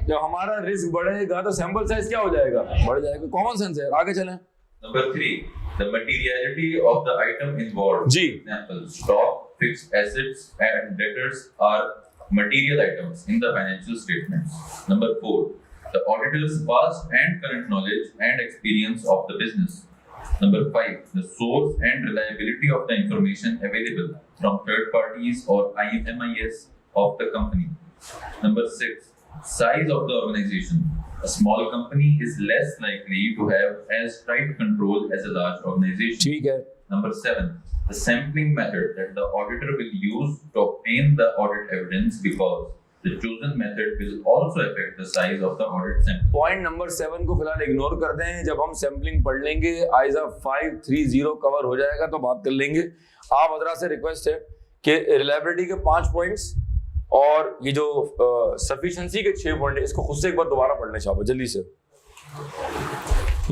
जब हमारा रिस्क बढ़ेगा तो सैंपल साइज क्या हो जाएगा? बढ़ जाएगा। कॉमन सेंस है। आगे चलें। Number 3, the materiality of the item involved. Ji. Example: stock, fixed assets, and debtors are material items in the financial statements. Number 4, the auditor's past and current knowledge and experience of the business. Number 5, the source and reliability of the information available from third parties or IMIS of the company. Number 6, size of the organization. A small company is less likely to have as tight control as a large organization. ठीक है। Number 7, the sampling method that the auditor will use to obtain the audit evidence, because the chosen method will also affect the size of the audit sample. Point number 7 को फिलहाल इग्नोर कर दें। जब हम सैम्पलिंग पढ़ लेंगे, आइजा 530 कवर हो जाएगा तो बात कर लेंगे। आप हजरात से रिक्वेस्ट है कि रिलायबिलिटी के 5 पॉइंट्स और ये जो सफिशिएंसी के 6 पॉइंट है, इसको खुद से एक बार दोबारा पढ़ने चाहो जल्दी से।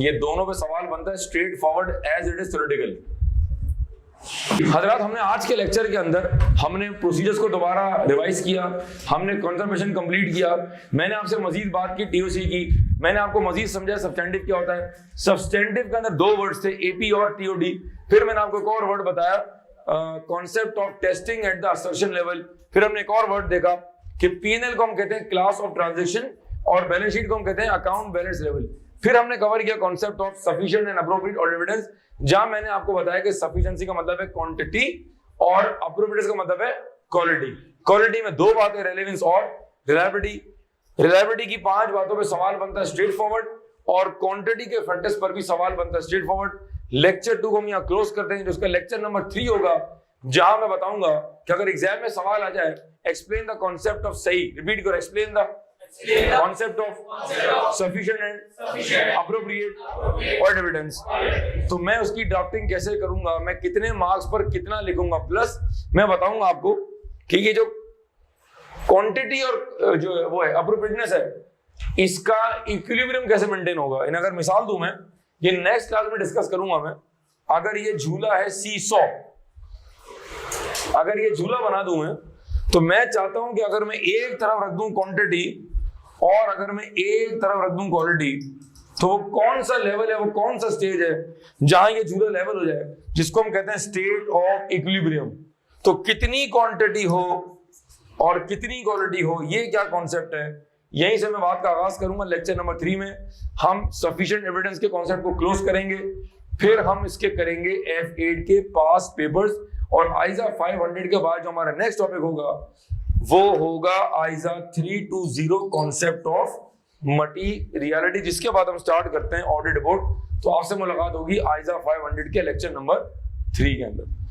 ये दोनों पे सवाल बनता है straight forward as it is theoretical. हजरात, हमने आज के लेक्चर के अंदर हमने प्रोसीजर्स को दोबारा रिवाइज किया, हमने कंफर्मेशन कंप्लीट किया, मैंने आपसे मजीद बात की टीओसी की, मैंने आपको मजीद समझाया सब्सटेंटिव क्या होता है। सब्सटेंटिव के अंदर 2 वर्ड्स थे, एपी और टीओडी। फिर मैंने आपको एक और वर्ड बताया, concept of testing at the assertion level. फिर हमने एक और वर्ड देखा कि पीएनएल को हम कहते हैं क्लास ऑफ ट्रांजैक्शन और बैलेंस शीट को हम कहते हैं अकाउंट बैलेंस लेवल। फिर हमने कवर किया concept of sufficient and appropriate audit evidence, जहां मैंने आपको बताया कि सफिशिएंसी का मतलब है क्वांटिटी और एप्रोप्रिएट का मतलब है क्वालिटी। क्वालिटी में 2 बातें, रेलेवेंस और रिलायबिलिटी। रिलायबिलिटी की 5 बातों पे सवाल बनता है स्ट्रेट फॉरवर्ड, और क्वांटिटी के फैक्टर्स पर भी सवाल बनता है स्ट्रेट फॉरवर्ड। लेक्चर 2 को हम यहाँ क्लोज करते हैं, जिसका लेक्चर नंबर 3 होगा, जहां मैं बताऊंगा कि अगर एग्जाम में सवाल आ जाए, एक्सप्लेन द कॉन्सेप्ट ऑफ सही, रिपीट करो, explain the concept of sufficient and appropriate audit evidence. तो मैं उसकी ड्राफ्टिंग कैसे करूंगा, मैं कितने मार्क्स पर कितना लिखूंगा, प्लस मैं बताऊंगा आपको कि ये जो क्वांटिटी और जो वो है अप्रोप्रिएटनेस है, इसका इक्विलिब्रियम कैसे मेंटेन होगा। इन अगर मिसाल दूं मैं, ये नेक्स्ट क्लास में डिस्कस करूंगा मैं। अगर ये झूला है सी100, अगर ये झूला बना दूं मैं, तो मैं चाहता हूं कि अगर मैं एक तरफ रख दूं क्वांटिटी और अगर मैं एक तरफ रख दूं क्वालिटी, तो वो कौन सा लेवल है, वो कौन सा स्टेज है जहां ये झूला लेवल हो जाए, जिसको हम कहते हैं स्टेट ऑफ इक्विलिब्रियम। तो कितनी क्वांटिटी हो और कितनी क्वालिटी हो, ये क्या कॉन्सेप्ट है, यहीं से मैं बात का आगाज करूंगा। लेक्चर नंबर 3 में हम सफिशिएंट एविडेंस के कॉन्सेप्ट को क्लोज करेंगे, फिर हम इसके करेंगे F8 के पास्ट पेपर्स, और आइजा 500 के बाद जो हमारा नेक्स्ट टॉपिक होगा वो होगा आइजा 320 कॉन्सेप्ट ऑफ मटीरियलिटी, जिसके बाद हम स्टार्ट करते हैं ऑडिट रिपोर्ट। तो आपसे मुलाकात होगी आइजा 500 के लेक्चर नंबर 3 के अंदर।